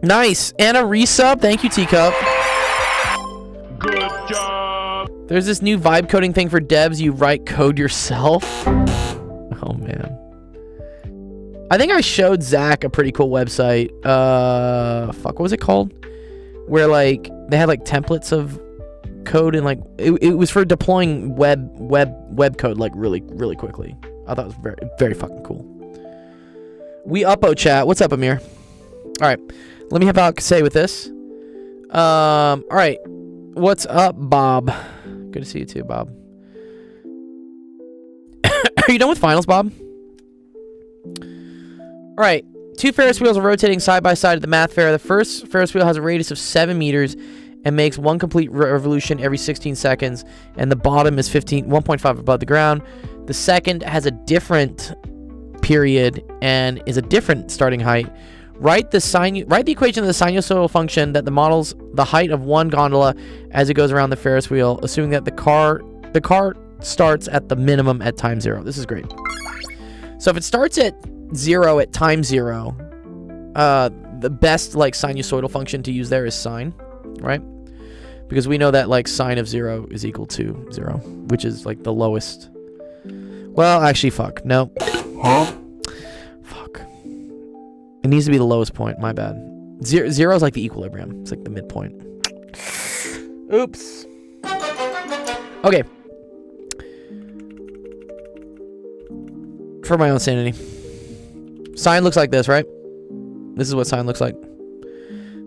Nice. And a resub. Thank you, Teacup. Good job. There's this new vibe coding thing for devs. You write code yourself. Oh, man. I think I showed Zach a pretty cool website. Fuck, what was it called? Where, like, they had, like, templates of code and, like, it was for deploying web code, like, really, really quickly. I thought it was very, very fucking cool. We uppo chat. What's up, Amir? All right. Let me have Alec say with this. All right. What's up, Bob? Good to see you too, Bob. Are you done with finals, Bob? All right. 2 Ferris wheels are rotating side by side at the math fair. The first Ferris wheel has a radius of 7 meters and makes 1 complete revolution every 16 seconds. And the bottom is 1.5 above the ground. The second has a different period and is a different starting height. Write the equation of the sinusoidal function that models the height of one gondola as it goes around the Ferris wheel, assuming that the car starts at the minimum at time 0. This is great. So if it starts at 0 at time 0, the best like sinusoidal function to use there is sine, right? Because we know that like sine of 0 is equal to 0, which is like the lowest. Well, actually, fuck. No. Huh? Fuck. It needs to be the lowest point. My bad. 0 is like the equilibrium. It's like the midpoint. Oops. Okay. For my own sanity. Sine looks like this, right? This is what sine looks like.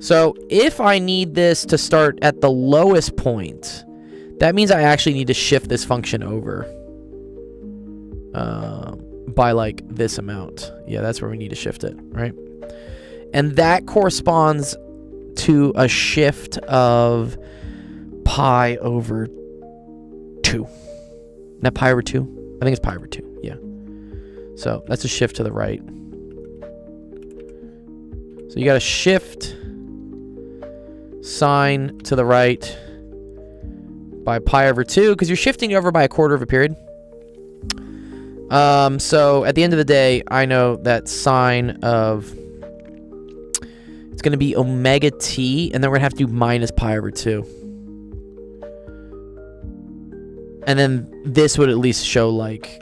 So if I need this to start at the lowest point, that means I actually need to shift this function over. By like this amount. Yeah, that's where we need to shift it, right? And that corresponds to a shift of pi over 2. Not pi over 2? I think it's pi over 2, yeah. So that's a shift to the right. So you got to shift sine to the right by pi over 2 because you're shifting over by a quarter of a period. So at the end of the day, I know that sine of, it's going to be omega t, and then we're going to have to do minus pi over 2. And then this would at least show like,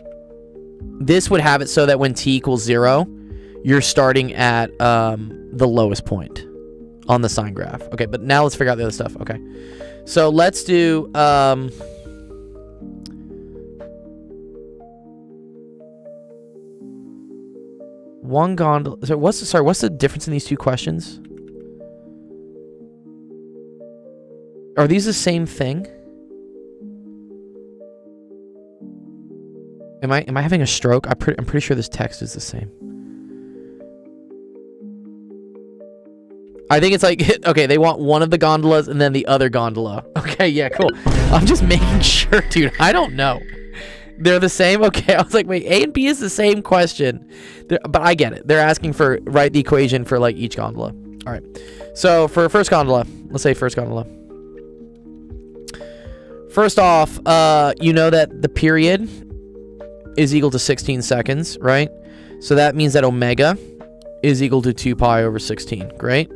this would have it so that when t equals 0, you're starting at the lowest point on the sine graph. Okay, but now let's figure out the other stuff. Okay, so let's do one gondola. So what's the difference in these two questions? Are these the same thing? Am I having a stroke? I'm pretty sure this text is the same. I think it's like, okay, they want one of the gondolas and then the other gondola. Okay, yeah, cool. I'm just making sure, dude. I don't know. They're the same? Okay, I was like, wait, A and B is the same question. But I get it. They're asking for, write the equation for like each gondola. All right. So for first gondola, let's say first gondola. First off, you know that the period is equal to 16 seconds, right? So that means that omega is equal to 2 pi over 16. Great.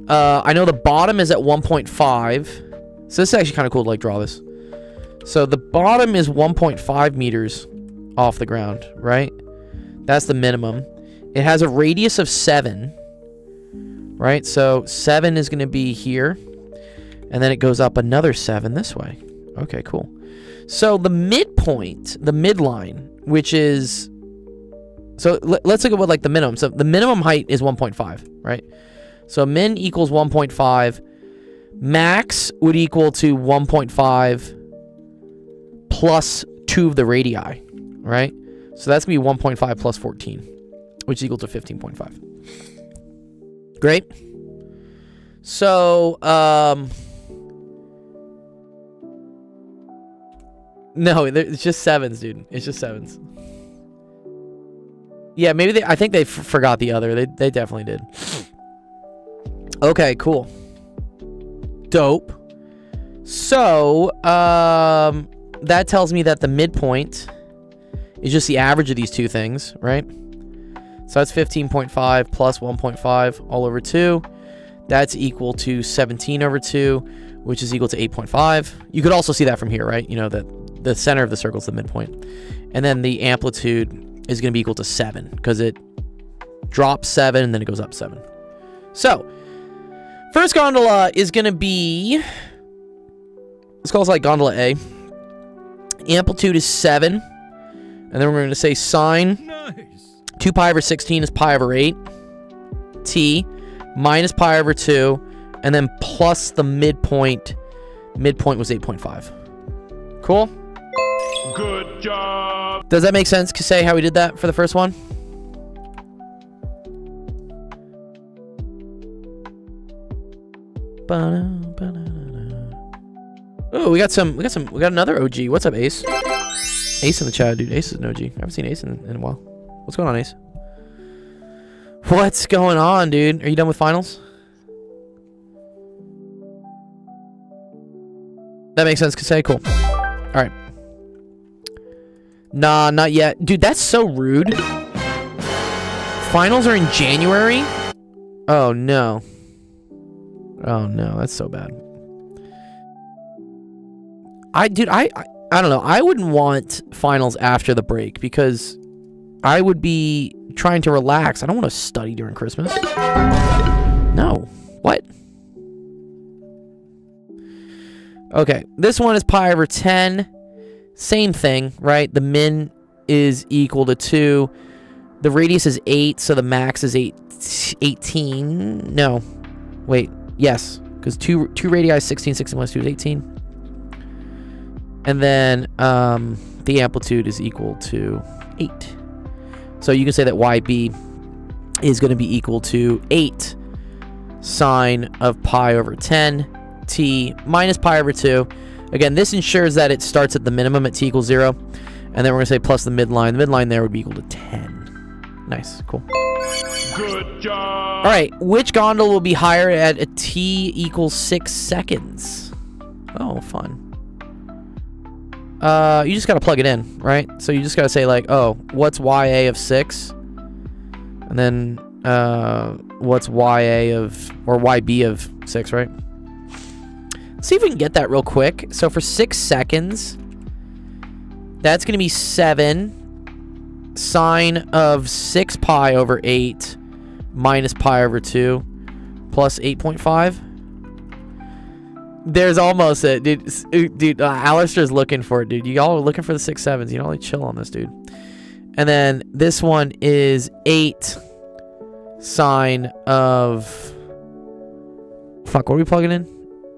I know the bottom is at 1.5. So this is actually kind of cool to like draw this. So the bottom is 1.5 meters off the ground, right? That's the minimum. It has a radius of 7, right? So 7 is going to be here. And then it goes up another 7 this way. Okay, cool. So the midpoint, the midline, which is... So let's look at what like the minimum. So the minimum height is 1.5, right? So min equals 1.5. Max would equal to 1.5 plus 2 of the radii, right? So that's going to be 1.5 plus 14, which is equal to 15.5. Great. So, no, it's just 7s, dude. It's just 7s. Yeah, maybe I think they forgot the other. They definitely did. Okay, cool. Dope. So, that tells me that the midpoint is just the average of these two things, right? So that's 15.5 plus 1.5 all over 2. That's equal to 17 over 2, which is equal to 8.5. You could also see that from here, right? You know, that the center of the circle is the midpoint. And then the amplitude is going to be equal to 7 because it drops 7 and then it goes up 7. So, first gondola is going to be, let's call this like gondola A. Amplitude is 7. And then we're going to say sine 2 pi over 16 is pi over 8. T minus pi over 2. And then plus the midpoint. Midpoint was 8.5. Cool? Good job. Does that make sense, Kasey, how we did that for the first one? Oh, we got another OG. What's up, Ace? Ace in the chat, dude. Ace is an OG. I haven't seen Ace in a while. What's going on, Ace? What's going on, dude? Are you done with finals? That makes sense, Kasey. Cool. All right. Nah, not yet. Dude, that's so rude. Finals are in January? Oh, no. Oh, no. That's so bad. I don't know. I wouldn't want finals after the break because I would be trying to relax. I don't want to study during Christmas. No. What? Okay. This one is pi over 10. Same thing, right? The min is equal to 2. The radius is 8, so the max is 18. No. Wait. Yes. Because 2 radii is 16. 16 minus 2 is 18. And then the amplitude is equal to 8. So you can say that YB is going to be equal to 8 sine of pi over 10 t minus pi over 2. Again, this ensures that it starts at the minimum at t equals 0. And then we're going to say plus the midline. The midline there would be equal to 10. Nice. Cool. Good job. All right. Which gondola will be higher at a t equals 6 seconds? Oh, fun. You just got to plug it in, right? So you just got to say like, oh, what's YA of 6? And then what's YA of, or YB of 6, right? Let's see if we can get that real quick. So for 6 seconds, that's going to be 7 sine of 6 pi over 8 minus pi over 2 plus 8.5. There's almost it, dude. Alistair's looking for it, dude. Y'all are looking for the 6 sevens. You know, like chill on this, dude. And then this one is 8 sine of. Fuck, what are we plugging in?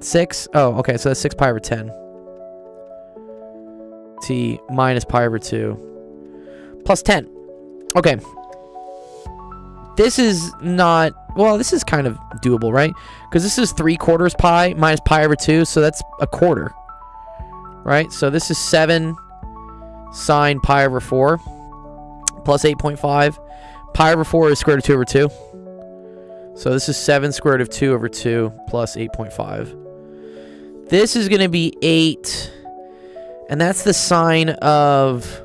6. Oh, okay. So that's 6 pi over 10. T minus pi over 2 plus 10. Okay. This is not. Well, this is kind of doable, right? Because this is 3/4 pi minus pi over 2, so that's a quarter, right? So this is 7 sine pi over 4 plus 8.5. Pi over 4 is square root of 2 over 2. So this is 7 square root of 2 over 2 plus 8.5. This is going to be 8, and that's the sine of,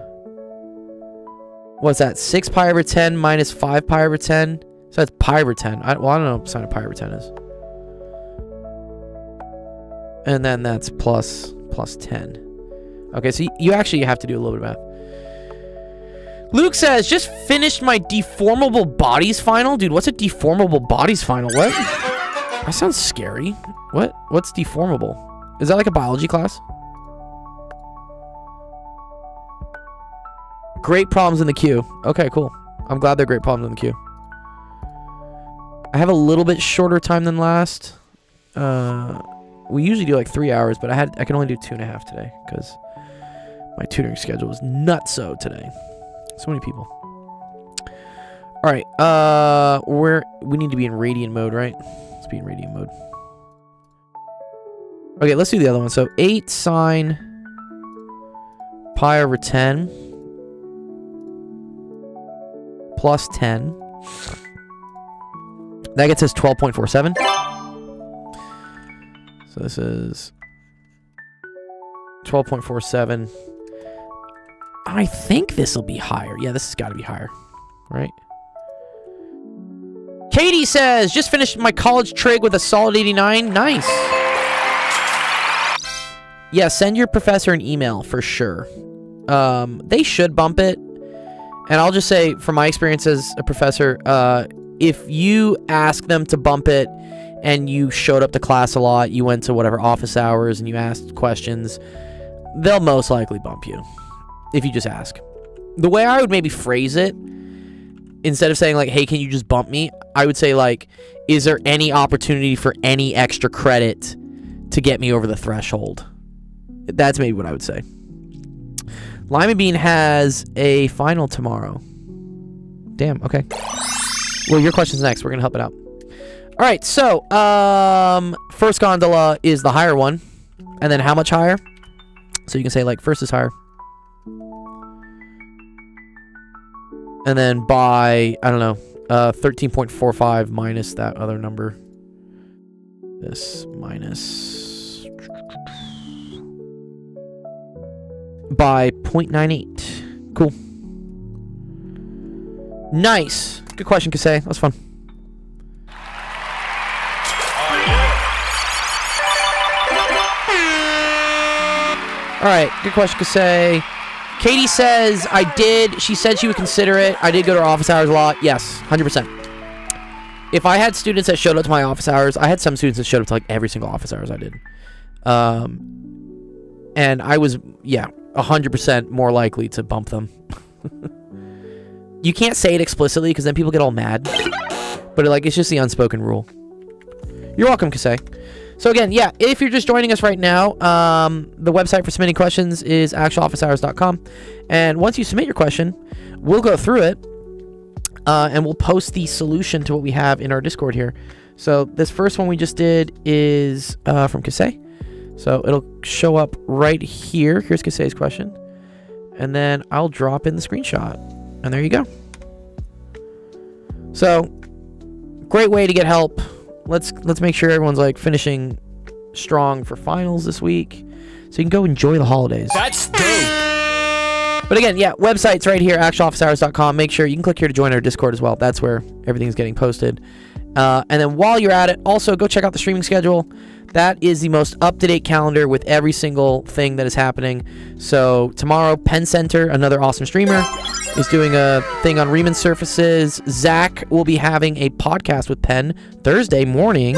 what's that? 6 pi over 10 minus 5 pi over 10. So that's pi over 10. I don't know what sine of pi over 10 is. And then that's plus 10. Okay, so you actually have to do a little bit of math. Luke says, just finished my deformable bodies final. Dude, what's a deformable bodies final? What? That sounds scary. What's deformable? Is that like a biology class? Great problems in the queue. Okay, cool. I'm glad they're great problems in the queue. I have a little bit shorter time than last. We usually do like 3 hours, but I can only do 2.5 today because my tutoring schedule was nutso today. So many people. All right, we need to be in radian mode, right? Let's be in radian mode. Okay, let's do the other one. So 8 sine pi over 10 plus 10. That gets us 12.47. So this is 12.47. I think this will be higher. Yeah, this has got to be higher, right? Katie says, just finished my college trig with a solid 89. Nice. Yeah, send your professor an email for sure. They should bump it. And I'll just say, from my experience as a professor, if you ask them to bump it and you showed up to class a lot, you went to whatever office hours and you asked questions, they'll most likely bump you if you just ask. The way I would maybe phrase it, instead of saying like, hey, can you just bump me? I would say like, is there any opportunity for any extra credit to get me over the threshold? That's maybe what I would say. Lima Bean has a final tomorrow. Damn, okay. Well, your question's next. We're going to help it out. All right, so first gondola is the higher one. And then how much higher? So you can say like first is higher. And then by, I don't know, 13.45 minus that other number. This minus... by 0.98. Cool. Nice. Good question, Kasey. That was fun. All right. Good question, Kasey. Katie says, I did. She said she would consider it. I did go to her office hours a lot. Yes, 100%. If I had students that showed up to my office hours, I had some students that showed up to like every single office hours I did. And I was, 100% more likely to bump them. You can't say it explicitly because then people get all mad. But like, it's just the unspoken rule. You're welcome, Kasey. So again, if you're just joining us right now, the website for submitting questions is actualofficehours.com. And once you submit your question, we'll go through it. And we'll post the solution to what we have in our Discord here. So this first one we just did is from Kasey. So it'll show up right here. Here's Kasey's question. And then I'll drop in the screenshot. And there you go. So, great way to get help. Let's make sure everyone's like finishing strong for finals this week. So you can go enjoy the holidays. That's dope. But again, website's right here, actualofficehours.com. Make sure you can click here to join our Discord as well. That's where everything's getting posted. And then while you're at it, also go check out the streaming schedule. That is the most up-to-date calendar with every single thing that is happening. So tomorrow, Penn Center, another awesome streamer, is doing a thing on Riemann surfaces. Zach will be having a podcast with Penn Thursday morning.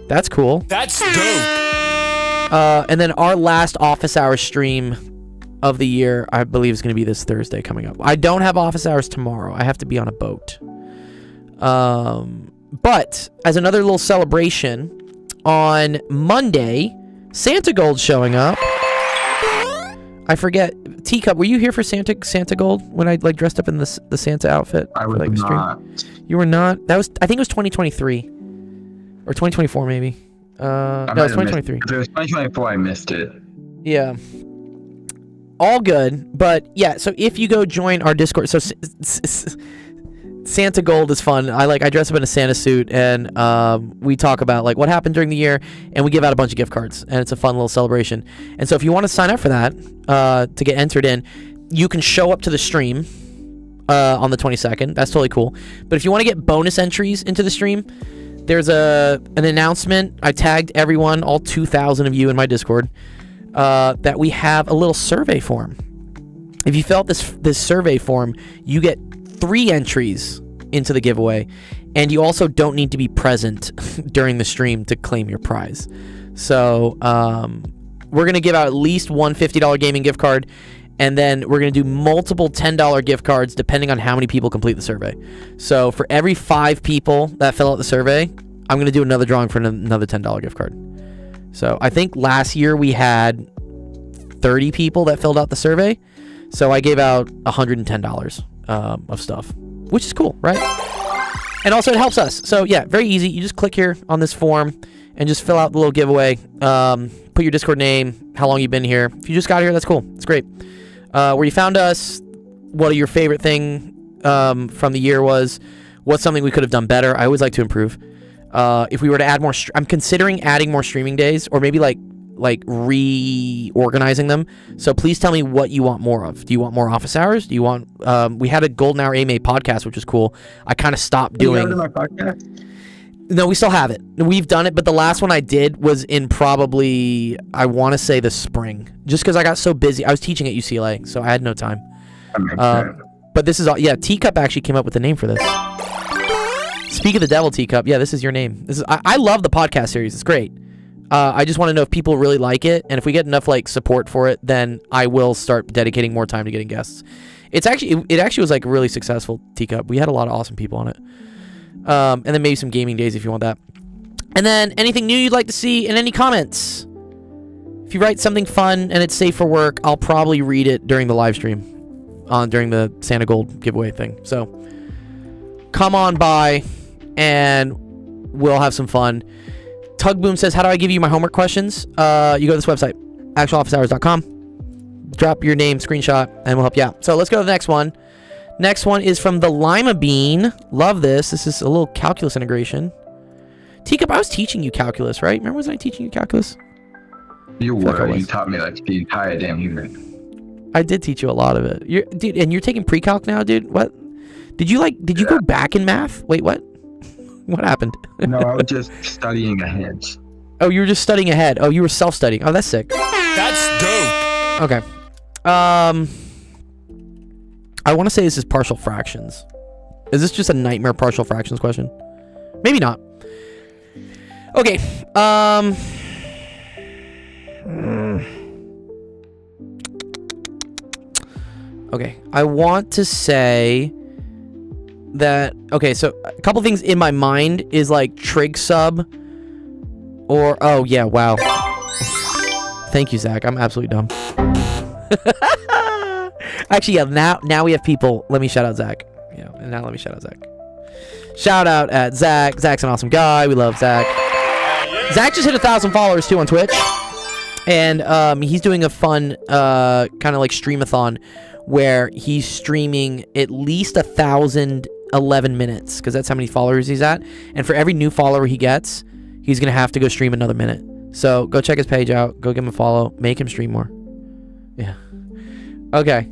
That's cool. That's dope. And then our last office hours stream of the year, I believe, is going to be this Thursday coming up. I don't have office hours tomorrow. I have to be on a boat. But as another little celebration, on Monday, Santa Gold's showing up. I forget. Teacup, were you here for Santa Gold when I like dressed up in the Santa outfit? I was not. You were not? That was, I think it was 2023 or 2024 maybe. No, it was 2023. If it was 2024, I missed it. Yeah. All good, but so if you go join our Discord, so Santa Gold is fun. I dress up in a Santa suit and we talk about like what happened during the year and we give out a bunch of gift cards and it's a fun little celebration. And so if you want to sign up for that to get entered in, you can show up to the stream on the 22nd. That's totally cool. But if you want to get bonus entries into the stream, there's an announcement. I tagged everyone, all 2,000 of you in my Discord, that we have a little survey form. If you fill out this survey form, you get 3 entries into the giveaway, and you also don't need to be present during the stream to claim your prize. So we're going to give out at least one $50 gaming gift card, and then we're going to do multiple $10 gift cards depending on how many people complete the survey. So for every 5 people that fill out the survey, I'm going to do another drawing for another $10 gift card. So I think last year we had 30 people that filled out the survey, so I gave out $110 of stuff, which is cool, right? And also it helps us. So very easy. You just click here on this form and just fill out the little giveaway. Put your Discord name, how long you've been here. If you just got here, that's cool. It's great. Where you found us, what your favorite thing from the year was, what's something we could have done better. I always like to improve. If we were to add more, I'm considering adding more streaming days, or maybe like like reorganizing them. So please tell me what you want more of. Do you want more office hours? Do you want we had a golden hour AMA podcast, which was cool. I kind of stopped doing. You go to my podcast? No, we still have it. We've done it, but the last one I did was in probably, I want to say the spring, just because I got so busy. I was teaching at UCLA, so I had no time. That makes sense. But this is all, yeah, Teacup actually came up with the name for this. Speak of the devil, Teacup. Yeah, this is your name. This is I love the podcast series. It's great. I just want to know if people really like it, and if we get enough like support for it, then I will start dedicating more time to getting guests. It actually was like really successful, Teacup. We had a lot of awesome people on it. And then maybe some gaming days if you want that. And then anything new you'd like to see, and any comments. If you write something fun and it's safe for work, I'll probably read it during the live stream, during the Santa Gold giveaway thing. So come on by and we'll have some fun. Tugboom says, how do I give you my homework questions? You go to this website, actualofficehours.com. Drop your name, screenshot, and we'll help you out. So let's go to the next one. Next one is from the Lima Bean. Love this. This is a little calculus integration. Teacup, I was teaching you calculus, right? Remember, wasn't I teaching you calculus? You were. You taught me like the entire damn unit. I did teach you a lot of it. Dude, and you're taking pre-calc now, dude? What? Did you go back in math? Wait, what? What happened? No, I was just studying ahead. Oh, you were just studying ahead. Oh, you were self-studying. Oh, that's sick. That's dope. Okay. I want to say this is partial fractions. Is this just a nightmare partial fractions question? Maybe not. Okay. Okay. I want to say that. Okay, so a couple things in my mind is like trig sub, or oh yeah, wow. Thank you, Zach. I'm absolutely dumb. Actually, yeah, now we have people. Let me shout out Zach. Yeah, and now let me shout out Zach. Shout out at Zach. Zach's an awesome guy. We love Zach. Zach just hit 1,000 followers too on Twitch. And he's doing a fun kind of like streamathon where he's streaming at least 1,011 minutes, because that's how many followers he's at. And for every new follower he gets, he's going to have to go stream another minute. So go check his page out. Go give him a follow. Make him stream more. Yeah. Okay.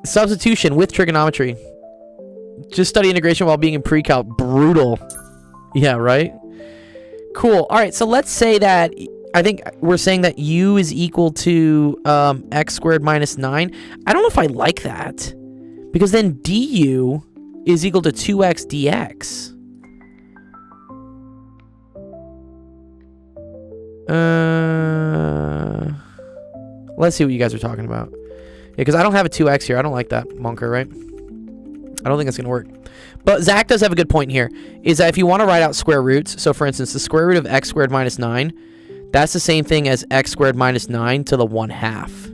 Substitution with trigonometry. Just study integration while being in pre-calc. Brutal. Yeah, right? Cool. All right, so let's say that I think we're saying that u is equal to x squared minus 9. I don't know if I like that, because then du is equal to 2x dx. Let's see what you guys are talking about. Yeah, because I don't have a 2x here. I don't like that, Monker, right? I don't think it's going to work. But Zach does have a good point here, is that if you want to write out square roots, so for instance, the square root of x squared minus 9, that's the same thing as x squared minus 9 to the 1/2.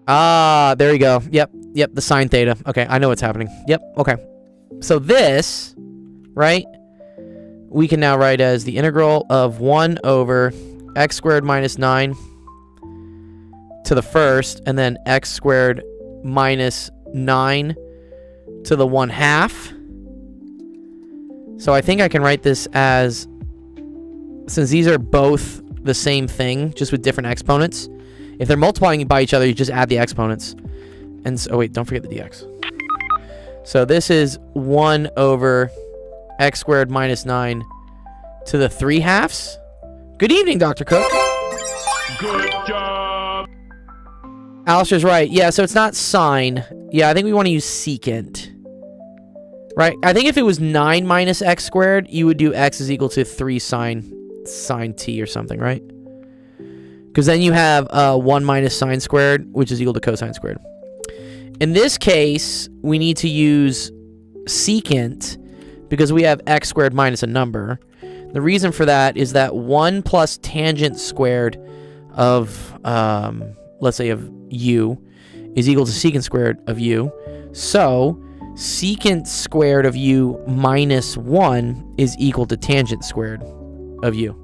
Ah, there you go. Yep, the sine theta. Okay, I know what's happening. Yep, okay. So this, right, we can now write as the integral of 1 over x squared minus 9 to the first, and then x squared minus 9 to the 1/2. So I think I can write this as, since these are both the same thing, just with different exponents, if they're multiplying by each other, you just add the exponents. And so, oh wait, don't forget the dx. So this is 1 over x squared minus 9 to the 3/2. Good evening, Dr. Cook. Good job. Alistair's right. Yeah, so it's not sine. Yeah, I think we want to use secant. Right? I think if it was 9 minus x squared, you would do x is equal to 3 sine t or something, right? Because then you have 1 minus sine squared, which is equal to cosine squared. In this case, we need to use secant because we have x squared minus a number. The reason for that is that 1 plus tangent squared of, let's say, of u is equal to secant squared of u. So secant squared of u minus 1 is equal to tangent squared of u.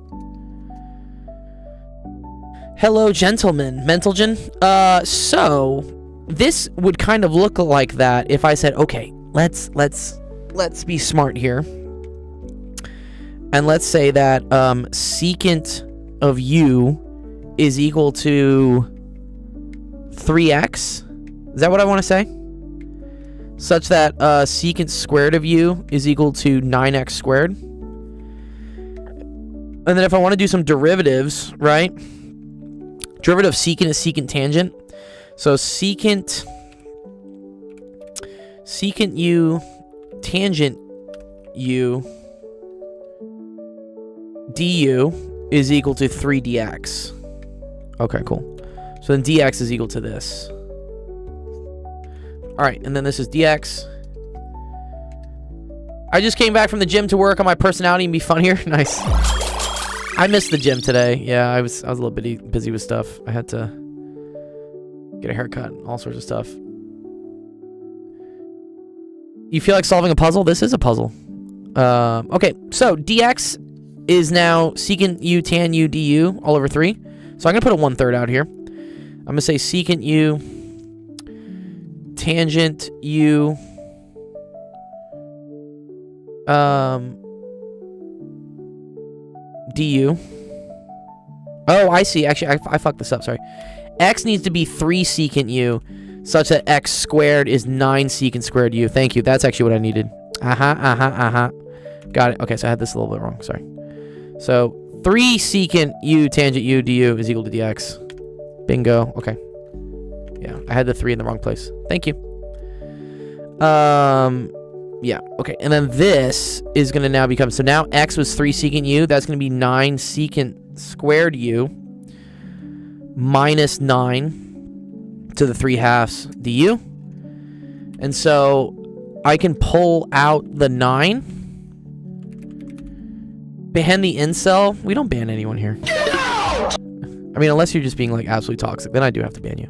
Hello, gentlemen. Mentalgen. So this would kind of look like that if I said, okay, let's be smart here. And let's say that secant of u is equal to 3x. Is that what I want to say? Such that secant squared of u is equal to 9x squared. And then if I want to do some derivatives, right? Derivative of secant is secant tangent. So secant u tangent u du is equal to 3dx. Okay, cool. So then dx is equal to this. All right, and then this is dx. I just came back from the gym to work on my personality and be funnier. Nice. I missed the gym today. Yeah, I was a little bit busy with stuff. I had to get a haircut and all sorts of stuff. You feel like solving a puzzle? This is a puzzle. Okay, so dx is now secant u tan u du all over 3. So I'm going to put a 1/3 out here. I'm going to say secant u tangent u du. Oh, I see. Actually, I fucked this up. Sorry. X needs to be 3 secant u, such that x squared is 9 secant squared u. Thank you. That's actually what I needed. Got it. Okay, so I had this a little bit wrong. Sorry. So 3 secant u tangent u du is equal to dx. Bingo. Okay. Yeah, I had the 3 in the wrong place. Thank you. Yeah, okay. And then this is going to now become... So now x was 3 secant u. That's going to be 9 secant squared u minus 9 to the 3/2 du. And so I can pull out the 9. Ban the incel. We don't ban anyone here. I mean, unless you're just being, like, absolutely toxic. Then I do have to ban you.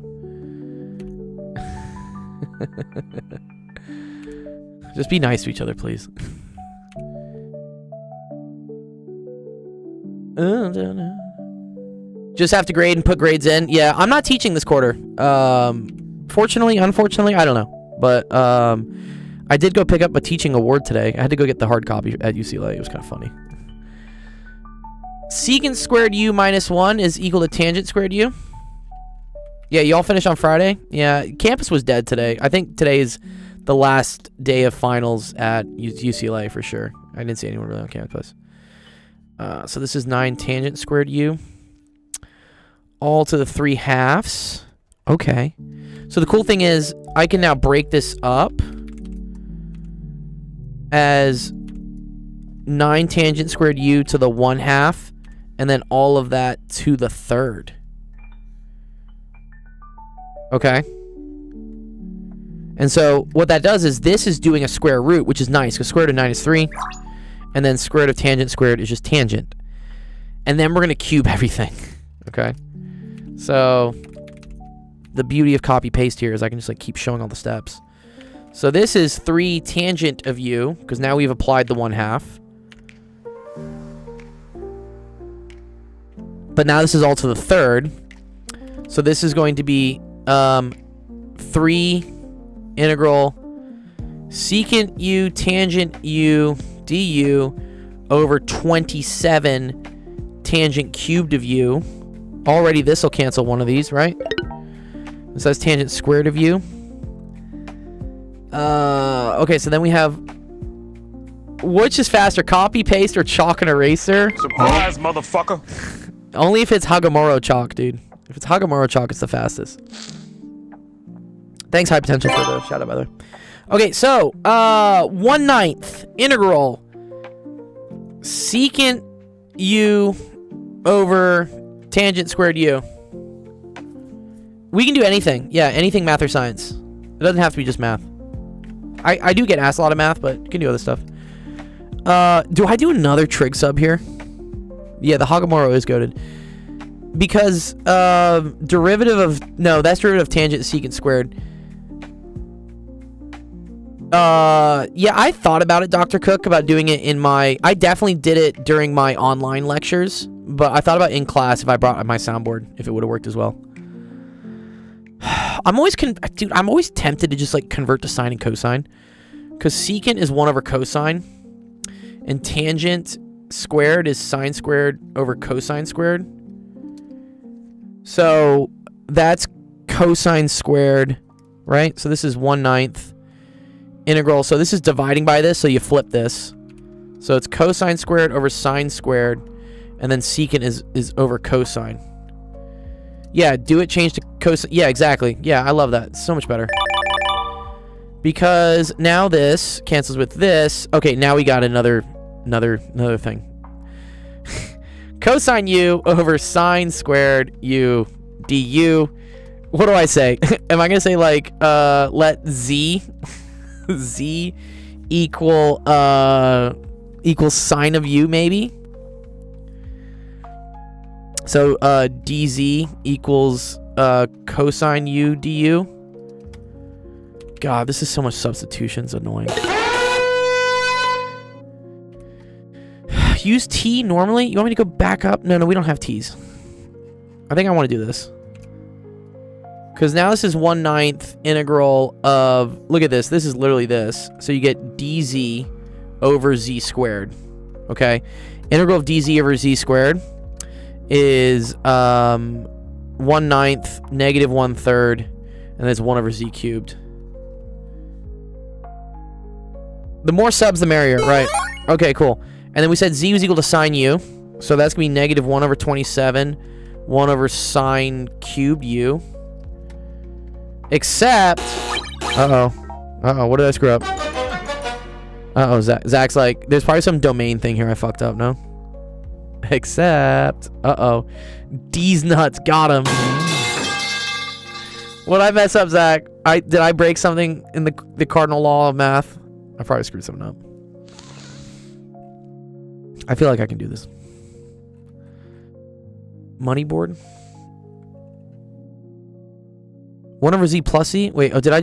Just be nice to each other, please. Just have to grade and put grades in. Yeah, I'm not teaching this quarter. Fortunately, unfortunately, I don't know. But I did go pick up a teaching award today. I had to go get the hard copy at UCLA. It was kind of funny. Secant squared u minus 1 is equal to tangent squared u. Yeah, y'all finished on Friday? Yeah, campus was dead today. I think today is the last day of finals at UCLA for sure. I didn't see anyone really on campus. So this is 9 tangent squared u. All to the 3/2. Okay. So the cool thing is I can now break this up as 9 tangent squared u to the 1/2. And then all of that to the 3rd. Okay. And so what that does is this is doing a square root, which is nice, because square root of 9 is 3. And then square root of tangent squared is just tangent. And then we're going to cube everything. Okay. So the beauty of copy paste here is I can just like keep showing all the steps. So this is 3 tangent of u, because now we've applied the 1/2. But now this is all to the 3rd. So this is going to be 3 integral secant u tangent u du over 27 tangent cubed of u. Already this will cancel one of these, right? This has tangent squared of u. Okay, so then we have... Which is faster, copy, paste, or chalk and eraser? Surprise, motherfucker. Only if it's Hagamoro chalk, dude. If it's Hagamoro chalk, it's the fastest. Thanks, High Potential, for the shout out, by the way. Okay, so 1/9 integral secant u over tangent squared u. We can do anything. Yeah, anything math or science. It doesn't have to be just math. I do get asked a lot of math, but you can do other stuff. Do I do another trig sub here? Yeah, the Hagamoro is goated. Because derivative of... No, that's derivative of tangent secant squared. Yeah, I thought about it, Dr. Cook, about doing it in my... I definitely did it during my online lectures, but I thought about in class if I brought my soundboard, if it would have worked as well. I'm always tempted to just like convert to sine and cosine, because secant is 1 over cosine, and tangent squared is sine squared over cosine squared. So that's cosine squared, right? So this is 1/9 integral. So this is dividing by this, so you flip this. So it's cosine squared over sine squared, and then secant is over cosine. Yeah, do it change to cosine. Yeah, exactly. Yeah, I love that. It's so much better. Because now this cancels with this. Okay, now we got another thing. Cosine u over sine squared u du. What do I say? Am I gonna say like let z equal sine of u maybe? So dz equals cosine u du. God, this is so much substitution. It's annoying. Use t normally? You want me to go back up? No, we don't have t's. I think I want to do this. Because now this is 1/9 integral of... Look at this. This is literally this. So you get dz over z squared. Okay? Integral of dz over z squared is 1/9 negative 1/3, and that's 1 over z cubed. The more subs, the merrier, right? Okay, cool. And then we said z was equal to sine u. So that's going to be negative 1 over 27, 1 over sine cubed u. Except... what did I screw up? Zach's like, there's probably some domain thing here I fucked up, no? Except... D's nuts, got him. What'd I mess up, Zach? Did I break something in the cardinal law of math? I probably screwed something up. I feel like I can do this. Money board. 1 over z plus z. Wait. Oh, did I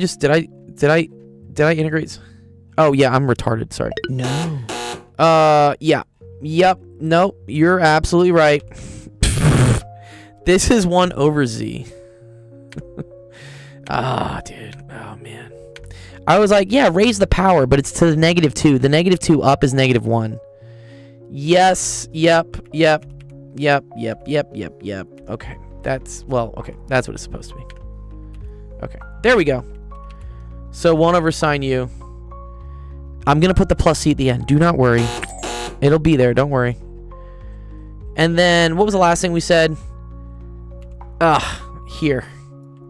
integrate? Oh yeah, I'm retarded. Sorry. No. Yeah. Yep. No, you're absolutely right. This is 1 over z. Dude. Oh man. I was like, yeah, raise the power, but it's to the -2. The -2 up is -1. Yes. Yep. Okay. That's what it's supposed to be. Okay. There we go. So 1 over sine u. I'm going to put the plus c at the end. Do not worry. It'll be there. Don't worry. And then, what was the last thing we said? Here.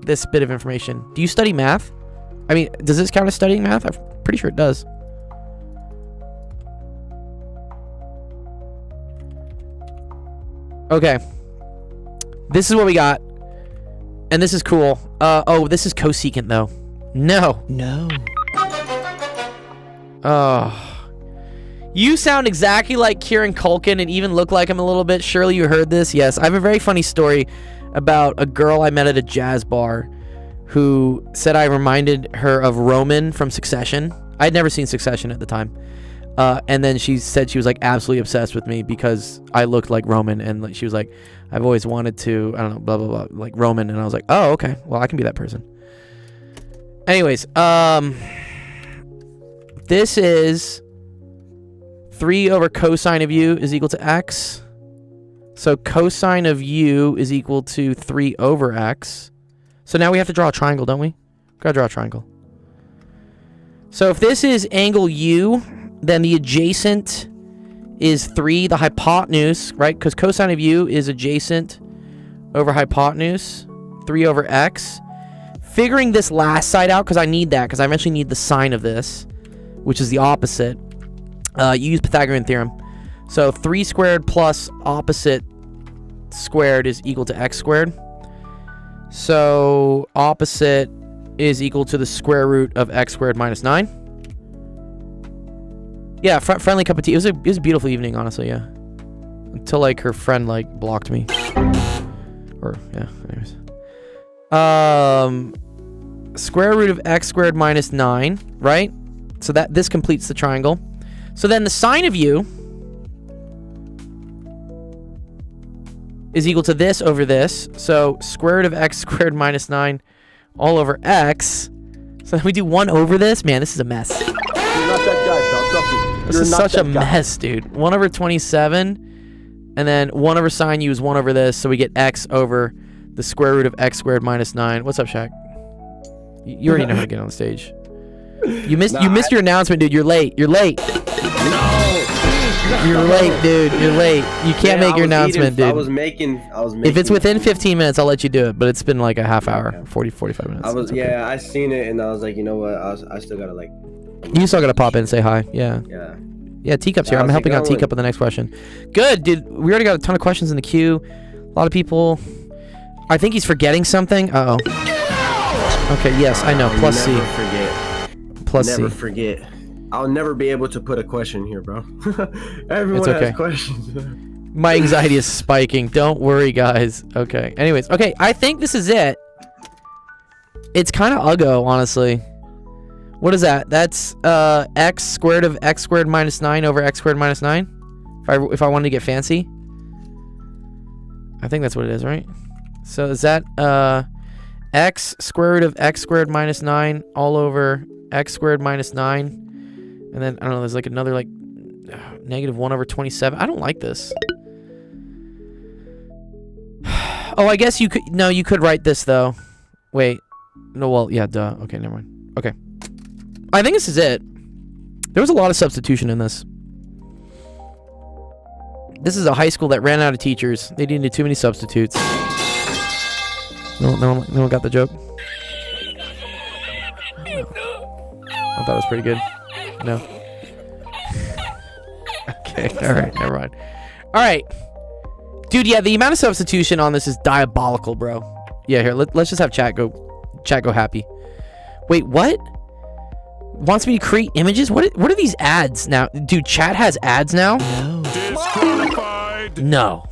This bit of information. Do you study math? I mean, does this count as studying math? I'm pretty sure it does. Okay. This is what we got. And this is cool. This is cosecant, though. No. You sound exactly like Kieran Culkin and even look like him a little bit. Surely you heard this. Yes, I have a very funny story about a girl I met at a jazz bar who said I reminded her of Roman from Succession. I'd never seen Succession at the time. And then she said she was like absolutely obsessed with me because I looked like Roman, and like, she was like, I've always wanted to, I don't know, blah, blah, blah, like Roman. And I was like, oh, okay. Well, I can be that person. Anyways, this is 3 over cosine of u is equal to x. So cosine of u is equal to 3 over x. So now we have to draw a triangle, don't we? Gotta draw a triangle. So if this is angle u, then the adjacent is 3, the hypotenuse, right? Because cosine of u is adjacent over hypotenuse, 3 over x. Figuring this last side out, because I need that, because I eventually need the sine of this, which is the opposite. You use Pythagorean theorem. So 3 squared plus opposite squared is equal to x squared. So opposite is equal to the square root of x squared minus 9. Yeah, friendly cup of tea. It was a beautiful evening, honestly, yeah. Until, like, her friend, like, blocked me. Or, yeah, anyways. Square root of x squared minus 9, right? So this completes the triangle. So then the sine of u is equal to this over this. So square root of x squared minus 9 all over x. So then we do 1 over this. Man, this is a mess. You're not that guy, pal. Trust me. This is such a mess, dude. 1 over 27, and then 1 over sine u is 1 over this, so we get x over the square root of x squared minus 9. What's up, Shaq? You already know how to get on the stage. You missed your announcement, dude. You're late. You're late. No. You're late, dude. You're late. You can't make your announcement, dude. I was making. If it's within 15 minutes, I'll let you do it, but it's been like a half hour, 45 minutes. Yeah, I seen it, and I was like, you know what? I still gotta like. You still gotta pop in and say hi. Yeah. Yeah. Yeah, Teacup's here. I'm helping out Teacup with the next question. Good, dude. We already got a ton of questions in the queue. A lot of people. I think he's forgetting something. Uh-oh. Okay, yes, I know. Plus C. Never forget. Plus C. Never forget. I'll never be able to put a question here, bro. Everyone okay. has questions. My anxiety is spiking. Don't worry, guys. Okay. Anyways, okay. I think this is it. It's kind of uggo, honestly. What is that? That's x squared of x squared minus 9 over x squared minus 9. If I wanted to get fancy. I think that's what it is, right? So is that x square root of x squared minus 9 all over x squared minus 9. And then, I don't know, there's like another like negative 1 over 27. I don't like this. Oh, I guess you could, no, you could write this though. Wait. No, well, yeah, duh. Okay, never mind. Okay. I think this is it. There was a lot of substitution in this. This is a high school that ran out of teachers. They needed too many substitutes. No one got the joke? I thought it was pretty good. No. Okay, alright, never mind. Alright. Dude, yeah, the amount of substitution on this is diabolical, bro. Yeah, here, let's just have chat go happy. Wait, what? Wants me to create images? What are these ads now? Dude, chat has ads now? No.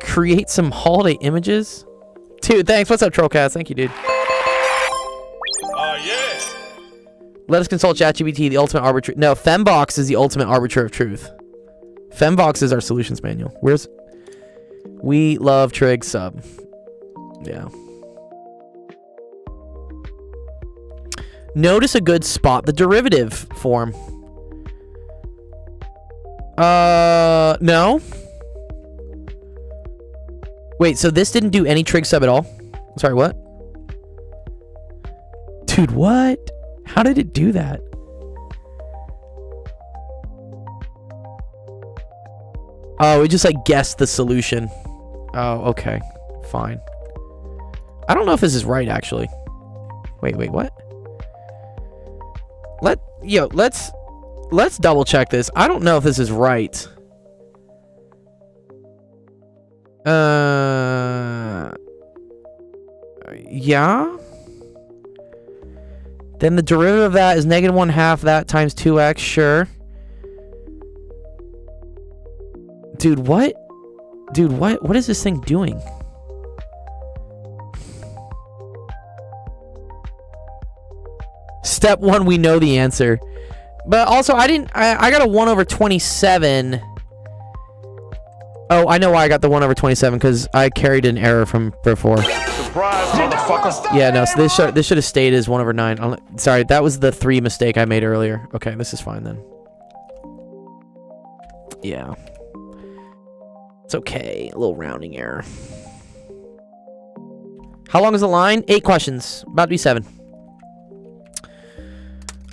Create some holiday images? Dude, thanks. What's up, Trollcast? Thank you, dude. Oh, yeah. Let us consult ChatGPT, the ultimate arbiter. No, Fembox is the ultimate arbiter of truth. Fembox is our solutions manual. Where's... We love trig sub. Yeah. Notice a good spot the derivative form. No. Wait, so this didn't do any trig sub at all? Sorry, what? Dude, what? How did it do that? Oh, it just like guessed the solution. Oh, okay. Fine. I don't know if this is right, actually. Wait, what? Let's double check this. I don't know if this is right. Yeah. Then the derivative of that is negative 1/2 that times 2x. Sure. Dude, what? Dude, what is this thing doing? Step 1, we know the answer. But also, I got a 1 over 27. Oh, I know why I got the 1 over 27, because I carried an error from before. Surprise, motherfucker. Yeah, no, so this should have stayed as 1 over 9. Sorry, that was the 3 mistake I made earlier. Okay, this is fine then. Yeah. It's okay. A little rounding error. How long is the line? 8 questions. About to be 7.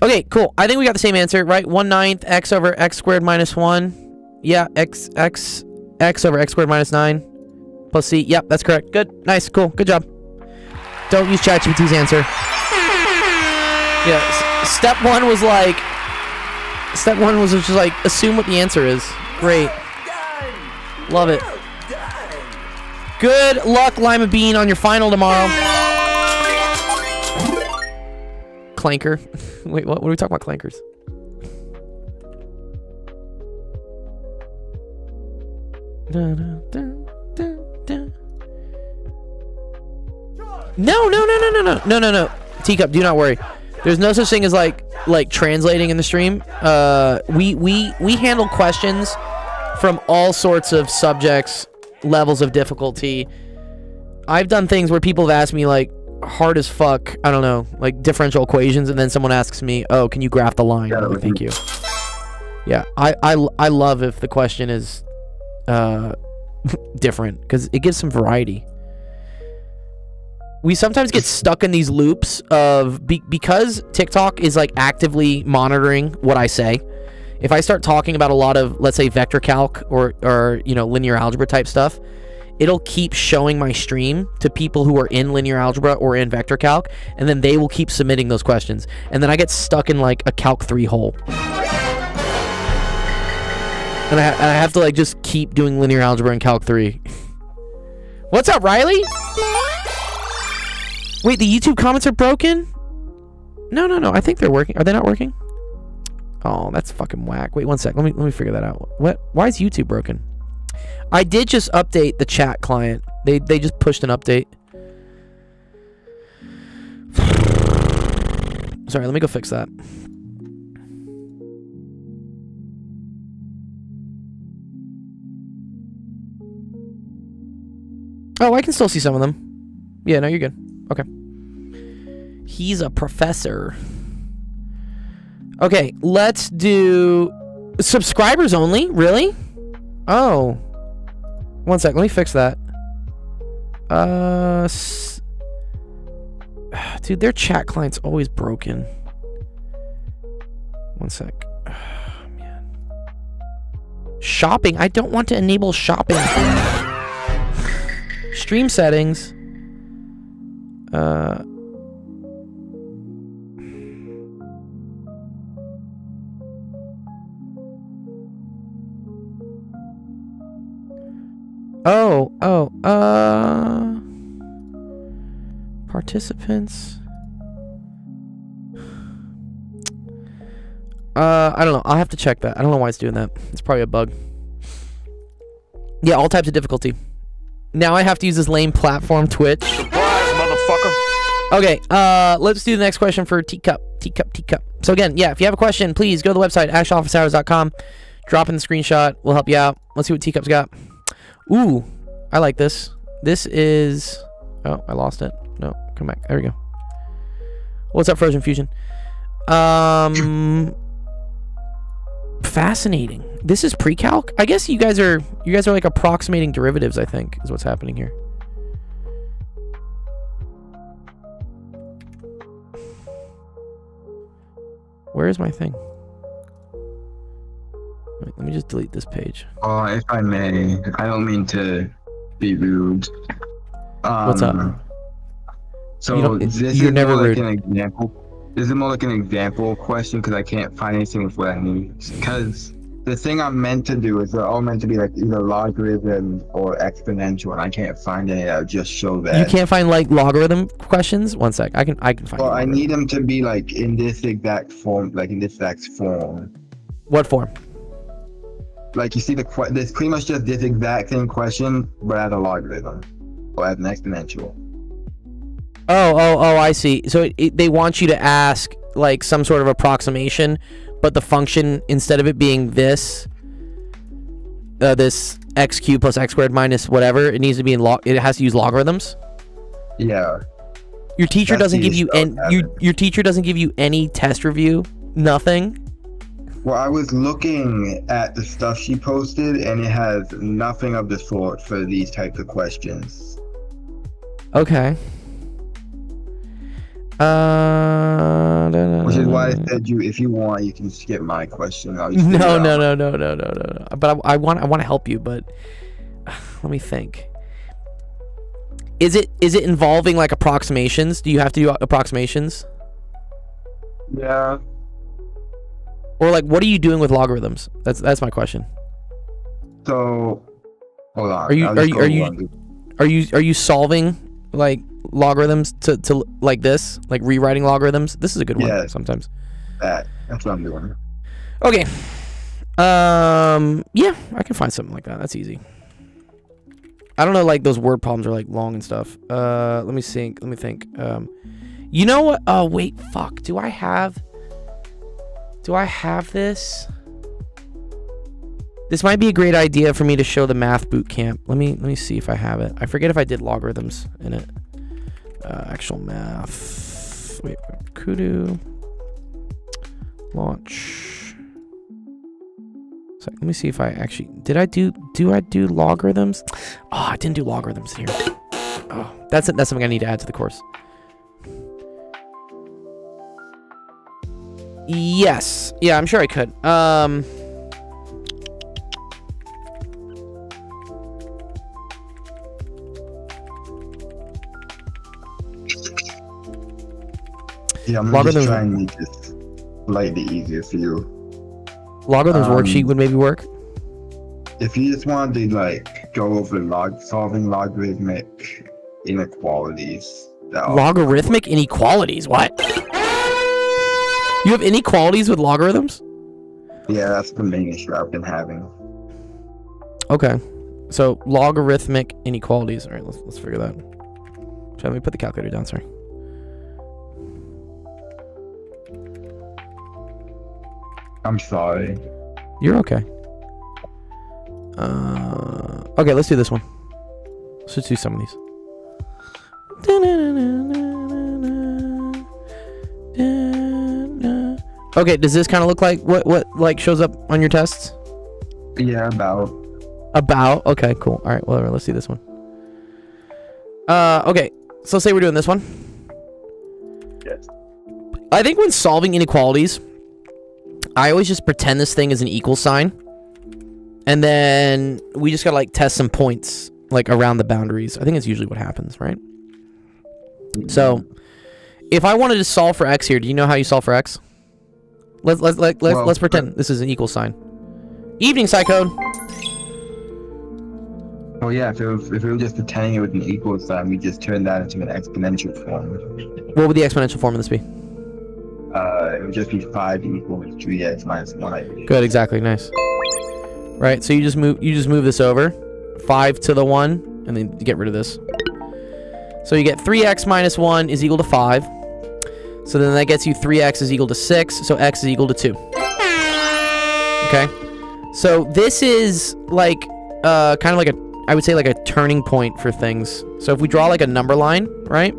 Okay, cool. I think we got the same answer, right? 1/9 x over x squared minus 1. Yeah, x over x squared minus 9 plus c. Yep, that's correct. Good. Nice. Cool. Good job. Don't use ChatGPT's answer. Yeah, step 1 was like... Step 1 was just like, assume what the answer is. Great. Love it. Good luck, Lima Bean, on your final tomorrow. Clanker. Wait, what are we talking about, clankers? No. Teacup, do not worry. There's no such thing as like translating in the stream. We handle questions from all sorts of subjects, levels of difficulty. I've done things where people have asked me like, hard as fuck, I don't know, like differential equations, and then someone asks me, oh, can you graph the line? I'm like, thank you. Yeah, I love if the question is different, because it gives some variety. We sometimes get stuck in these loops of because TikTok is like actively monitoring what I say. If I start talking about a lot of, let's say, vector calc or you know, linear algebra type stuff, it'll keep showing my stream to people who are in linear algebra or in vector calc, and then they will keep submitting those questions, and then I get stuck in like a Calc 3 hole. And I have to like just keep doing linear algebra and Calc 3. What's up, Riley? Wait, the YouTube comments are broken? No. I think they're working. Are they not working? Oh, that's fucking whack. Wait 1 sec. Let me figure that out. What? Why is YouTube broken? I did just update the chat client. They just pushed an update. Sorry, let me go fix that. Oh, I can still see some of them. Yeah, no, you're good. Okay. He's a professor. Okay, let's do subscribers only. Really? Oh. 1 sec. Let me fix that. Dude, their chat client's always broken. 1 sec. Oh, man. Shopping. I don't want to enable shopping. Stream settings. Participants. I don't know. I'll have to check that. I don't know why it's doing that. It's probably a bug. Yeah, all types of difficulty. Now I have to use this lame platform, Twitch. Surprise, motherfucker. Okay, let's do the next question for Teacup. So again, yeah, if you have a question, please go to the website, actualofficehours.com. Drop in the screenshot. We'll help you out. Let's see what Teacup's got. Ooh, I like this. This is... Oh, I lost it. No, come back. There we go. What's up, Frozen Fusion? Fascinating. This is pre-calc? I guess you guys are like approximating derivatives, I think, is what's happening here. Where is my thing? Wait, let me just delete this page. If I may, I don't mean to be rude. What's up? So this is you're never more like rude. an example. This is more like an example question because I can't find anything with what I need. Because the thing I'm meant to do is they're all meant to be like either logarithm or exponential, and I can't find any that just show that. You can't find like logarithm questions? 1 sec. I can find. Well, I need them to be like in this exact form, What form? Like you see there's pretty much just this exact same question, but as a logarithm or as an exponential. Oh, I see. So they want you to ask like some sort of approximation, but the function, instead of it being this x cubed plus x squared minus whatever, it needs to be it has to use logarithms. Yeah. Your teacher doesn't give you your teacher doesn't give you any test review, nothing. Well, I was looking at the stuff she posted, and it has nothing of the sort for these types of questions. Okay. Which is why I said if you want, you can skip my question. No. But I want to help you, but let me think. Is it involving like approximations? Do you have to do approximations? Yeah. Or like, what are you doing with logarithms? That's my question. So, hold on. Are you solving like logarithms to like this, like rewriting logarithms? This is a good one sometimes. That's what I'm doing. Okay. Yeah, I can find something like that. That's easy. I don't know, like those word problems are like long and stuff. Let me think. You know what? Oh wait, fuck. Do I have this? This might be a great idea for me to show the math boot camp. Let me see if I have it. I forget if I did logarithms in it. Actual math. Wait, kudu. Launch. So let me see if I actually do I do logarithms? Oh, I didn't do logarithms here. Oh, that's something I need to add to the course. Yes. Yeah, I'm sure I could. Yeah, I'm just trying to make this slightly easier for you. Logarithms worksheet would maybe work. If you just wanted to like go over solving logarithmic inequalities. Logarithmic inequalities? What? You have inequalities with logarithms? Yeah, that's the main issue I've been having. Okay. So logarithmic inequalities. All right, let's figure that. So let me put the calculator down, sorry. I'm sorry. You're okay. Okay, let's do this one. Let's just do some of these. Okay, does this kind of look like what like shows up on your tests? Yeah, about. Okay, cool. All right, whatever. Let's do this one. Okay, so let's say we're doing this one. Yes. I think when solving inequalities, I always just pretend this thing is an equal sign, and then we just gotta like test some points like around the boundaries. I think it's usually what happens, right? So, if I wanted to solve for x here, do you know how you solve for x? Let's pretend this is an equal sign. Evening, Psychode. Well, yeah, if we were just pretending it was an equal sign, we just turned that into an exponential form. What would the exponential form of this be? It would just be 5 equals 3x minus 1, I believe. Good, exactly, nice. Right, so you just move this over, 5 to the 1, and then you get rid of this. So you get 3x minus 1 is equal to 5. So then that gets you 3x is equal to 6, so x is equal to 2. Okay? So this is like, kind of like I would say like a turning point for things. So if we draw like a number line, right?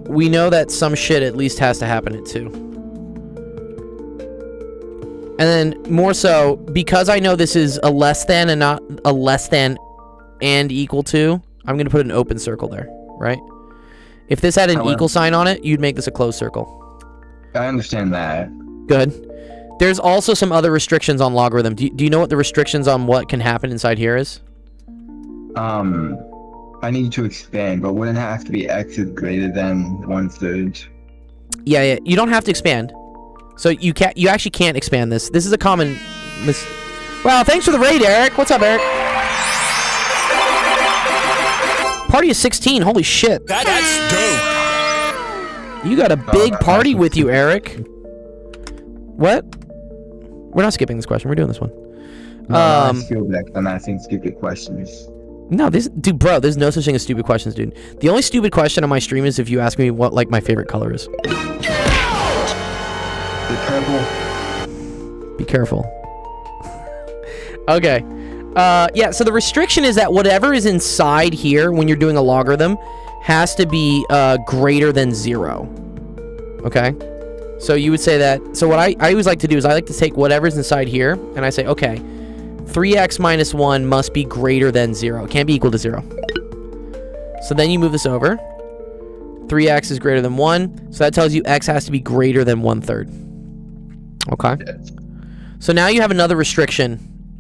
We know that some shit at least has to happen at 2. And then more so, because I know this is a less than and not a less than and equal to, I'm going to put an open circle there, right? If this had an equal sign on it, you'd make this a closed circle. I understand that. Good. There's also some other restrictions on logarithm. Do you know what the restrictions on what can happen inside here is? I need to expand, but wouldn't it have to be x is greater than 1/3? Yeah. You don't have to expand. So you actually can't expand this. This is a common Wow, thanks for the raid, Eric. What's up, Eric? Party of 16. Holy shit. That's dope. You got a big party with you, Eric. What? We're not skipping this question. We're doing this one. No, I feel like I'm asking stupid questions. No, dude, bro, there's no such thing as stupid questions, dude. The only stupid question on my stream is if you ask me what, like, my favorite color is. The purple. Be careful. Okay. Yeah, so the restriction is that whatever is inside here when you're doing a logarithm has to be greater than 0. Okay? So you would say that... So what I always like to do is I like to take whatever's inside here, and I say, okay, 3x minus 1 must be greater than 0. It can't be equal to 0. So then you move this over. 3x is greater than 1. So that tells you x has to be greater than 1/3. Okay? So now you have another restriction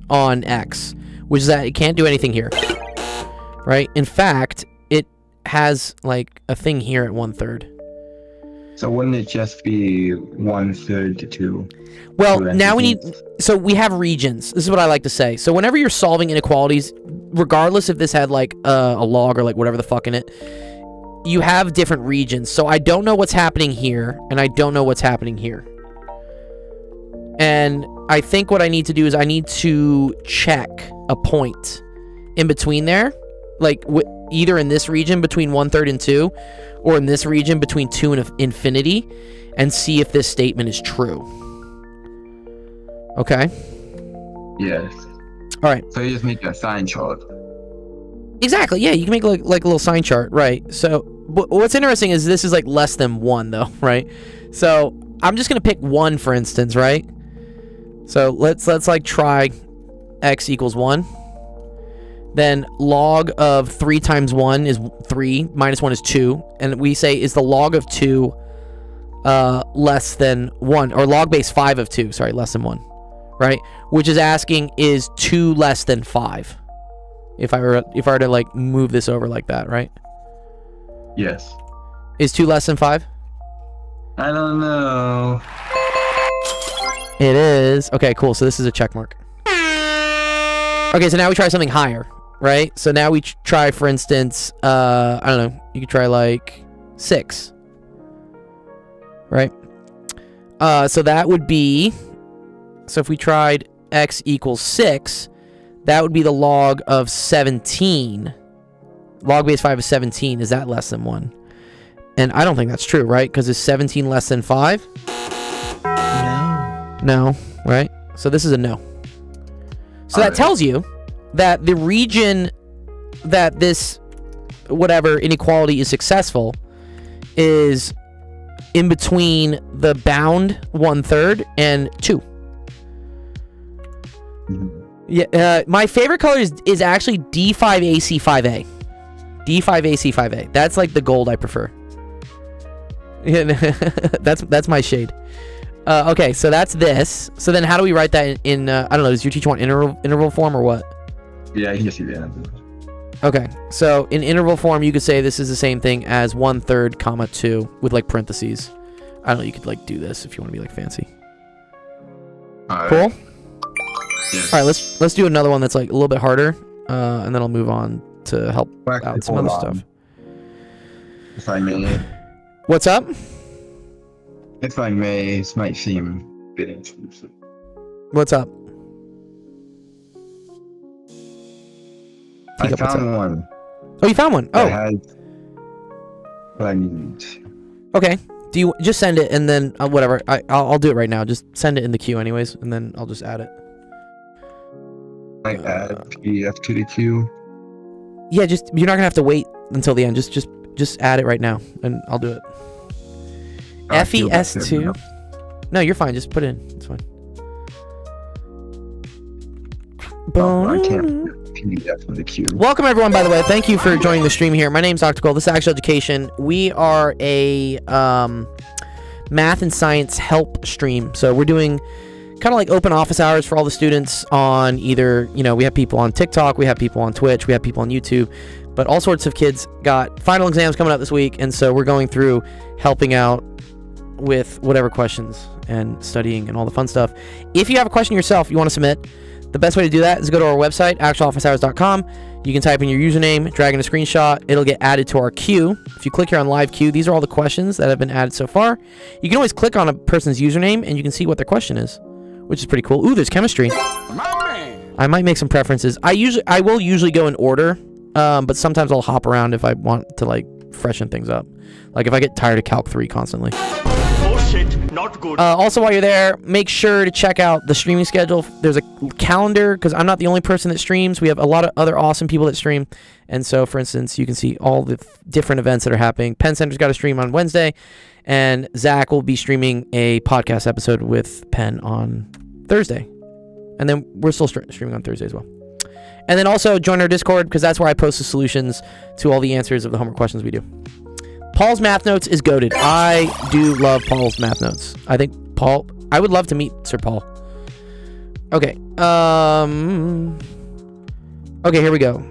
on x, which is that it can't do anything here. Right? In fact, it has, like, a thing here at 1/3. So wouldn't it just be 1/3 to 2? Well, now we need... So we have regions. This is what I like to say. So whenever you're solving inequalities, regardless if this had, like, a log or, like, whatever the fuck in it, you have different regions. So I don't know what's happening here, and I don't know what's happening here. And I think what I need to do is I need to check a point in between there. Like, either in this region between 1/3 and 2, or in this region between 2 and infinity, and see if this statement is true. Okay? Yes. Alright. So you just make a sign chart. Exactly. Yeah, you can make like a little sign chart, right? So what's interesting is this is like less than 1 though, right? So I'm just gonna pick 1 for instance, right? So let's like try x equals 1. Then log of 3 times 1 is 3, minus 1 is 2, and we say is the log of 2 less than 1, or log base 5 of 2, sorry, less than 1, right? Which is asking, is 2 less than 5? If I were to like move this over like that, right? Yes. Is 2 less than 5? I don't know. It is. Okay, cool. So this is a check mark. Okay, so now we try something higher, right? So now we try, for instance, I don't know. You could try like 6, right? So that would be. So if we tried x equals 6. That would be the log of 17. Log base 5 is 17. Is that less than 1? And I don't think that's true, right? Because is 17 less than 5? No. No, right? So this is a no. So that tells you that the region that this whatever inequality is successful is in between the bound 1/3 and 2. Yeah, my favorite color is actually D5AC5A. D5AC5A. That's like the gold I prefer. that's my shade. Okay, so that's this. So then how do we write that in I don't know, does your teacher want interval form or what? Yeah, I can just see that. Okay, so in interval form, you could say this is the same thing as 1/3, comma 2 with like parentheses. I don't know, you could like do this if you want to be like fancy. Cool? Yeah. All right, let's do another one that's like a little bit harder, and then I'll move on to help out some other stuff. If I may. What's up? If I may, this might seem a bit intrusive. What's up? I found one. Oh, you found one? Oh. That has what I need. Okay. Do you just send it and then whatever? I'll do it right now. Just send it in the queue anyways, and then I'll just add it. I add PDF to the queue. Yeah, you're not gonna have to wait until the end. Just add it right now, and I'll do it. FES2. No, you're fine. Just put it in. It's fine. Oh, I can't PDF in the queue. Welcome everyone, by the way. Thank you for joining the stream here. My name's Dr. Cole. This is Actual Education. We are a math and science help stream. So we're doing kind of like open office hours for all the students on either, we have people on TikTok, we have people on Twitch, we have people on YouTube, but all sorts of kids got final exams coming up this week, and so we're going through helping out with whatever questions and studying and all the fun stuff. If you have a question yourself you want to submit, the best way to do that is go to our website, actualofficehours.com. You can type in your username, drag in a screenshot, it'll get added to our queue. If you click here on live queue, these are all the questions that have been added so far. You can always click on a person's username and you can see what their question is, which is pretty cool. Ooh, there's chemistry. I might make some preferences. I will usually go in order, but sometimes I'll hop around if I want to like freshen things up. Like if I get tired of Calc 3 constantly. Oh shit, not good. Also, while you're there, make sure to check out the streaming schedule. There's a calendar, because I'm not the only person that streams. We have a lot of other awesome people that stream. And so, for instance, you can see all the different events that are happening. Penn Center's got a stream on Wednesday, and Zach will be streaming a podcast episode with Penn on Thursday. And then we're still streaming on Thursday as well. And then also join our Discord, because that's where I post the solutions to all the answers of the homework questions we do. Paul's Math Notes is goated. I do love Paul's Math Notes. I think Paul... I would love to meet Sir Paul. Okay. Okay, here we go.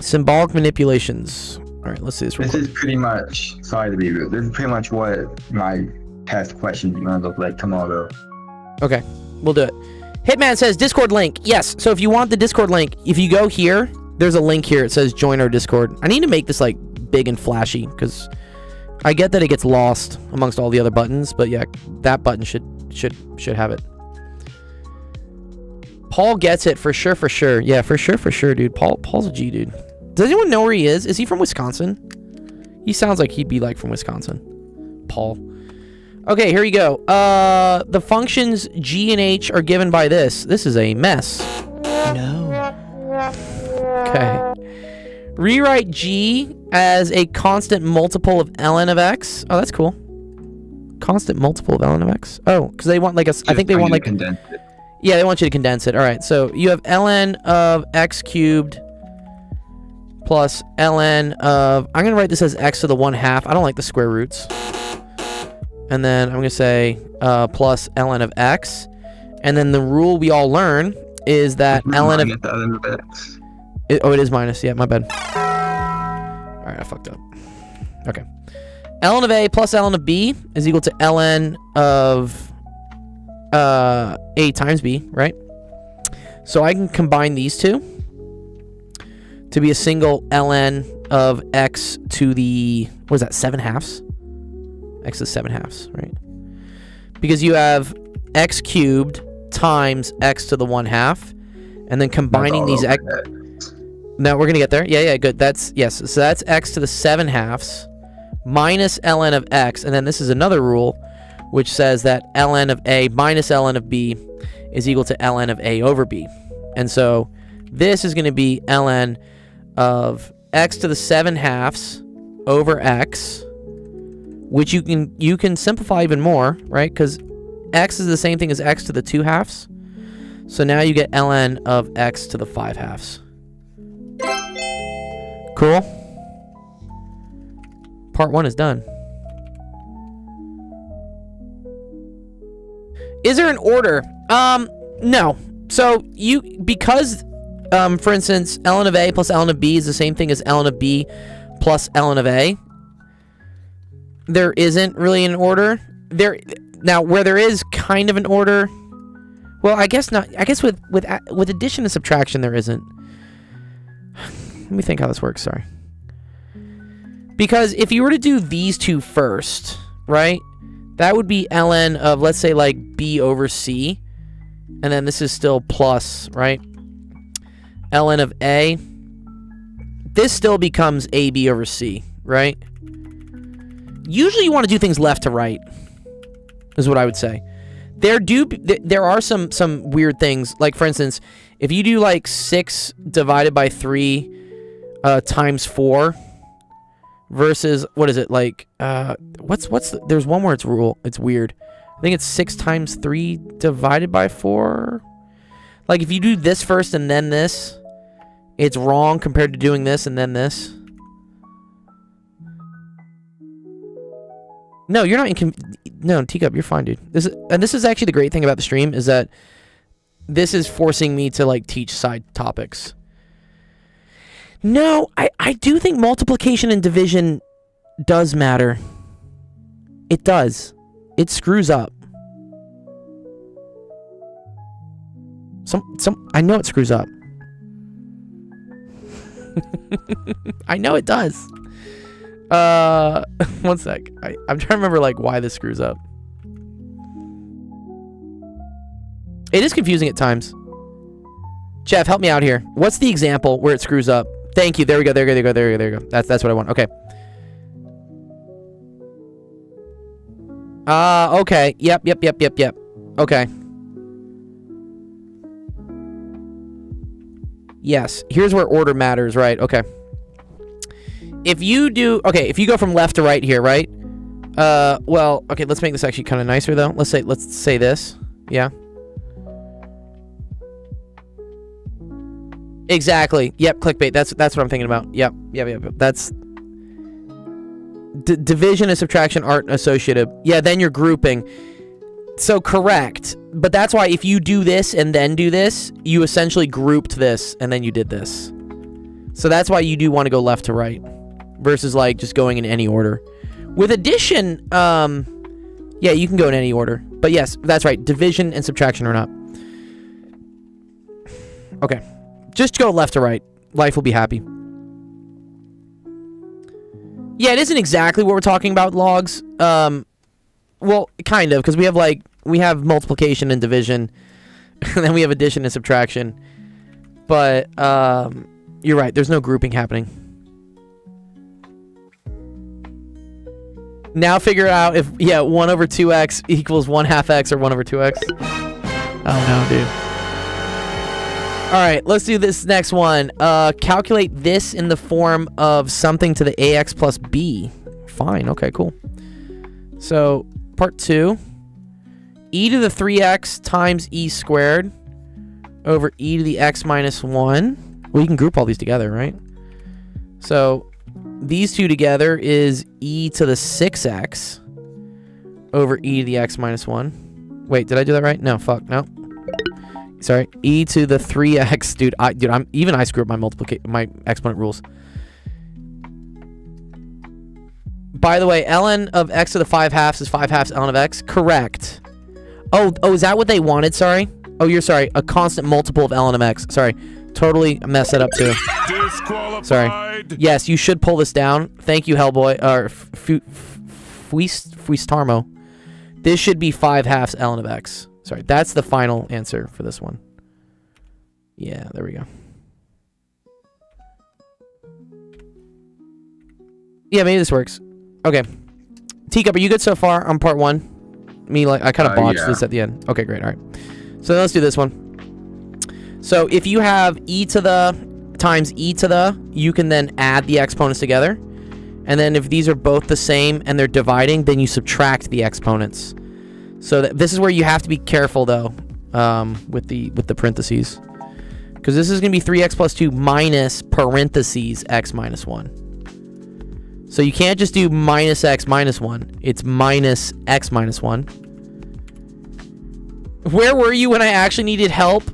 Symbolic manipulations. All right, let's see this. This is pretty much... Sorry to be rude. This is pretty much what my test questions are going to look like tomorrow. Okay, we'll do it. Hitman says Discord link. Yes, so if you want the Discord link, if you go here, there's a link here. It says join our Discord. I need to make this like big and flashy, because I get that it gets lost amongst all the other buttons, but yeah, that button should have it. Paul gets it for sure. Yeah, for sure, dude. Paul's a G, dude. Does anyone know where he is? Is he from Wisconsin? He sounds like he'd be like from Wisconsin. Paul. Okay, here you go. The functions g and h are given by this. This is a mess. No. Okay. Rewrite g as a constant multiple of ln of x. Oh, that's cool. Constant multiple of ln of x. Oh, because they want like a. I think they want like. Condense it. Yeah, they want you to condense it. All right, so you have ln of x cubed plus ln of. I'm gonna write this as x to the 1/2. I don't like the square roots. And then I'm gonna say plus ln of x. And then the rule we all learn is that ln of. X. It is minus. Yeah, my bad. All right, I fucked up. Okay. Ln of a plus ln of b is equal to ln of a times b, right? So I can combine these two to be a single ln of x to the, what is that, 7/2? X is 7/2, right? Because you have x cubed times x to the 1/2, and then combining these x. No, we're gonna get there. Yeah, good. That's yes. So that's x to the 7/2 minus ln of x, and then this is another rule, which says that ln of a minus ln of b is equal to ln of a over b, and so this is going to be ln of x to the 7/2 over x, which you can simplify even more, right? Because x is the same thing as x to the 2/2, so now you get ln of x to the 5/2. Cool. Part 1 is done. Is there an order? No. So because for instance, ln of a plus ln of b is the same thing as ln of b plus ln of a. There isn't really an order. Now where there is kind of an order, well, I guess not. I guess with addition and subtraction there isn't. Let me think how this works, sorry. Because if you were to do these two first, right? That would be ln of, let's say, like b over c. And then this is still plus, right? Ln of a. This still becomes ab over c, right? Usually you want to do things left to right, is what I would say. There are some weird things. Like, for instance, if you do like 6 divided by 3 times 4 versus, what is it, like, there's one where it's weird. I think it's 6 times 3 divided by 4. Like, if you do this first and then this, it's wrong compared to doing this and then this. No, you're not no, Teacup, you're fine, dude. This is actually the great thing about the stream, is that this is forcing me to, like, teach side topics. No, I do think multiplication and division does matter. It does. It screws up. I know it screws up. I know it does. One sec. I'm trying to remember, like, why this screws up. It is confusing at times. Jeff, help me out here. What's the example where it screws up? Thank you. There we go. There you go. That's what I want. Okay. Okay. Yep. Okay. Yes. Here's where order matters, right? Okay. If you go from left to right here, right? Well, okay, let's make this actually kind of nicer though. Let's say this. Yeah. Exactly. Yep, clickbait. That's what I'm thinking about. Yep. That's division and subtraction aren't associative. Yeah, then you're grouping. So correct. But that's why if you do this and then do this, you essentially grouped this and then you did this. So that's why you do want to go left to right versus like just going in any order. With addition, yeah, you can go in any order. But yes, that's right. Division and subtraction are not. Okay. Just go left to right. Life will be happy. Yeah, it isn't exactly what we're talking about, logs. Well, kind of, because we have multiplication and division, and then we have addition and subtraction. But you're right. There's no grouping happening. Now figure out if 1 over 2x equals 1/2 x or 1 over 2x. Oh no, dude. right, let's do this next one. Calculate this in the form of something to the ax plus b. Fine, okay, cool. So, part 2. E to the 3x times e squared over e to the x minus 1. Well, you can group all these together, right? So, these two together is e to the 6x over e to the x minus 1. Wait, did I do that right? No, fuck, no. Sorry, e to the 3x, dude. I screw up my exponent rules. By the way, ln of x to the 5/2 is 5/2 ln of x. Correct. Oh, is that what they wanted? Sorry. Oh, you're sorry. A constant multiple of ln of x. Sorry, totally messed that up too. Disqualified. Sorry. Yes, you should pull this down. Thank you, Hellboy. Or Fuistarmo. This should be 5/2 ln of x. Sorry, that's the final answer for this one. Yeah, there we go. Yeah, maybe this works. Okay. Teacup, are you good so far on part 1? I kind of botched this at the end. Okay, great. All right. So let's do this one. So if you have e to the times e to the, you can then add the exponents together. And then if these are both the same and they're dividing, then you subtract the exponents. So this is where you have to be careful, though, with the parentheses. Because this is going to be 3x plus 2 minus parentheses x minus 1. So you can't just do minus x minus 1. It's minus x minus 1. Where were you when I actually needed help?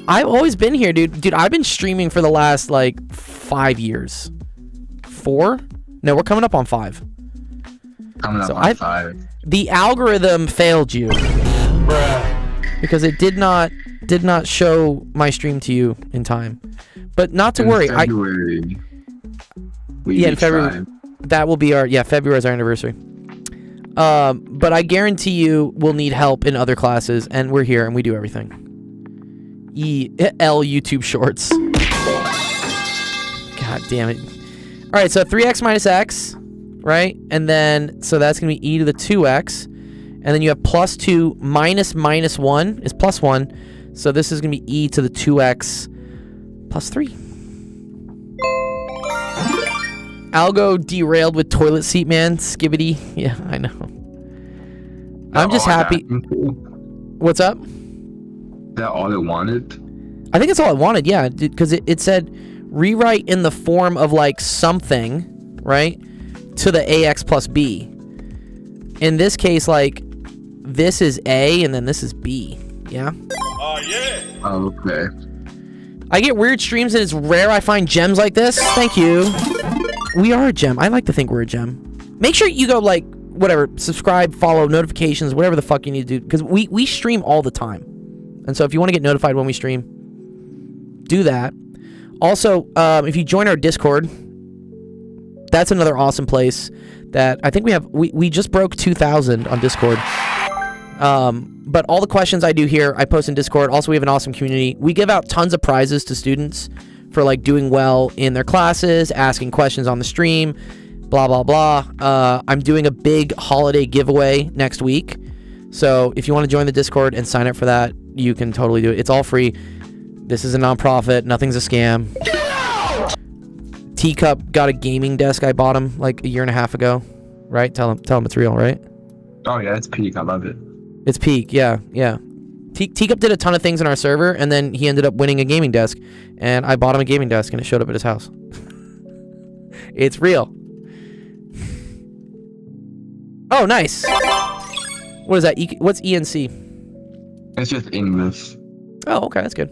I've always been here, dude. Dude, I've been streaming for the last, 5 years. 4? No, we're coming up on 5. Coming up on 5. The algorithm failed you. Because it did not show my stream to you in time. But not to worry. February. In February. That will be February is our anniversary. But I guarantee you we'll need help in other classes, and we're here and we do everything. YouTube Shorts. God damn it. All right, so 3x minus x, right? And then, so that's going to be e to the 2x. And then you have plus 2 minus 1 is plus 1. So this is going to be e to the 2x plus 3. Algo derailed with toilet seat, man. Skibbity. Yeah, I know. I'm just happy. What's up? Is that all it wanted? I think it's all it wanted, yeah. Because it said rewrite in the form of something, right? To the ax plus b. In this case, this is a and then this is b. Yeah? Oh, yeah. Oh, okay. I get weird streams and it's rare I find gems like this. Thank you. We are a gem. I like to think we're a gem. Make sure you go whatever, subscribe, follow, notifications, whatever the fuck you need to do. Because we stream all the time. And so if you want to get notified when we stream, do that. Also, if you join our Discord, that's another awesome place that I think we just broke 2,000 on Discord. But all the questions I do here, I post in Discord. Also, we have an awesome community. We give out tons of prizes to students for doing well in their classes, asking questions on the stream, blah, blah, blah. I'm doing a big holiday giveaway next week. So if you want to join the Discord and sign up for that, you can totally do it. It's all free. This is a nonprofit. Nothing's a scam. Teacup got a gaming desk I bought him a year and a half ago. Right? Tell him it's real, right? Oh, yeah, it's peak. I love it. It's peak, yeah. Teacup did a ton of things on our server, and then he ended up winning a gaming desk. And I bought him a gaming desk, and it showed up at his house. It's real. Oh, nice. What is that? What's ENC? It's just English. Oh, okay, that's good.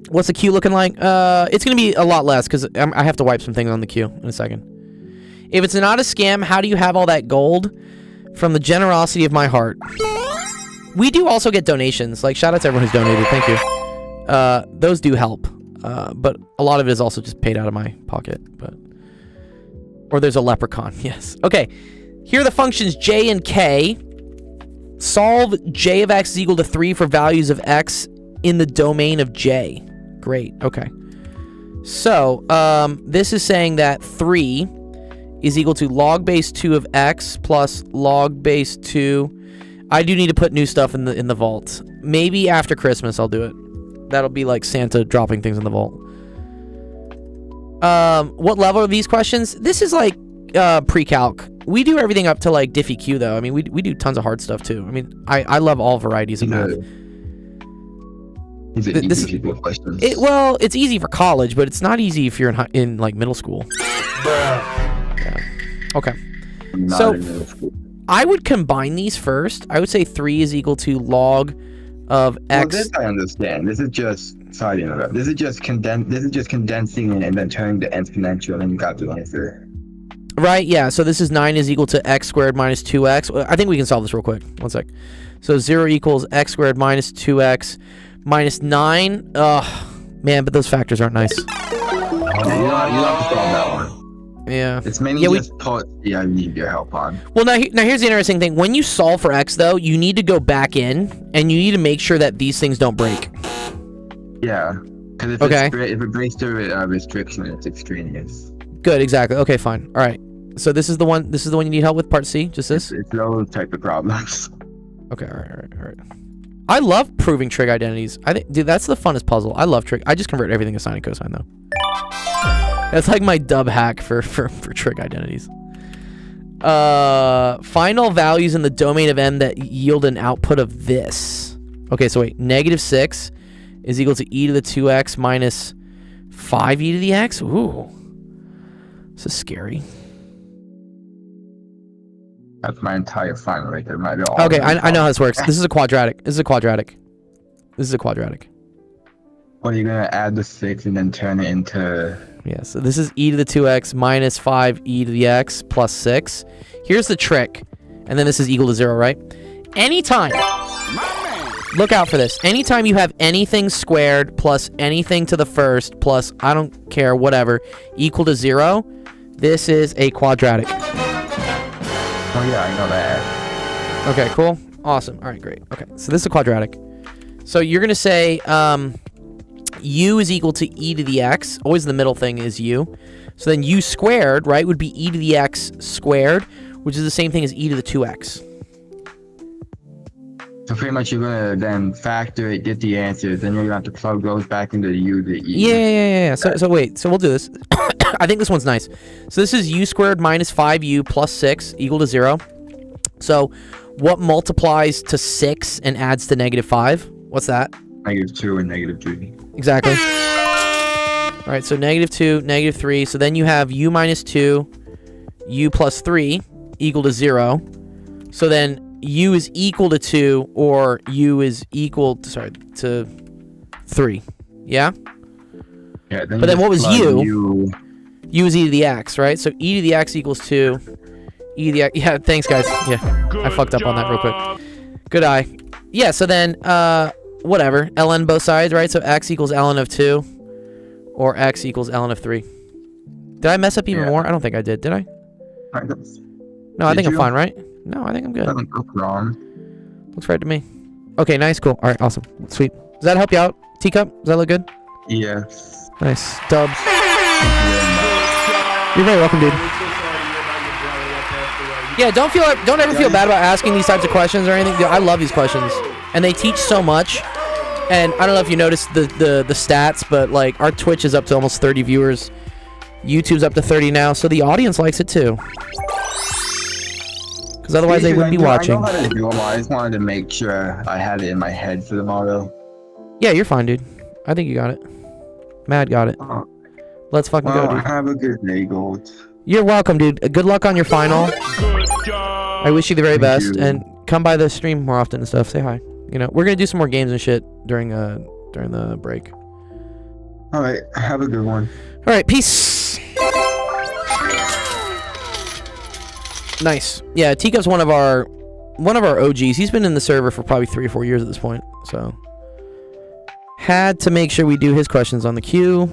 What's the queue looking like? It's going to be a lot less, because I have to wipe some things on the queue in a second. If it's not a scam, how do you have all that gold? From the generosity of my heart. We do also get donations. Shout out to everyone who's donated. Thank you. Those do help. But a lot of it is also just paid out of my pocket. Or there's a leprechaun. Yes. Okay. Here are the functions j and k. Solve j of x is equal to 3 for values of x in the domain of j. Great. Okay. So, this is saying that 3 is equal to log base 2 of x plus log base 2 I do need to put new stuff in the vault. Maybe after Christmas I'll do it. That'll be like Santa dropping things in the vault. What level are these questions? This is like pre-calc. We do everything up to like Diffie Q though. I mean, we do tons of hard stuff too. I mean, I love all varieties of math. These are easy questions. Well, it's easy for college, but it's not easy if you're in like middle school. Yeah. Okay. So I would combine these first. I would say 3 is equal to log of x. Well, this I understand. This is just This is just condensing it and then turning to exponential, and then you got the answer. Right. Yeah. So this is 9 is equal to x squared minus 2x. I think we can solve this real quick. One sec. So 0 equals x squared minus 2x minus 9. Ugh, man, but those factors aren't nice. You don't have to solve that one. Yeah. It's mainly just parts I need your help on. Well, now here's the interesting thing. When you solve for x, though, you need to go back in, and you need to make sure that these things don't break. Yeah. Because if it breaks the restriction, it's extraneous. Good, exactly. Okay, fine. All right. So this is the one you need help with, part C? Just this? It's those type of problems. Okay, all right. I love proving trig identities. I think, dude, that's the funnest puzzle. I love trig. I just convert everything to sine and cosine, though. That's like my dub hack for trig identities. Final values in the domain of M that yield an output of this. Okay, so wait. -6 is equal to e to the 2x minus 5e to the x? Ooh. This is scary. That's my entire final right there. Okay, I know how this works. This is a quadratic. Well, you're going to add the 6 and then turn it into... Yeah, so this is e to the 2x minus 5e to the x plus 6. Here's the trick. And then this is equal to 0, right? Anytime. Look out for this. Anytime you have anything squared plus anything to the first plus, I don't care, whatever, equal to 0, this is a quadratic. Oh, yeah, I know that. Okay, cool. Awesome. All right, great. Okay, so this is a quadratic. So you're going to say... u is equal to e to the x. Always the middle thing is u. So then u squared, right, would be e to the x squared, which is the same thing as e to the 2x. So pretty much you're going to then factor it, get the answer, then you're going to have to plug those back into the u, the e. Yeah. So wait, so we'll do this. I think this one's nice. So this is u squared minus 5u plus 6 equal to 0. So what multiplies to 6 and adds to -5? What's that? -2 and -3. Exactly. All right, so -2, -3. So then you have u minus 2, u plus 3 equal to 0. So then u is equal to 2, or u is equal to 3. Yeah? Yeah. But then what was u? U is e to the x, right? So e to the x equals 2. E to the x. Yeah, thanks, guys. Yeah, I fucked up on that real quick. Good eye. Yeah, so then... whatever, ln both sides, right? So x equals ln of 2, or x equals ln of 3. Did I mess up even more? I don't think I did I? No, I think I'm fine, right? No, I think I'm good. Doesn't look wrong. Looks right to me. Okay, nice, cool. All right, awesome. Sweet. Does that help you out, Teacup? Does that look good? Yes. Nice. Dubs. You're very welcome, dude. Yeah, don't ever feel bad about asking these types of questions or anything. I love these questions. And they teach so much. And I don't know if you noticed the stats, but like our Twitch is up to almost 30 viewers. YouTube's up to 30 now, so the audience likes it too. Because otherwise they wouldn't be watching. I know how to do them. I just wanted to make sure I had it in my head for the motto. Yeah, you're fine, dude. I think you got it. Mad got it. Let's fucking go, dude. Have a good day, Gold. You're welcome, dude. Good luck on your final. I wish you the very best, and come by the stream more often and stuff. Say hi. You know, we're gonna do some more games and shit during the break. All right, have a good one. All right, peace. Nice. Yeah, Teacup's one of our OGs. He's been in the server for probably 3 or 4 years at this point. So had to make sure we do his questions on the queue.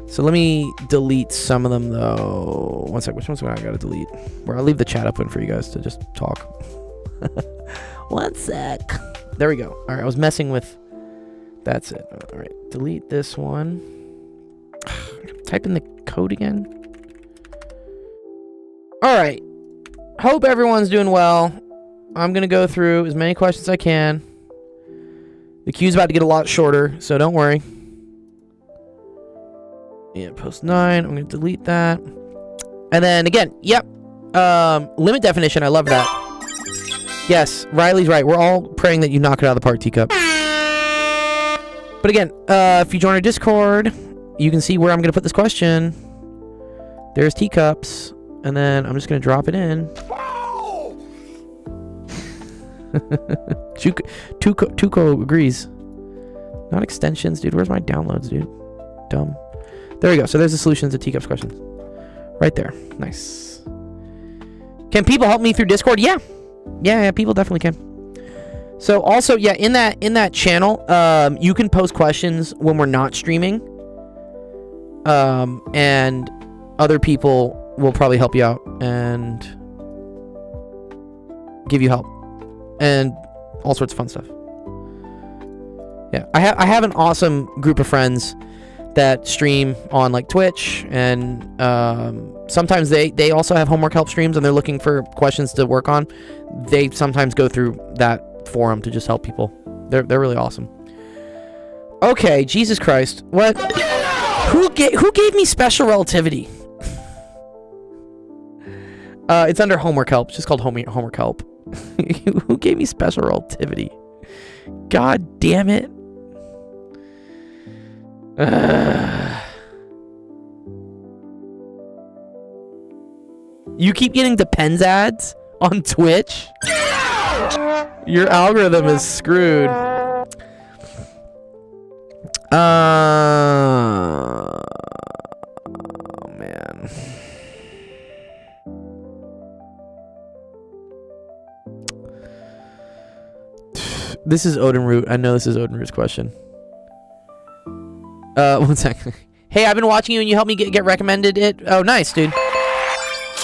So let me delete some of them though. One sec. Which ones do I gotta delete? Where I'll leave the chat open for you guys to just talk. 1 sec. There we go. All right, I was messing with... That's it. All right, delete this one. Type in the code again. All right. Hope everyone's doing well. I'm going to go through as many questions as I can. The queue's about to get a lot shorter, so don't worry. Yeah, post 9. I'm going to delete that. And then again, yep. Limit definition. I love that. Yes, Riley's right. We're all praying that you knock it out of the park, Teacup. But again, if you join our Discord, you can see where I'm going to put this question. There's Teacups. And then I'm just going to drop it in. Tuco agrees. Not extensions, dude. Where's my downloads, dude? Dumb. There we go. So there's the solutions to Teacups questions. Right there. Nice. Can people help me through Discord? Yeah. Yeah, people definitely can. So also, yeah, in that channel, you can post questions when we're not streaming. And other people will probably help you out and give you help. And all sorts of fun stuff. Yeah, I have an awesome group of friends that stream on like Twitch, and sometimes they also have homework help streams, and they're looking for questions to work on. They sometimes go through that forum to just help people. They're really awesome. Okay, Jesus Christ, what? Who gave me special relativity? It's under homework help. It's just called homework help. Who gave me special relativity? God damn it. You keep getting Depends ads on Twitch? Your algorithm is screwed. Oh, man. This is Odin Root. I know this is Odin Root's question. 1 second. Hey, I've been watching you and you helped me get recommended it. Oh, nice, dude.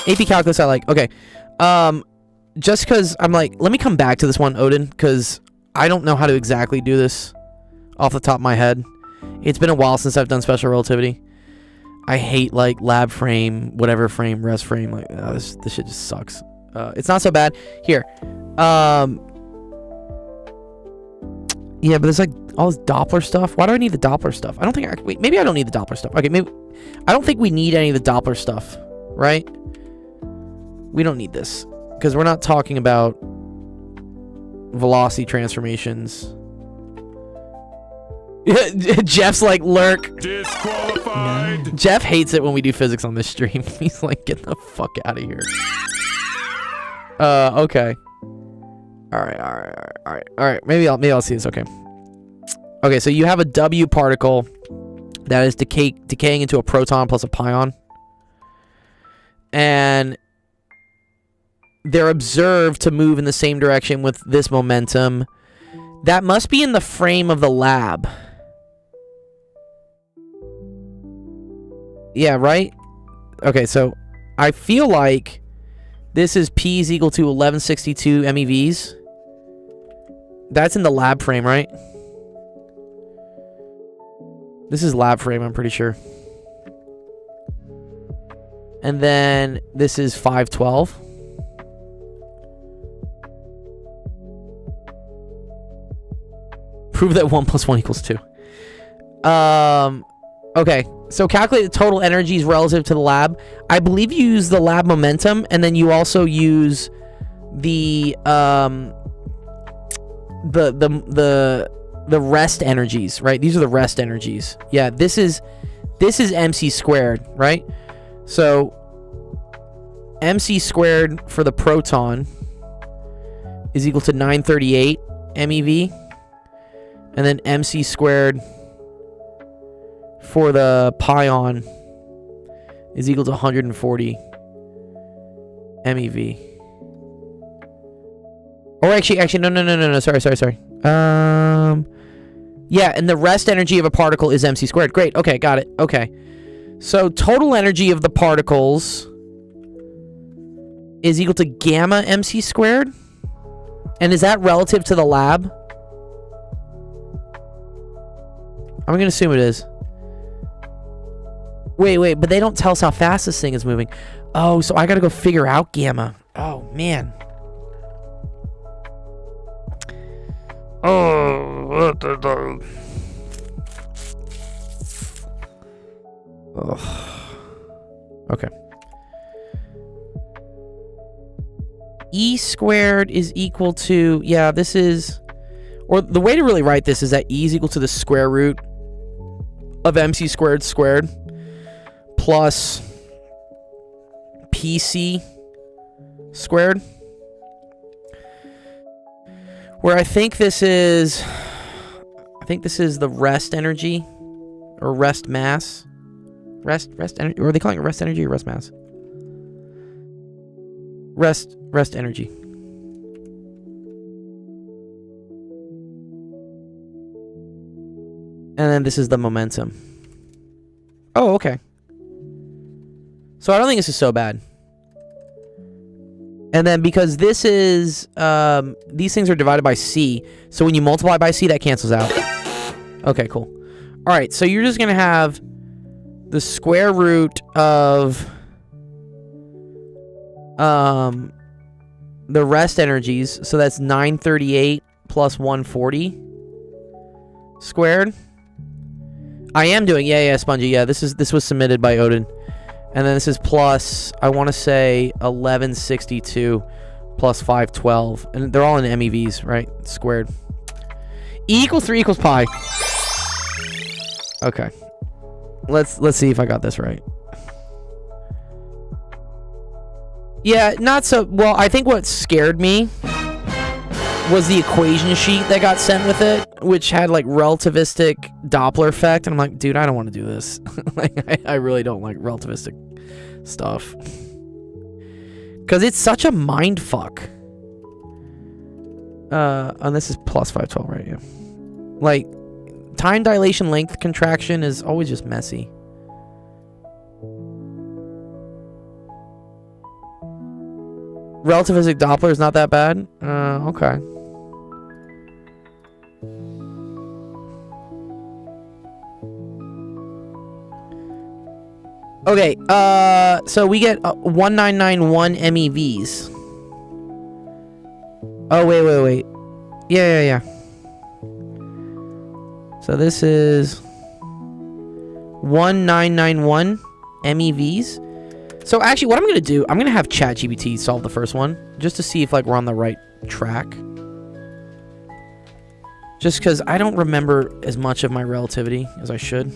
AP Calculus I like. Okay. Just because I'm like, let me come back to this one, Odin, because I don't know how to exactly do this off the top of my head. It's been a while since I've done special relativity. I hate, like, lab frame, whatever frame, res frame. Like, this shit just sucks. It's not so bad. Here. Yeah, but there's like all this Doppler stuff. Why do I need the Doppler stuff? I don't think wait, maybe I don't need the Doppler stuff. Okay, maybe I don't think we need any of the Doppler stuff, right? We don't need this because we're not talking about velocity transformations. Jeff's like, lurk. Disqualified. Jeff hates it when we do physics on this stream. He's like, get the fuck out of here. Okay. All right. Maybe I'll see this. Okay. Okay, so you have a W particle that is decaying into a proton plus a pion. And they're observed to move in the same direction with this momentum. That must be in the frame of the lab. Yeah, right? Okay, so I feel like this is P is equal to 1162 MeVs. That's in the lab frame, right? This is lab frame, I'm pretty sure. And then this is 512. Prove that 1 plus 1 equals 2. Okay, so calculate the total energies relative to the lab. I believe you use the lab momentum, and then you also use the rest energies, right? These are the rest energies. Yeah, this is MC squared, right? So MC squared for the proton is equal to 938 MeV, and then MC squared for the pion is equal to 140 MeV. Or actually, no. Sorry. Yeah, and the rest energy of a particle is MC squared. Great. Okay, got it. Okay. So total energy of the particles is equal to gamma MC squared. And is that relative to the lab? I'm going to assume it is. Wait, but they don't tell us how fast this thing is moving. Oh, so I got to go figure out gamma. Oh, man. Oh. Okay. E squared is equal to, yeah, this is, or the way to really write this is that E is equal to the square root of MC squared squared plus PC squared. Where I think this is the rest energy or rest mass. Rest energy, or are they calling it rest energy or rest mass? Rest energy. And then this is the momentum. Oh, okay. So I don't think this is so bad. And then because this is, these things are divided by C, so when you multiply by C, that cancels out. Okay, cool. All right, so you're just going to have the square root of the rest energies, so that's 938 plus 140 squared. I am doing, yeah, Spongy, yeah, this was submitted by Odin. And then this is plus, I want to say 1162 plus 512, and they're all in MEVs, right? Squared. E equals 3 equals pi. Okay. Let's see if I got this right. Yeah, not so well. I think what scared me was the equation sheet that got sent with it, which had like relativistic Doppler effect, and I'm like, dude, I don't want to do this. Like, I really don't like relativistic stuff because it's such a mind fuck. And this is plus 512, right? Yeah. Like, time dilation length contraction is always just messy. Relativistic Doppler is not that bad. Okay. Okay, so we get 1991 MEVs. Oh, wait. Yeah. So this is 1991 MEVs. So actually, what I'm going to do, I'm going to have ChatGPT solve the first one, just to see if like we're on the right track. Just because I don't remember as much of my relativity as I should.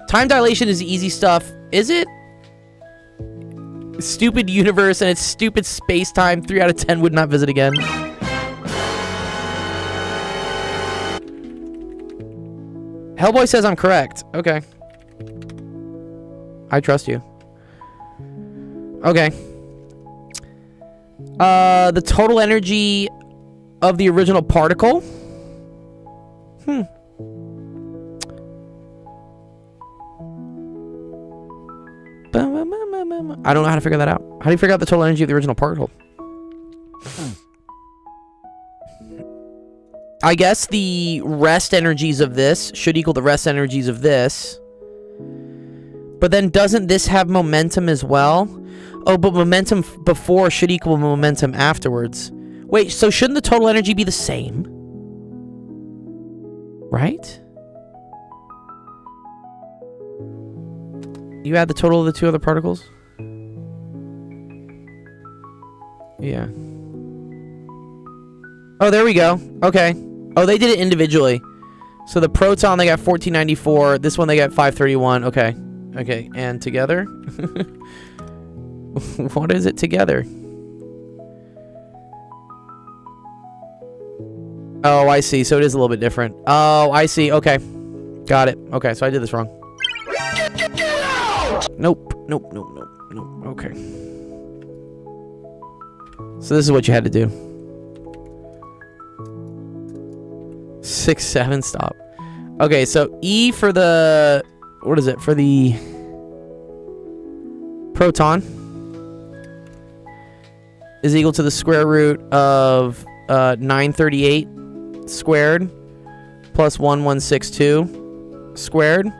Time dilation is the easy stuff. Is it? Stupid universe and its stupid space-time. 3 out of 10 would not visit again. Hellboy says I'm correct. Okay. I trust you. Okay. The total energy of the original particle. I don't know how to figure that out. How do you figure out the total energy of the original particle? I guess the rest energies of this should equal the rest energies of this. But then doesn't this have momentum as well? Oh, but momentum before should equal momentum afterwards. Wait, so shouldn't the total energy be the same? Right? You add the total of the two other particles? Yeah. Oh, there we go. Okay. Oh, they did it individually. So the proton, they got 1494. This one, they got 531. Okay. Okay, and together? What is it together? Oh, I see. So it is a little bit different. Oh, I see. Okay. Got it. Okay, so I did this wrong. Nope. Okay. So this is what you had to do. 6, 7, stop. Okay, so E for the... What is it? For the proton is equal to the square root of 938 squared plus 1162 squared.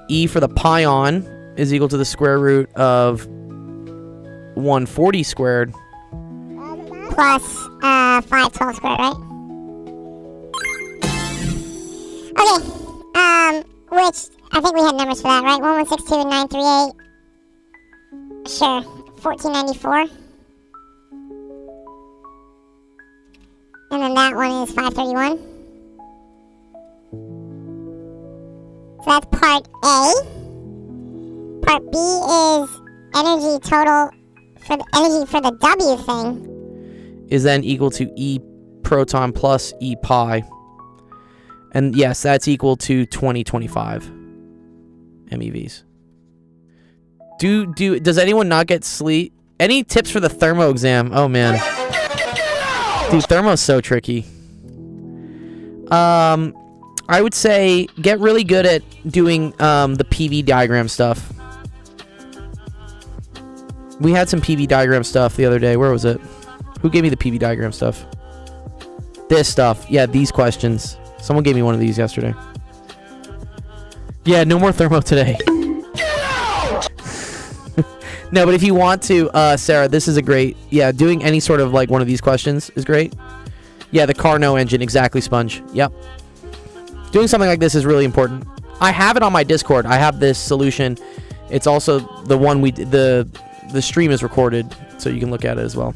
E for the pion is equal to the square root of 140 squared plus 512 squared, right? Okay, which, I think we had numbers for that, right? 1162 and 938. Sure, 1494. And then that one is 531. So that's part A. Part B is energy total for the energy for the W thing. Is then equal to E proton plus E pi. And yes, that's equal to 2025 MeVs. Does anyone not get sleep? Any tips for the thermo exam? Oh man. Dude, thermo's so tricky. I would say get really good at doing the PV diagram stuff. We had some PV diagram stuff the other day. Where was it? Who gave me the PV diagram stuff? This stuff. Yeah, these questions. Someone gave me one of these yesterday. Yeah, no more thermo today. No, but if you want to, Sarah, this is a great... Yeah, doing any sort of like one of these questions is great. Yeah, the Carnot engine. Exactly, Sponge. Yep. Doing something like this is really important. I have it on my Discord. I have this solution. It's also the one we... The stream is recorded, so you can look at it as well.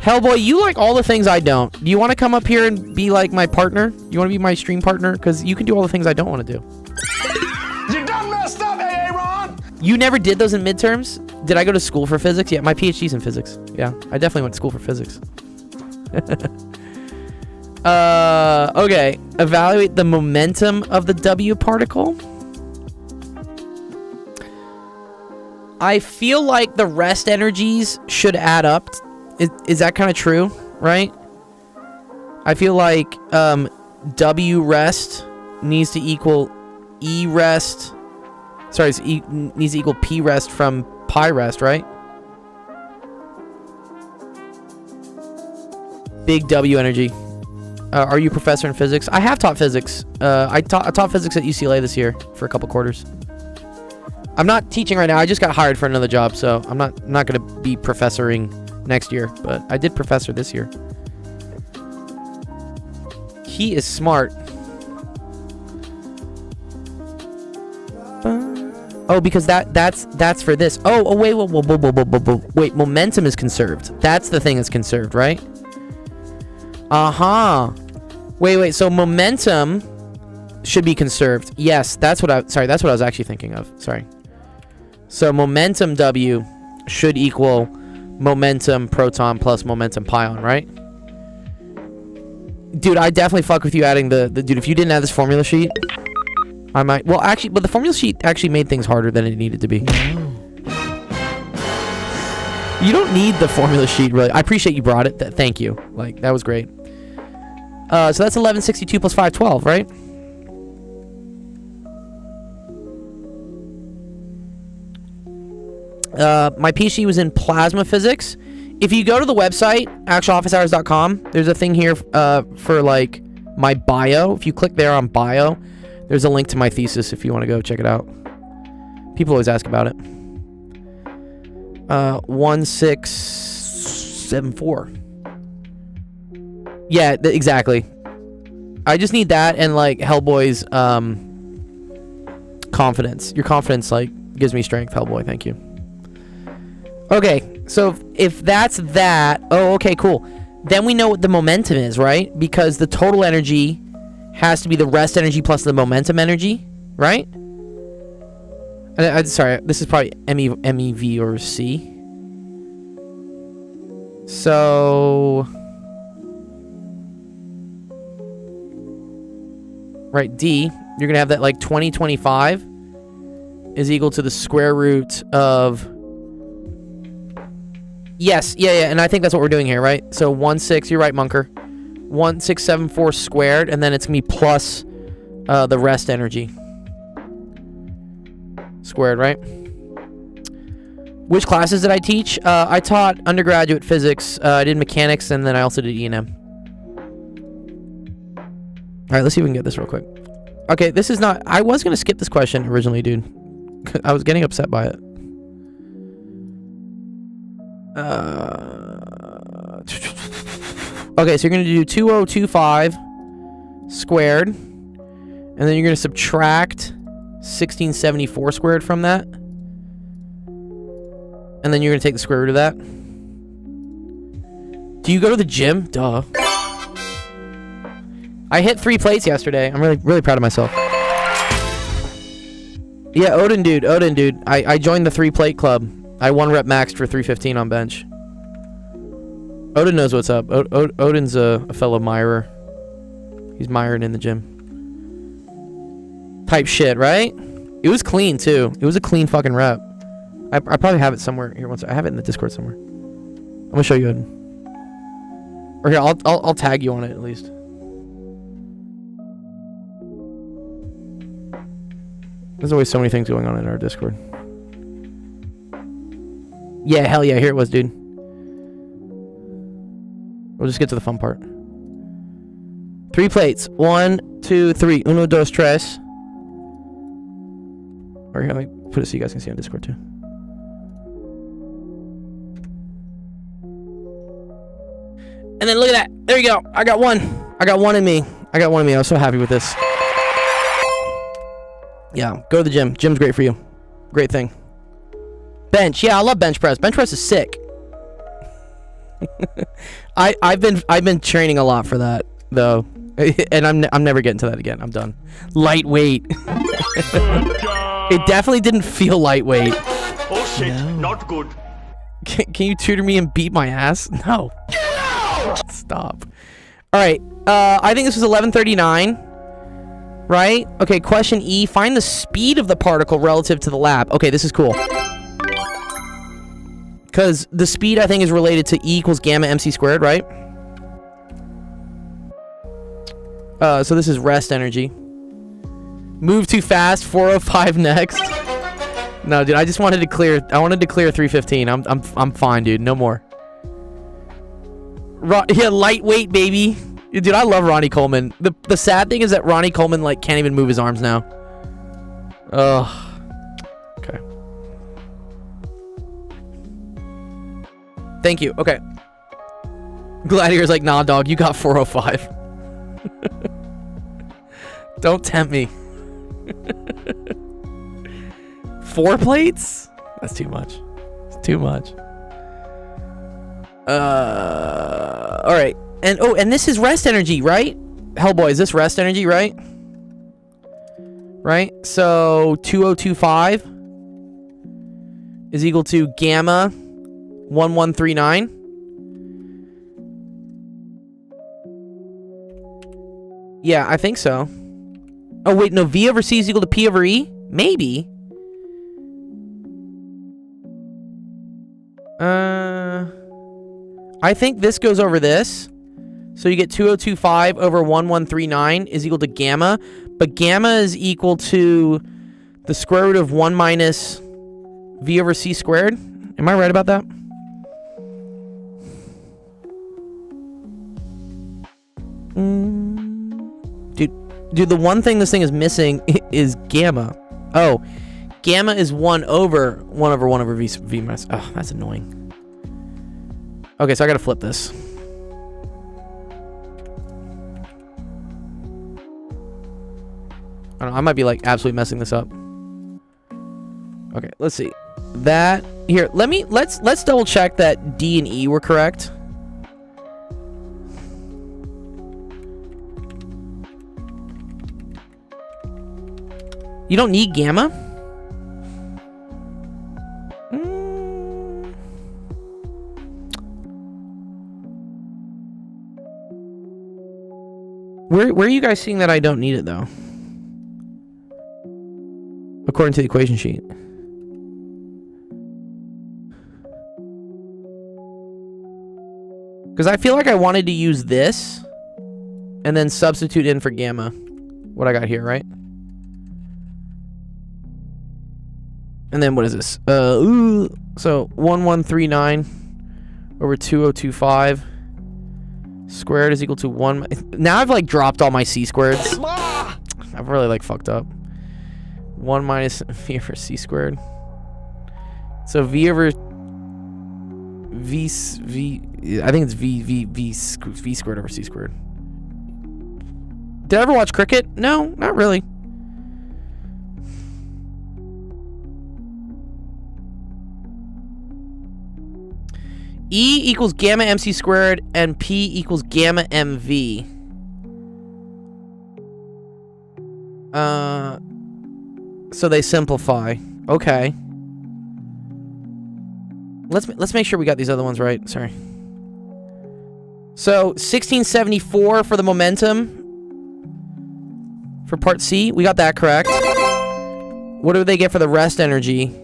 Hellboy, you like all the things I don't. Do you want to come up here and be like my partner? You want to be my stream partner? Because you can do all the things I don't want to do. You done messed up, Aaron! You never did those in midterms? Did I go to school for physics? Yeah, my PhD's in physics. Yeah, I definitely went to school for physics. Okay. Evaluate the momentum of the W particle. I feel like the rest energies should add up. Is that kind of true, right? I feel like W rest needs to equal E rest. Sorry, needs to equal P rest from pi rest, right? Big W energy. Are you a professor in physics? I have taught physics. I taught physics at UCLA this year for a couple quarters. I'm not teaching right now. I just got hired for another job, so I'm not going to be professoring next year, but I did professor this year. He is smart. Oh, because that's for this. Oh, wait, wait, momentum is conserved. That's the thing that's conserved, right? Wait, so momentum should be conserved. Yes, that's what I was actually thinking of. Sorry. So momentum W should equal momentum proton plus momentum pion, right? Dude, I definitely fuck with you adding the dude. If you didn't add this formula sheet, I might. Well, actually, but the formula sheet actually made things harder than it needed to be. You don't need the formula sheet, really. I appreciate you brought it. Thank you. Like, that was great. So that's 1162 plus 512, right? My PhD was in plasma physics. If you go to the website, actualofficehours.com, there's a thing here for like my bio. If you click there on bio, there's a link to my thesis if you want to go check it out. People always ask about it. 1674. Yeah, exactly. I just need that and like Hellboy's confidence. Your confidence like gives me strength, Hellboy. Thank you. Okay, so if that's that, oh, okay, cool. Then we know what the momentum is, right? Because the total energy has to be the rest energy plus the momentum energy, right? Sorry, this is probably MEV or C. So, right, D, you're gonna have that like 2025 is equal to the square root of. Yes, yeah, and I think that's what we're doing here, right? So 16, you're right, Munker. 1674 squared, and then it's gonna be plus the rest energy squared, right? Which classes did I teach? I taught undergraduate physics. I did mechanics, and then I also did E&M. All right, let's see if we can get this real quick. Okay, this is not. I was gonna skip this question originally, dude. I was getting upset by it. Okay, so you're going to do 2025 squared. And then you're going to subtract 1674 squared from that. And then you're going to take the square root of that. Do you go to the gym? Duh. I hit 3 plates yesterday. I'm really proud of myself. Yeah, Odin dude. I joined the 3 plate club. I 1 rep maxed for 315 on bench. Odin knows what's up. Odin's a fellow mirer. He's mired in the gym. Type shit, right? It was clean too. It was a clean fucking rep. I probably have it somewhere. Here, once I have it in the Discord somewhere. I'm gonna show you Odin. Or here, I'll tag you on it at least. There's always so many things going on in our Discord. Yeah, hell yeah, here it was, dude. We'll just get to the fun part. 3 plates. 1, 2, 3. Uno, dos, tres. Or here, let me put it so you guys can see on Discord too. And then look at that. There you go. I got 1. I got 1 in me. I was so happy with this. Yeah, go to the gym. Gym's great for you. Great thing. Bench. Yeah, I love bench press. Bench press is sick. I've been training a lot for that though, and I'm never getting to that again. I'm done. Lightweight. It definitely didn't feel lightweight. Oh shit, No. not good. Can you tutor me and beat my ass? No. Stop. All right. I think this was 1139. Right? Okay, question E. Find the speed of the particle relative to the lap. Okay, this is cool. Because the speed, I think, is related to E equals gamma mc squared, right? So this is rest energy. Move too fast, 405 next. No, dude, I just wanted to clear. I wanted to clear 315. I'm fine, dude. No more. Yeah, lightweight, baby. Dude, I love Ronnie Coleman. The sad thing is that Ronnie Coleman like can't even move his arms now. Ugh. Okay. Thank you. Okay. Gladiator's like, nah, dog, you got 405. Don't tempt me. 4 plates? That's too much. It's too much. All right. And oh, and this is rest energy, right? Hellboy, is this rest energy, right? Right? So 2025 is equal to gamma 1139. Yeah, I think so. Oh wait, no, V over C is equal to P over E? Maybe. I think this goes over this. So you get 2025 over 1139 is equal to gamma. But gamma is equal to the square root of 1 minus V over C squared. Am I right about that? Dude, the one thing this thing is missing is gamma. Oh, gamma is 1 over V minus. Oh, that's annoying. Okay, so I gotta flip this. I don't know, I might be like absolutely messing this up. Okay, let's see. That here, let's double check that D and E were correct. You don't need gamma? Where are you guys seeing that I don't need it though? According to the equation sheet. Because I feel like I wanted to use this and then substitute in for gamma. What I got here, right? And then what is this? So 1139 over 2025 squared is equal to 1. Now I've like dropped all my C squareds. I've really like fucked up. 1 minus V over C squared. So V I think it's v squared over c squared. Did I ever watch cricket? No, not really. E equals gamma mc squared and P equals gamma mv. So they simplify. Okay. Let's make sure we got these other ones right. Sorry. So 1674 for the momentum for part C. We got that correct. What do they get for the rest energy?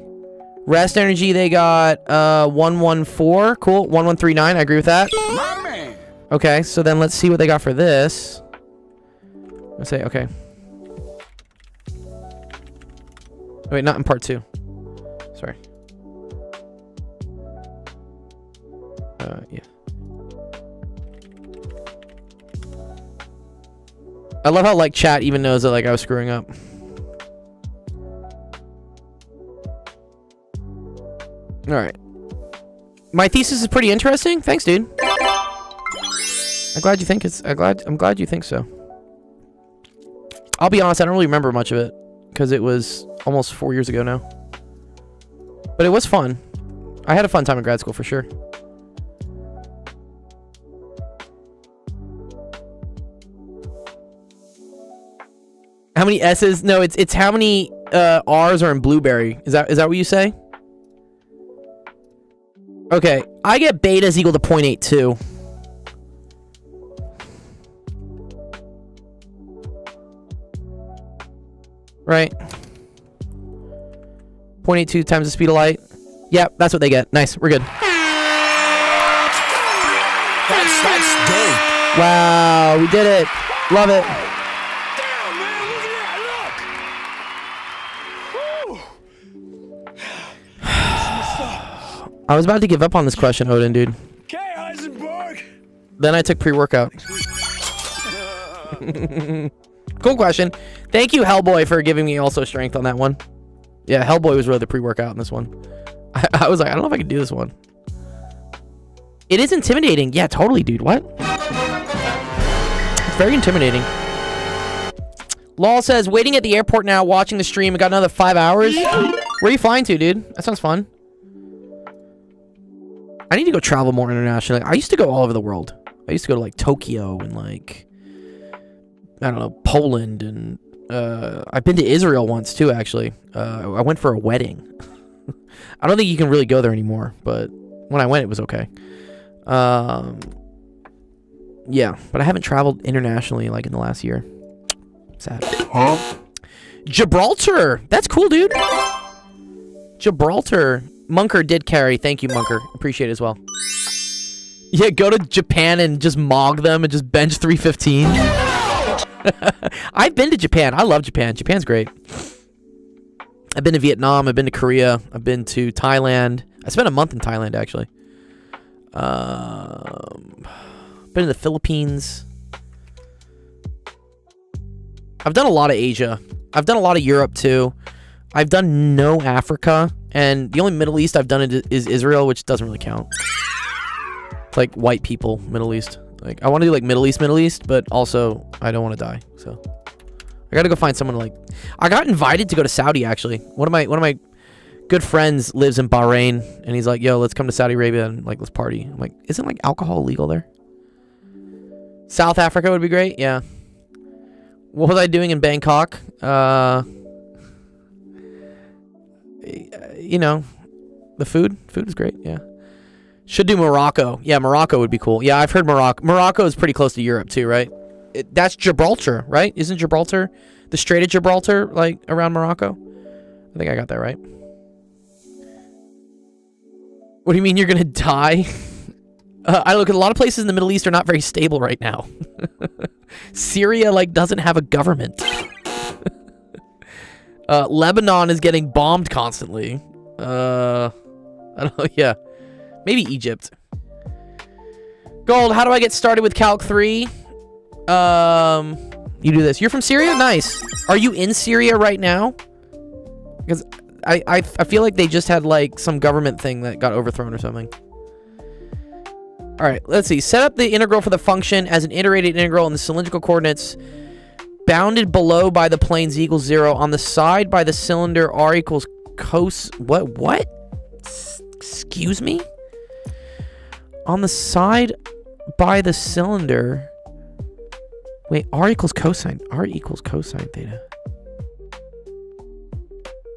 Rest energy, they got 114. Cool. 1139. I agree with that. My man. Okay, so then let's see what they got for this. Let's say, okay. Wait, not in part 2. Sorry. Yeah. I love how, like, chat even knows that, like, I was screwing up. Alright. My thesis is pretty interesting. Thanks, dude. I'm glad you think it's... I'm glad you think so. I'll be honest, I don't really remember much of it. Because it was almost 4 years ago now. But it was fun. I had a fun time in grad school, for sure. How many S's? No, it's how many R's are in blueberry. Is that what you say? Okay, I get beta is equal to 0.82. Right. 0.82 times the speed of light. Yep, that's what they get. Nice, we're good. That's dope. Wow, we did it. Love it. Damn, man, look at that. Look. I was about to give up on this question, Odin, dude. Okay, Heisenberg. Then I took pre-workout. Cool question. Thank you, Hellboy, for giving me also strength on that one. Yeah, Hellboy was really the pre-workout in this one. I was like, I don't know if I can do this one. It is intimidating. Yeah, totally, dude. What? It's very intimidating. Lol says, waiting at the airport now, watching the stream. I got another 5 hours. Where are you flying to, dude? That sounds fun. I need to go travel more internationally. I used to go all over the world. I used to go to, like, Tokyo and, like, I don't know, Poland, and I've been to Israel once too, actually. I went for a wedding. I don't think you can really go there anymore, but when I went, it was okay. Yeah, but I haven't traveled internationally like in the last year. Sad. Huh? Gibraltar! That's cool, dude. Gibraltar. Munker did carry. Thank you, Munker. Appreciate it as well. Yeah, go to Japan and just mog them and just bench 315. I've been to Japan. I love Japan. Japan's great. I've been to Vietnam. I've been to Korea. I've been to Thailand. I spent a month in Thailand, actually. Been in the Philippines. I've done a lot of Asia. I've done a lot of Europe, too. I've done no Africa. And the only Middle East I've done is Israel, which doesn't really count. It's like white people, Middle East. Like, I want to do like Middle East, but also I don't want to die. So I got to go find someone to, like, I got invited to go to Saudi, actually. One of my good friends lives in Bahrain, and he's like, yo, let's come to Saudi Arabia and, like, let's party. I'm like, isn't, like, alcohol legal there? South Africa would be great. Yeah. What was I doing in Bangkok? You know, the food is great. Yeah. Should do Morocco. Yeah, Morocco would be cool. Yeah, I've heard Morocco. Morocco is pretty close to Europe too, right? That's Gibraltar, right? Isn't Gibraltar the Strait of Gibraltar, like, around Morocco? I think I got that right. What do you mean you're gonna die? I look at a lot of places in the Middle East are not very stable right now. Syria, like, doesn't have a government. Lebanon is getting bombed constantly. I don't know. Yeah. Maybe Egypt. Gold, how do I get started with Calc 3? You do this. You're from Syria? Nice. Are you in Syria right now? Because I feel like they just had, like, some government thing that got overthrown or something. All right, let's see. Set up the integral for the function as an iterated integral in the cylindrical coordinates bounded below by the plane z equals 0. On the side by the cylinder, r equals cos... What? Excuse me? On the side by the cylinder... Wait, r equals cosine theta.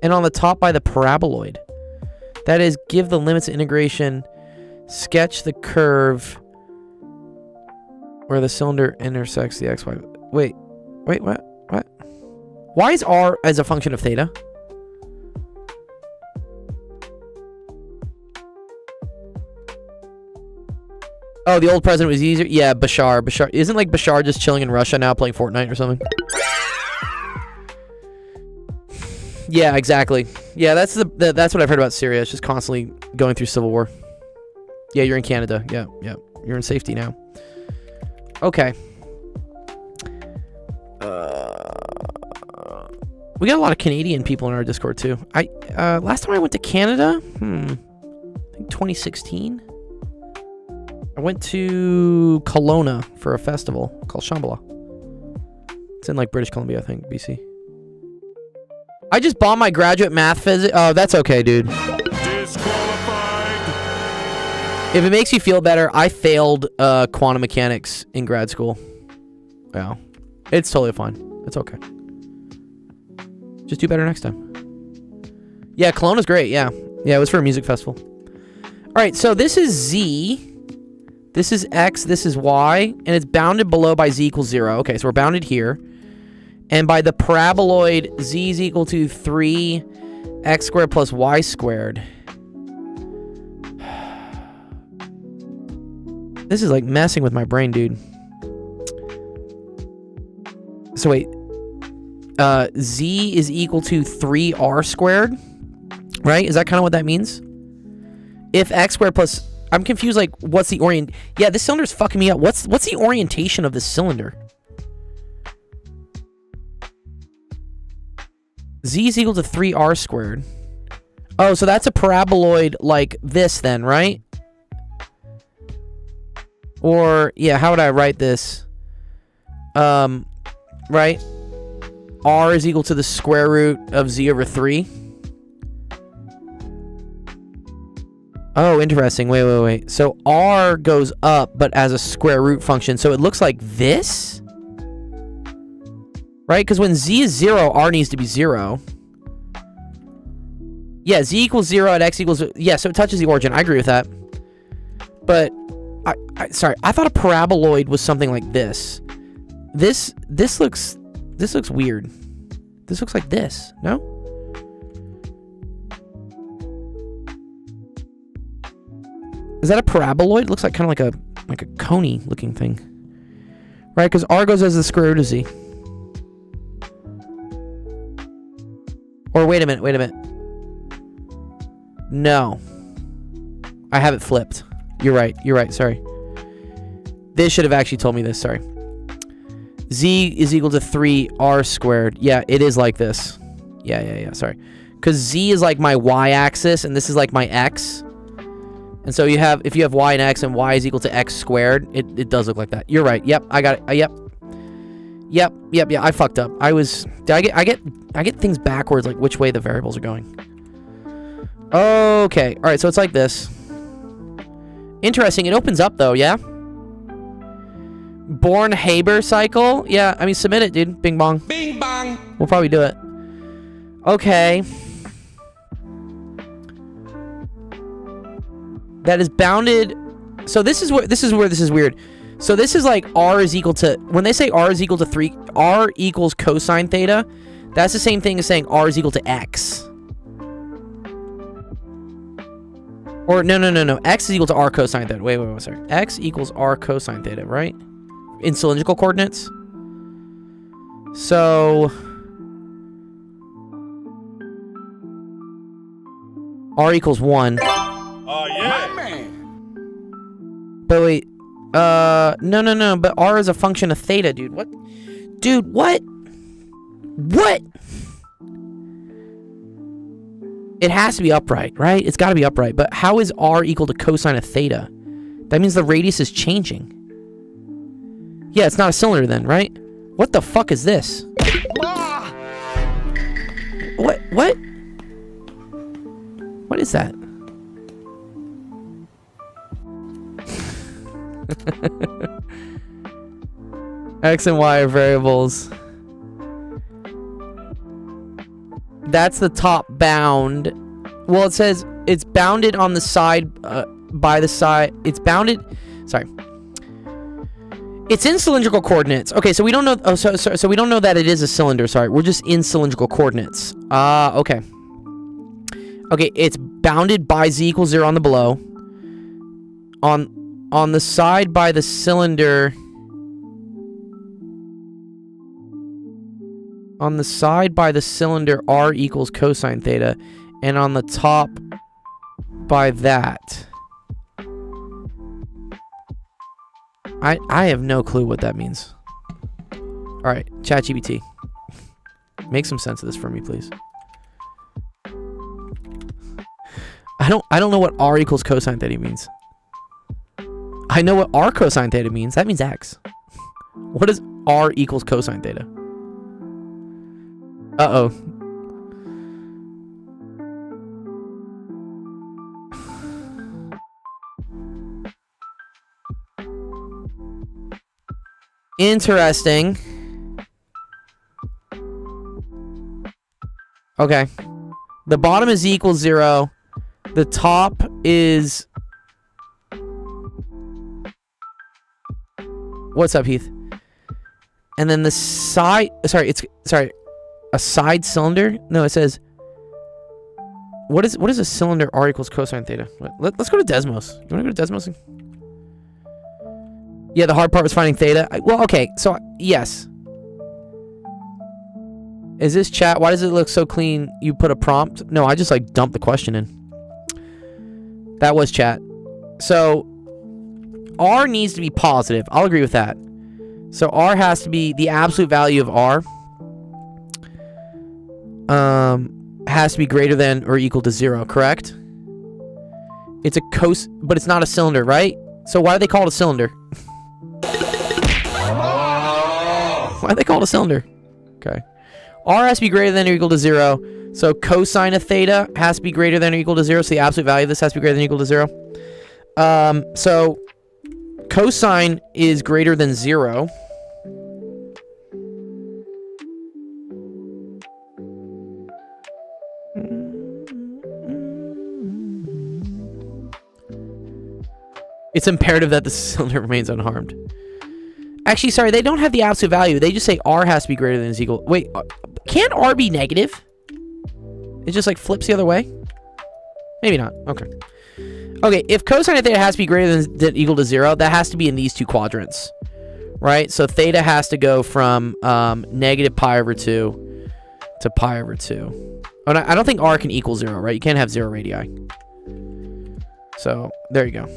And on the top by the paraboloid. That is, give the limits of integration... Sketch the curve where the cylinder intersects the xy. Wait, what? Why is r as a function of theta? Oh, the old president was easier? Yeah, Bashar. Isn't like Bashar just chilling in Russia now playing Fortnite or something? Yeah, exactly. Yeah, that's what I've heard about Syria. It's just constantly going through civil war. Yeah, you're in Canada. Yeah. You're in safety now. Okay. We got a lot of Canadian people in our Discord too. Last time I went to Canada, I think 2016. I went to Kelowna for a festival called Shambhala. It's in like British Columbia, I think, BC. I just bought my graduate math physics. Oh, that's okay, dude. If it makes you feel better, I failed quantum mechanics in grad school. Yeah. It's totally fine. It's okay. Just do better next time. Yeah, Kelowna's great. Yeah. Yeah, it was for a music festival. All right, so this is Z. This is X. This is Y. And it's bounded below by Z equals 0. Okay, so we're bounded here. And by the paraboloid, Z is equal to 3x squared plus y squared. This is like messing with my brain, dude. So wait. Z is equal to 3r squared. Right? Is that kind of what that means? If x squared plus... I'm confused, like, what's the orient... Yeah, this cylinder's fucking me up. What's the orientation of this cylinder? Z is equal to 3r squared. Oh, so that's a paraboloid like this then, right? Or, yeah, how would I write this? Right? R is equal to the square root of z over 3. Oh, interesting. Wait. So R goes up, but as a square root function. So it looks like this? Right? Because when z is 0, R needs to be 0. Yeah, z equals 0 at x equals... Yeah, so it touches the origin. I agree with that. But... sorry, I thought a paraboloid was something like this. This looks weird. This looks like this, no? Is that a paraboloid? It looks like kind of like a coney looking thing. Right, because R goes as the square root of z. Or wait a minute. No. I have it flipped. You're right, sorry. This should have actually told me this, sorry. Z is equal to 3r squared. Yeah, it is like this. Yeah, sorry. Because Z is like my y-axis, and this is like my x. And so if you have y and x, and y is equal to x squared, it does look like that. You're right. Yep, I got it. Yep, I fucked up. I get things backwards, like which way the variables are going. Okay, alright, so it's like this. Interesting. It opens up, though, yeah? Born-Haber cycle? Yeah, I mean, submit it, dude. Bing bong. Bing bong. We'll probably do it. Okay. That is bounded... So this is where this is weird. So this is like R is equal to... When they say R is equal to 3... R equals cosine theta, that's the same thing as saying R is equal to X. Or, no. X is equal to R cosine theta. Wait, sorry. X equals R cosine theta, right? In cylindrical coordinates. So... R equals 1. Oh, yeah. My man. But wait. No. But R is a function of theta, dude. What? Dude, what? What? It has to be upright, right? It's got to be upright. But how is R equal to cosine of theta? That means the radius is changing. Yeah, it's not a cylinder then, right? What the fuck is this? What? What is that? X and Y are variables. That's the top bound. Well, it says it's bounded on the side by the side. It's bounded. Sorry. It's in cylindrical coordinates. Okay, so we don't know. Oh, so we don't know that it is a cylinder. Sorry, we're just in cylindrical coordinates. Okay. Okay, it's bounded by z equals 0 on the below. On the side by the cylinder. On the side by the cylinder, r equals cosine theta, and on the top by that. I have no clue what that means. All right, ChatGPT, make some sense of this for me, please. I don't know what r equals cosine theta means. I know what r cosine theta means. That means x. What is r equals cosine theta? Uh-oh. Interesting. Okay. The bottom is equals 0. The top is... What's up, Heath? And then the side... Sorry, a side cylinder? No, it says... What is a cylinder? R equals cosine theta. Let's go to Desmos. You want to go to Desmos? Yeah, the hard part was finding theta. Well, okay, so yes. Is this chat? Why does it look so clean? You put a prompt? No, I just like dumped the question in. That was chat. So R needs to be positive. I'll agree with that. So R has to be the absolute value of R. Has to be greater than or equal to 0, correct? It's a but it's not a cylinder, right? So why do they call it a cylinder? Why do they call it a cylinder? Okay. R has to be greater than or equal to 0. So cosine of theta has to be greater than or equal to 0. So the absolute value of this has to be greater than or equal to 0. So cosine is greater than 0. It's imperative that the cylinder remains unharmed. Actually, sorry, they don't have the absolute value. They just say R has to be greater than or equal. Wait, can't R be negative? It just like flips the other way? Maybe not. Okay. Okay, if cosine of theta has to be greater than or equal to 0, that has to be in these two quadrants. Right? So theta has to go from negative pi over 2 to pi over 2. Oh, no, I don't think R can equal 0, right? You can't have 0 radii. So, there you go.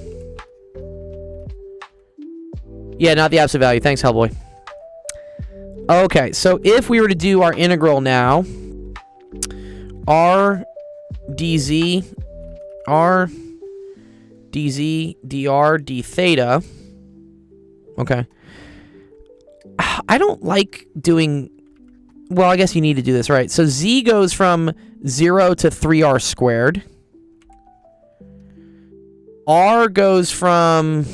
Yeah, not the absolute value. Thanks, Hellboy. Okay, so if we were to do our integral now, r dz dr d theta. Okay. I don't like doing... Well, I guess you need to do this, right? So z goes from 0 to 3r squared. R goes from...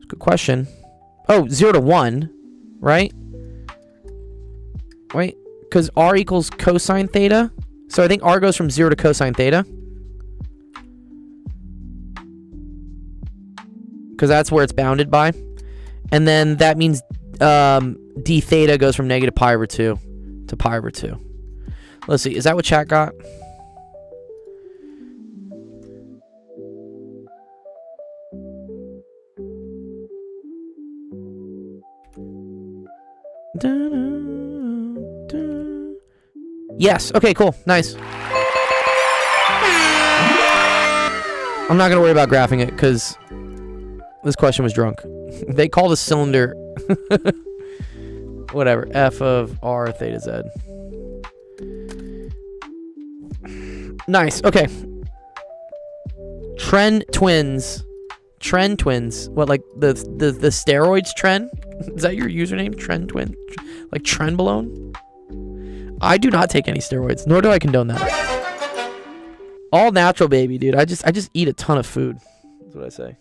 Good question. Oh, 0 to 1, right? Wait, because R equals cosine theta. So I think R goes from 0 to cosine theta. Because that's where it's bounded by. And then that means d theta goes from negative pi over 2 to pi over 2. Let's see, is that what chat got? Yes. Okay, cool. Nice. I'm not going to worry about graphing it because this question was drunk. They called a cylinder... Whatever. F of R theta Z. Nice. Okay. Trend twins. Trend twins. What, like the steroids trend? Is that your username? Trend twin? Like Trenbolone? I do not take any steroids, nor do I condone that. All natural, baby, dude. I just eat a ton of food. That's what I say.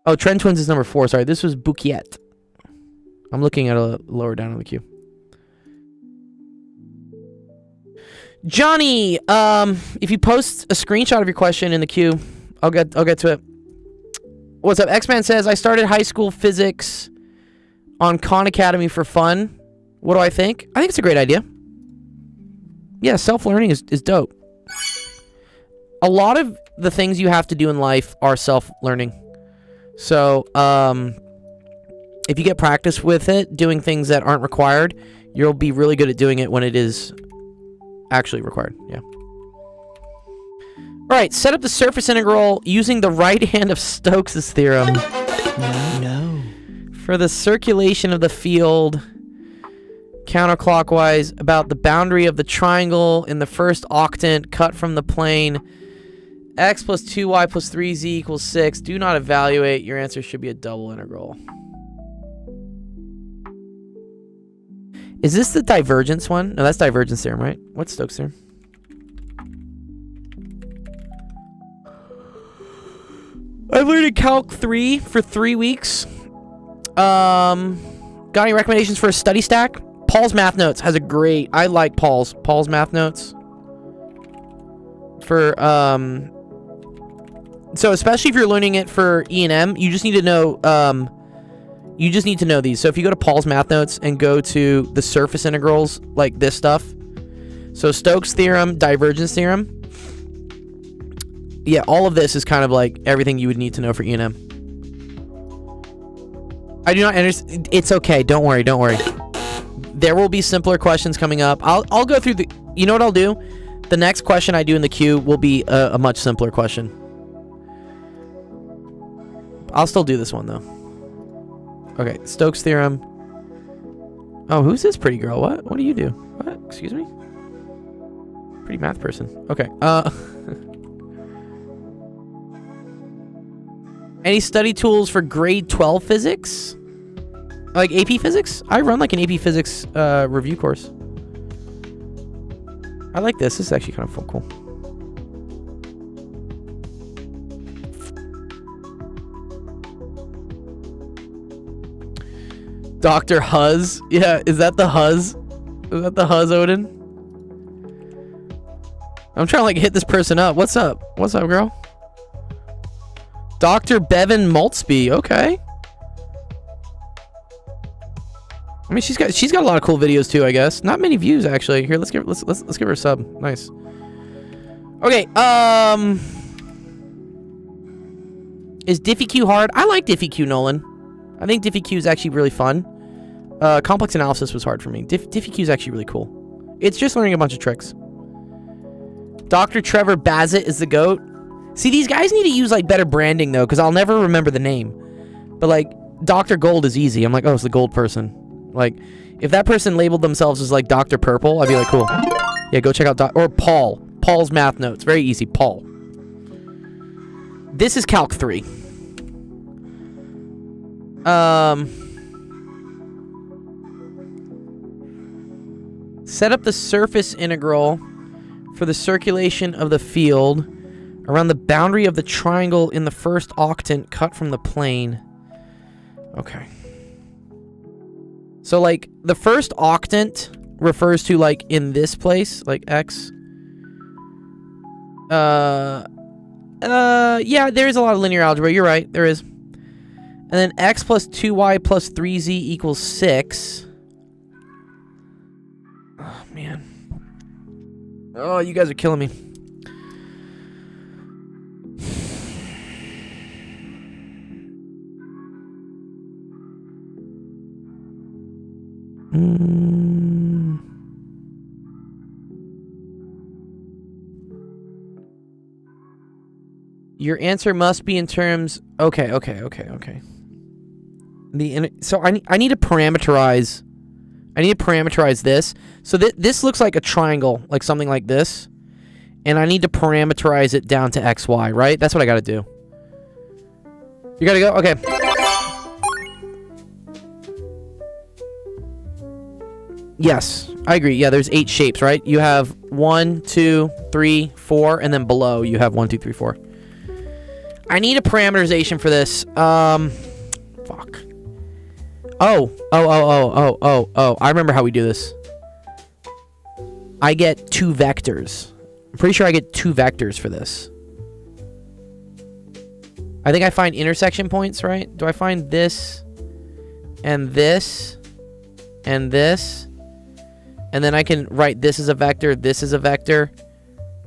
Oh, Trend Twins is number 4. Sorry, this was Bouquet. I'm looking at a lower down on the queue. Johnny, if you post a screenshot of your question in the queue, I'll get to it. What's up? X-Man says, I started high school physics on Khan Academy for fun. What do I think? I think it's a great idea. Yeah, self-learning is dope. A lot of the things you have to do in life are self-learning. So, if you get practice with it, doing things that aren't required, you'll be really good at doing it when it is actually required. Yeah. All right, set up the surface integral using the right hand of Stokes' theorem. No. For the circulation of the field counterclockwise about the boundary of the triangle in the first octant cut from the plane. X plus 2y plus 3z equals 6. Do not evaluate. Your answer should be a double integral. Is this the divergence one? No, that's divergence theorem, right? What's Stokes' theorem? I've learned Calc 3 for 3 weeks. Got any recommendations for a study stack? Paul's Math Notes has a great... I like Paul's Math Notes. For, so especially if you're learning it for E&M, you just need to know, these. So if you go to Paul's Math Notes and go to the surface integrals, like this stuff. So Stokes' theorem, divergence theorem. Yeah, all of this is kind of like everything you would need to know for E&M. I do not understand. It's okay. Don't worry. There will be simpler questions coming up. I'll go through the... You know what I'll do? The next question I do in the queue will be a much simpler question. I'll still do this one, though. Okay, Stokes' theorem. Oh, who's this pretty girl? What do you do? What? Excuse me? Pretty math person. Okay, any study tools for grade 12 physics? Like AP physics? I run like an AP physics review course. I like this. This is actually kind of cool. Dr. Huz? Yeah, is that the Huz? Is that the Huz, Odin? I'm trying to like hit this person up. What's up? What's up, girl? Dr. Bevan Maltzby. Okay. I mean, she's got a lot of cool videos too, I guess. Not many views actually. Here, let's give her a sub. Nice. Okay. Is DiffyQ hard? I like DiffyQ, Nolan. I think DiffyQ is actually really fun. Complex analysis was hard for me. DiffyQ is actually really cool. It's just learning a bunch of tricks. Dr. Trevor Bassett is the GOAT. See, these guys need to use like better branding though, because I'll never remember the name. But like Dr. Gold is easy. I'm like, oh, it's the gold person. Like, if that person labeled themselves as like Dr. Purple, I'd be like, cool. Yeah, go check out or Paul. Paul's Math Notes. Very easy. Paul. This is Calc 3. Set up the surface integral for the circulation of the field around the boundary of the triangle in the first octant cut from the plane. Okay. So, like, the first octant refers to, like, in this place, like, x. Yeah, there is a lot of linear algebra. You're right. There is. And then x plus 2y plus 3z equals 6. Oh, man. Oh, you guys are killing me. Your answer must be in terms... Okay. So I need to parameterize... I need to parameterize this. So this looks like a triangle, like something like this. and I need to parameterize it down to xy, right? That's what I gotta do. You gotta go? Okay. Yes, I agree. Yeah, there's 8 shapes, right? You have 1, 2, 3, 4, and then below you have 1, 2, 3, 4. I need a parameterization for this. Fuck. Oh. I remember how we do this. I get 2 vectors. I'm pretty sure I get 2 vectors for this. I think I find intersection points, right? Do I find this and this and this? And then I can write this as a vector, this is a vector.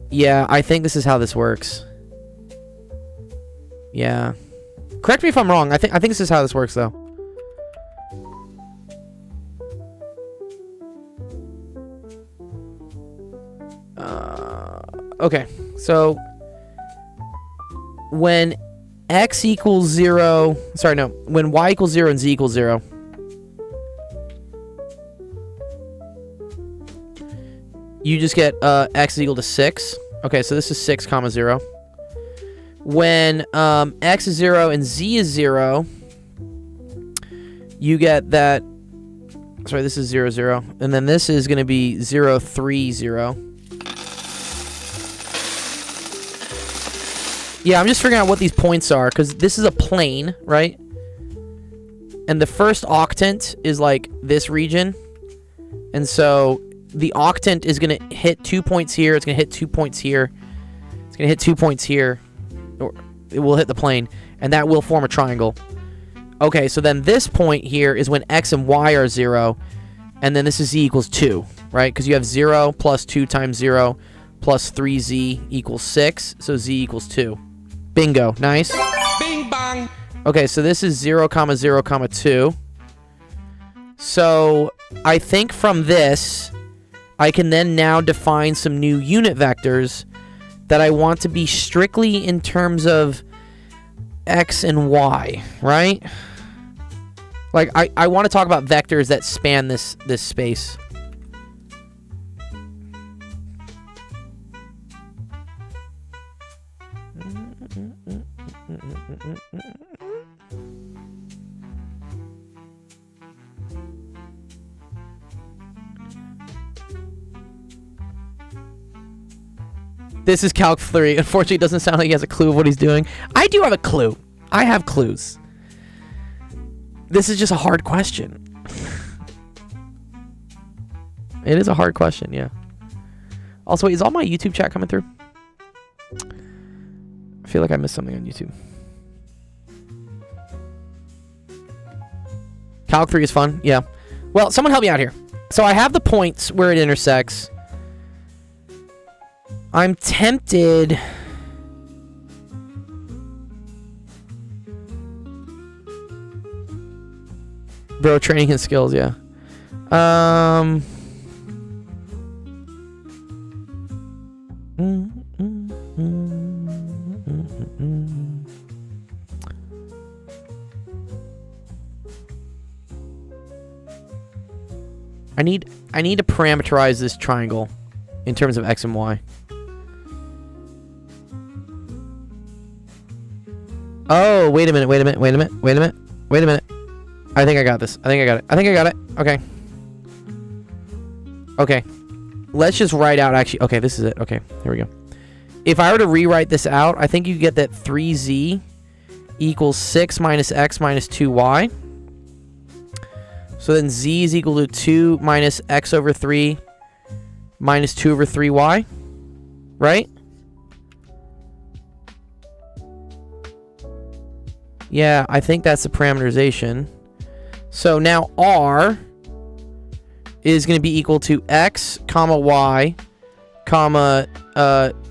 Yeah, I think this is how this works. Yeah. Correct me if I'm wrong. I think this is how this works, though. Okay. So when x equals 0, sorry, no, when y equals 0 and z equals 0, you just get x is equal to 6. Okay, so this is 6 comma 0. When x is 0 and z is 0, you get that, sorry, this is 0, 0. And then this is going to be 0, 3, 0. Yeah, I'm just figuring out what these points are, because this is a plane, right? And the first octant is like this region. And so the octant is going to hit 2 points here. It's going to hit 2 points here. It's going to hit 2 points here. Or it will hit the plane. And that will form a triangle. Okay, so then this point here is when x and y are 0. And then this is z equals 2, right? Because you have 0 plus 2 times 0 plus 3z equals 6. So z equals 2. Bingo. Nice. Bing bang. Okay, so this is 0, 0, 2. So I think from this, I can then now define some new unit vectors that I want to be strictly in terms of x and y, right? Like, I want to talk about vectors that span this space. This is Calc 3. Unfortunately, it doesn't sound like he has a clue of what he's doing. I do have a clue. I have clues. This is just a hard question. It is a hard question, yeah. Also, wait, is all my YouTube chat coming through? I feel like I missed something on YouTube. Calc 3 is fun, yeah. Well, someone help me out here. So I have the points where it intersects. I'm tempted. Bro, training his skills, yeah. I need to parameterize this triangle in terms of x and y. Oh, wait a minute. I think I got this. I think I got it. Okay. Okay. Let's just write out, actually. Okay, this is it. Okay, here we go. If I were to rewrite this out, I think you get that 3z equals 6 minus x minus 2y. So then z is equal to 2 minus x over 3 minus 2 over 3y. Right? Yeah, I think that's the parameterization. So now r is going to be equal to x comma y comma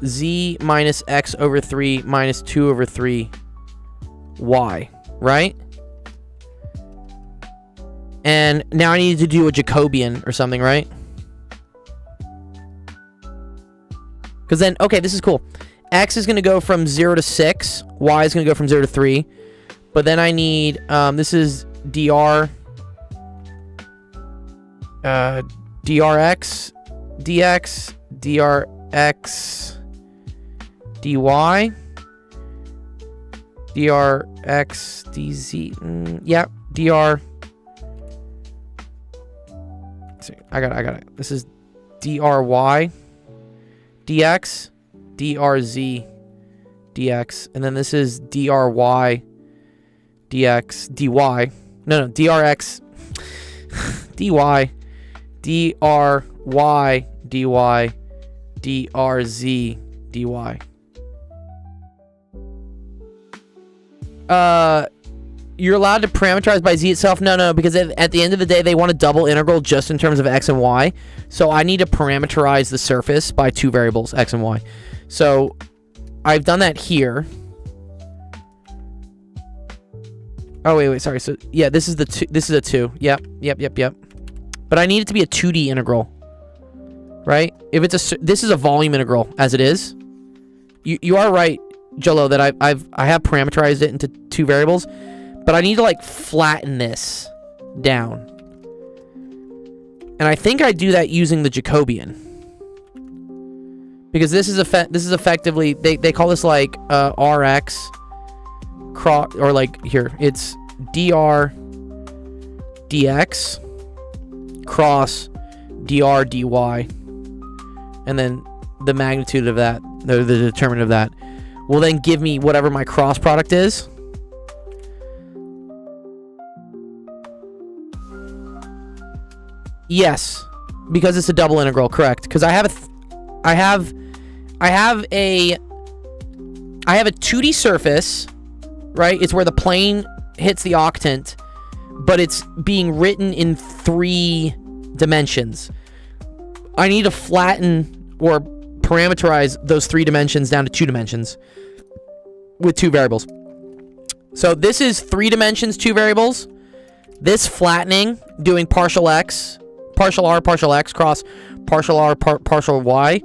z minus x over 3 minus 2 over 3 y, right? And now I need to do a Jacobian or something, right? Because then, okay, this is cool. X is going to go from 0 to 6. Y is going to go from 0 to 3. But then I need, this is dr, drx, dx, drx, dy, drx dz, yeah, dr. See, I got it. This is dry dx, drz dx, and then this is dry dx dy. No, drx dy, dry dy, drz dy. You're allowed to parameterize by z itself. No, because at the end of the day, they want a double integral just in terms of x and y. So I need to parameterize the surface by two variables, x and y. So I've done that here. Oh, wait, sorry. So yeah, this is a 2. Yep. But I need it to be a 2D integral, right? If it's this is a volume integral as it is. You are right, Jolo, that I have parameterized it into two variables. But I need to like flatten this down. And I think I do that using the Jacobian. Because this is effectively they call this like Rx cross, or like here, it's dr dx cross dr dy. And then the magnitude of that, the determinant of that, will then give me whatever my cross product is. Yes, because it's a double integral, correct? Because I have a 2D surface, right? It's where the plane hits the octant, but it's being written in 3 dimensions. I need to flatten or parameterize those 3 dimensions down to 2 dimensions with 2 variables. So this is 3 dimensions, 2 variables. This flattening, doing partial x, partial r, partial x cross partial r, partial y,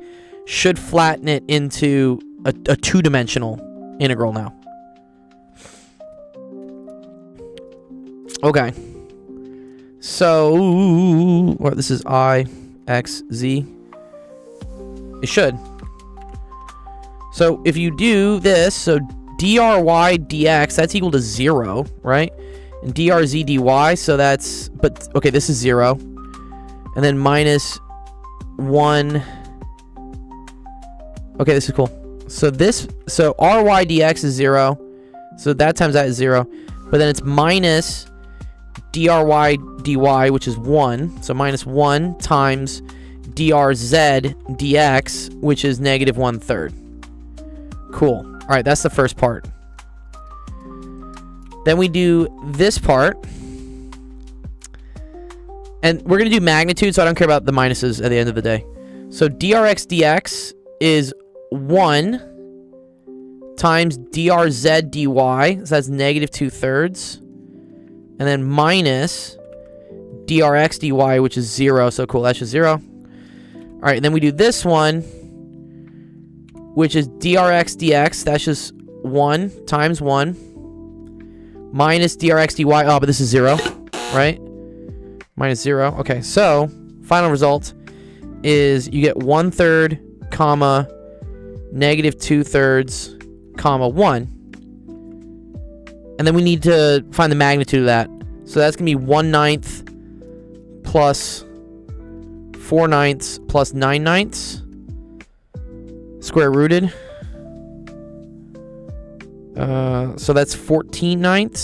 should flatten it into a 2-dimensional integral now. Okay. So, this is I, x, z. It should. So, if you do this, so dry dx, that's equal to 0, right? And drz dy, so that's, but, okay, this is 0. And then minus 1. Okay, this is cool. So ry dx is 0. So that times that is 0. But then it's minus dry dy, which is 1. So minus 1 times drz dx, which is negative 1/3. Cool. All right, that's the first part. Then we do this part. And we're going to do magnitude, so I don't care about the minuses at the end of the day. So drx dx is 1 times drz dy, so that's negative 2/3. And then minus drx dy, which is 0. So cool, that's just 0. All right, and then we do this one, which is drx dx. That's just 1 times 1 minus drx dy. Oh, but this is 0, right? Minus 0. Okay, so final result is you get 1/3, comma, negative 2/3, comma, 1. And then we need to find the magnitude of that. So that's going to be 1/9 plus 4/9 plus 9/9 square rooted. So that's 14/9.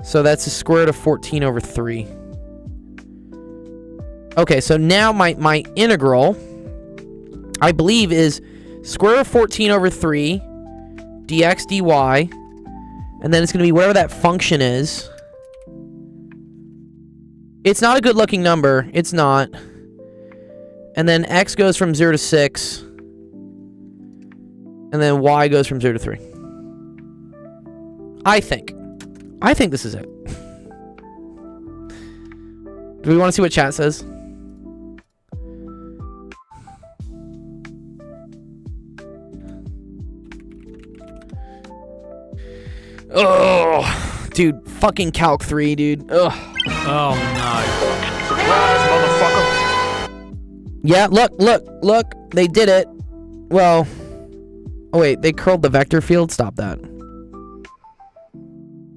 So that's the square root of 14 over 3. Okay, so now my integral, I believe, is square root of 14 over 3 dx dy, and then it's going to be whatever that function is. It's not a good looking number. It's not. And then x goes from 0 to 6. And then y goes from 0 to 3. I think this is it. Do we want to see what chat says? Oh, dude, fucking Calc 3, dude. Ugh. Oh no. Surprise, motherfucker. Yeah, look. They did it. Well, Oh, wait. They curled the vector field? Stop that.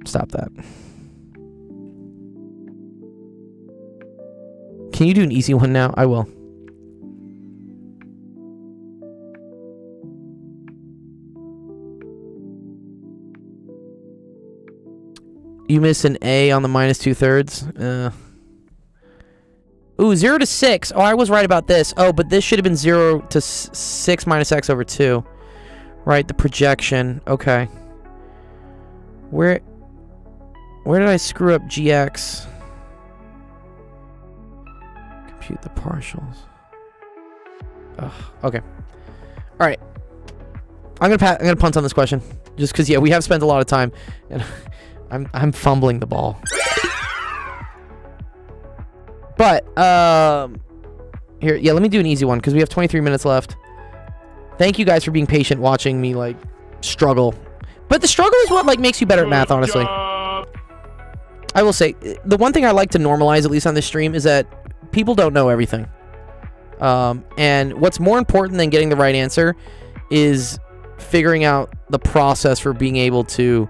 Stop that. Can you do an easy one now? I will. You miss an A on the minus 2/3. Ooh, 0 to 6. Oh, I was right about this. Oh, but this should have been 0 to 6 minus x over 2. Right, the projection. Okay. Where did I screw up gx? Compute the partials. Ugh, okay. All right. I'm gonna punt on this question, just because yeah, we have spent a lot of time, and I'm fumbling the ball. But here, yeah, let me do an easy one because we have 23 minutes left. Thank you guys for being patient, watching me like struggle. But the struggle is what like makes you better at math, honestly. I will say the one thing I like to normalize, at least on this stream, is that people don't know everything. And what's more important than getting the right answer is figuring out the process for being able to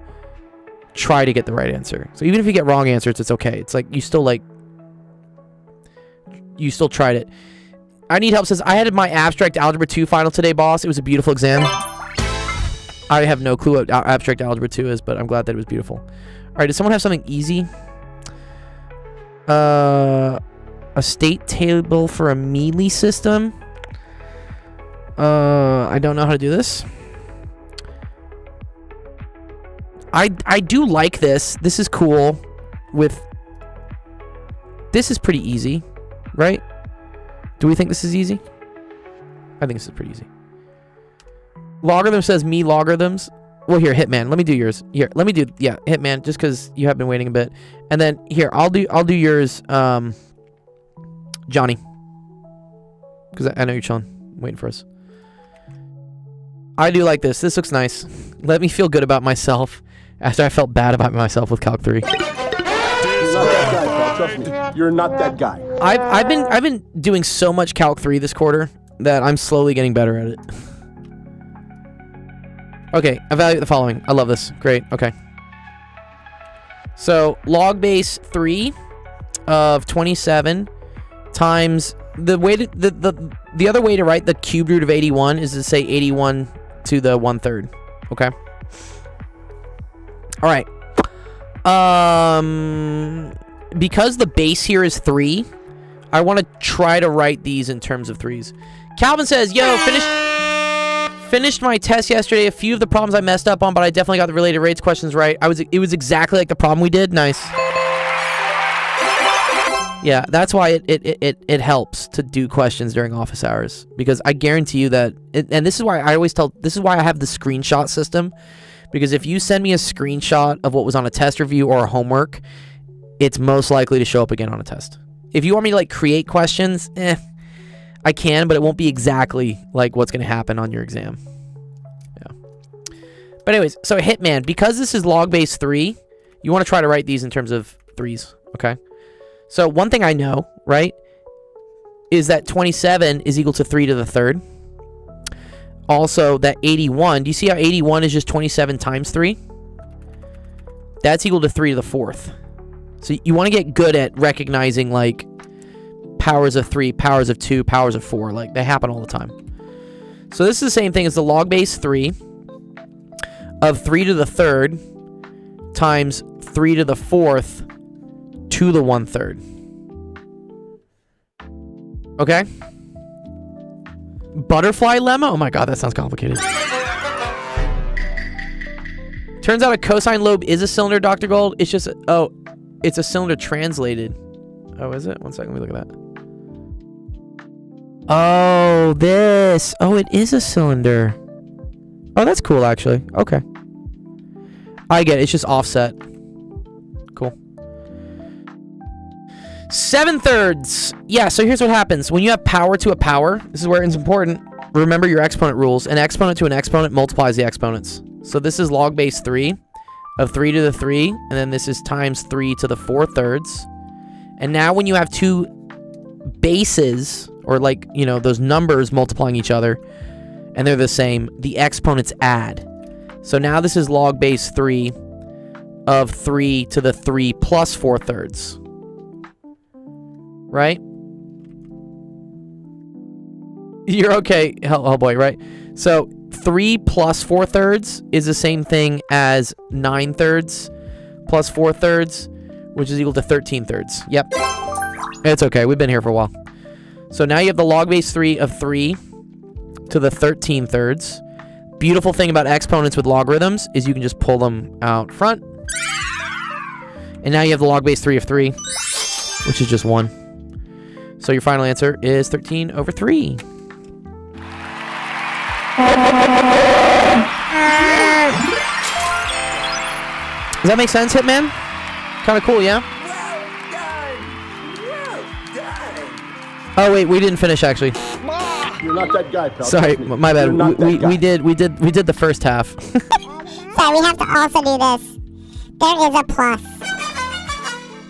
try to get the right answer. So even if you get wrong answers, it's okay. It's like you still tried it. I Need Help says, I had my abstract algebra 2 final today, boss. It was a beautiful exam. I have no clue what abstract algebra 2 is, but I'm glad that it was beautiful. All right, does someone have something easy? A state table for a Mealy system. I don't know how to do this. I do like this. This is cool. This is pretty easy, right? Do we think this is easy? I think this is pretty easy. Logarithm says me logarithms. Well, here, Hitman. Let me do yours. Here, let me do Hitman, just because you have been waiting a bit. And then here, I'll do yours, Johnny, because I know you're chilling, waiting for us. I do like this. This looks nice. Let me feel good about myself after I felt bad about myself with Calc 3. You're not that guy, pal. Trust me. You're not that guy. I've been doing so much Calc 3 this quarter that I'm slowly getting better at it. Okay, evaluate the following. I love this. Great. Okay. So log base 3 of 27 times the way to the other way to write the cube root of 81 is to say 81 to the 1/3. Okay. All right. Because the base here is 3, I want to try to write these in terms of 3s. Calvin says, yo, finished my test yesterday. A few of the problems I messed up on, but I definitely got the related rates questions right. It was exactly like the problem we did. Nice. Yeah, that's why it helps to do questions during office hours, because I guarantee you that and this is why I always tell, this is why I have the screenshot system, because if you send me a screenshot of what was on a test review or a homework, it's most likely to show up again on a test. If you want me to like create questions, I can, but it won't be exactly like what's going to happen on your exam. Yeah. But anyways, so Hitman, because this is log base 3, you want to try to write these in terms of 3s, okay? So one thing I know, right, is that 27 is equal to 3 to the 3rd. Also, that 81, do you see how 81 is just 27 times 3? That's equal to 3 to the 4th. So you want to get good at recognizing, like, powers of 3, powers of 2, powers of 4. Like, they happen all the time. So this is the same thing as the log base 3 of 3 to the 3rd times 3 to the 4th to the 1/3. Okay? Butterfly lemma? Oh my god, that sounds complicated. Turns out a cosine lobe is a cylinder, Dr. Gold. It's just, it's a cylinder translated. Oh, is it? One second, let me look at that. Oh, this. Oh, it is a cylinder. Oh, that's cool, actually. Okay. I get it. It's just offset. Cool. 7/3. Yeah, so here's what happens. When you have power to a power, this is where it's important. Remember your exponent rules. An exponent to an exponent multiplies the exponents. So this is log base 3 of 3 to the 3, and then this is times 3 to the 4/3. And now when you have two bases, or like, you know, those numbers multiplying each other, and they're the same, the exponents add. So now this is log base 3 of 3 to the 3 plus 4/3. Right? You're okay, Hellboy, right? So 3 plus 4/3 is the same thing as 9/3 plus 4/3, which is equal to 13/3. Yep. It's okay. We've been here for a while. So now you have the log base 3 of 3 to the 13/3. Beautiful thing about exponents with logarithms is you can just pull them out front. And now you have the log base 3 of 3, which is just 1. So your final answer is 13/3. Does that make sense, Hitman? Kind of cool, yeah? Oh wait, we didn't finish actually. You're not that guy, pal. Sorry, my bad. We did the first half. So we have to also do this. There is a plus.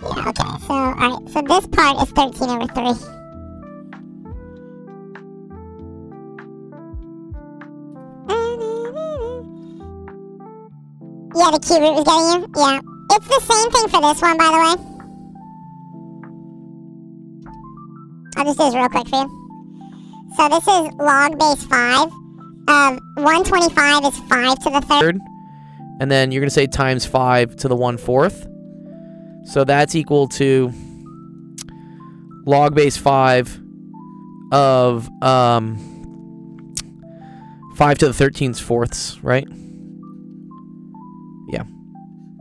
Yeah, okay. So alright, so this part is 13/3. Yeah, the cube root was getting you? Yeah. It's the same thing for this one, by the way. I'll just do this real quick for you. So this is log base 5 of 125 is 5 to the third. And then you're going to say times 5 to the 1/4. So that's equal to log base 5 of 5 to the 13/4, right? Yeah.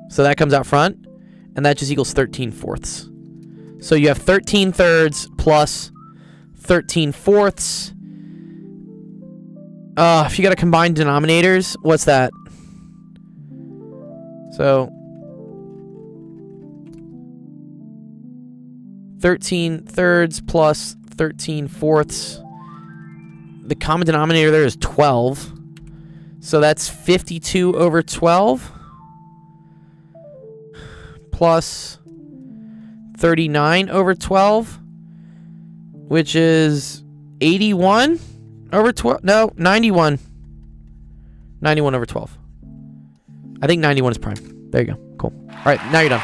So that comes out front, and that just equals 13/4. So you have 13/3 plus 13/4. If you got to combine denominators, what's that? So 13/3 plus 13/4. The common denominator there is 12. So that's 52/12 plus 39/12, which is 81/12. No, 91. 91/12. I think 91 is prime. There you go. Cool. All right, now you're done.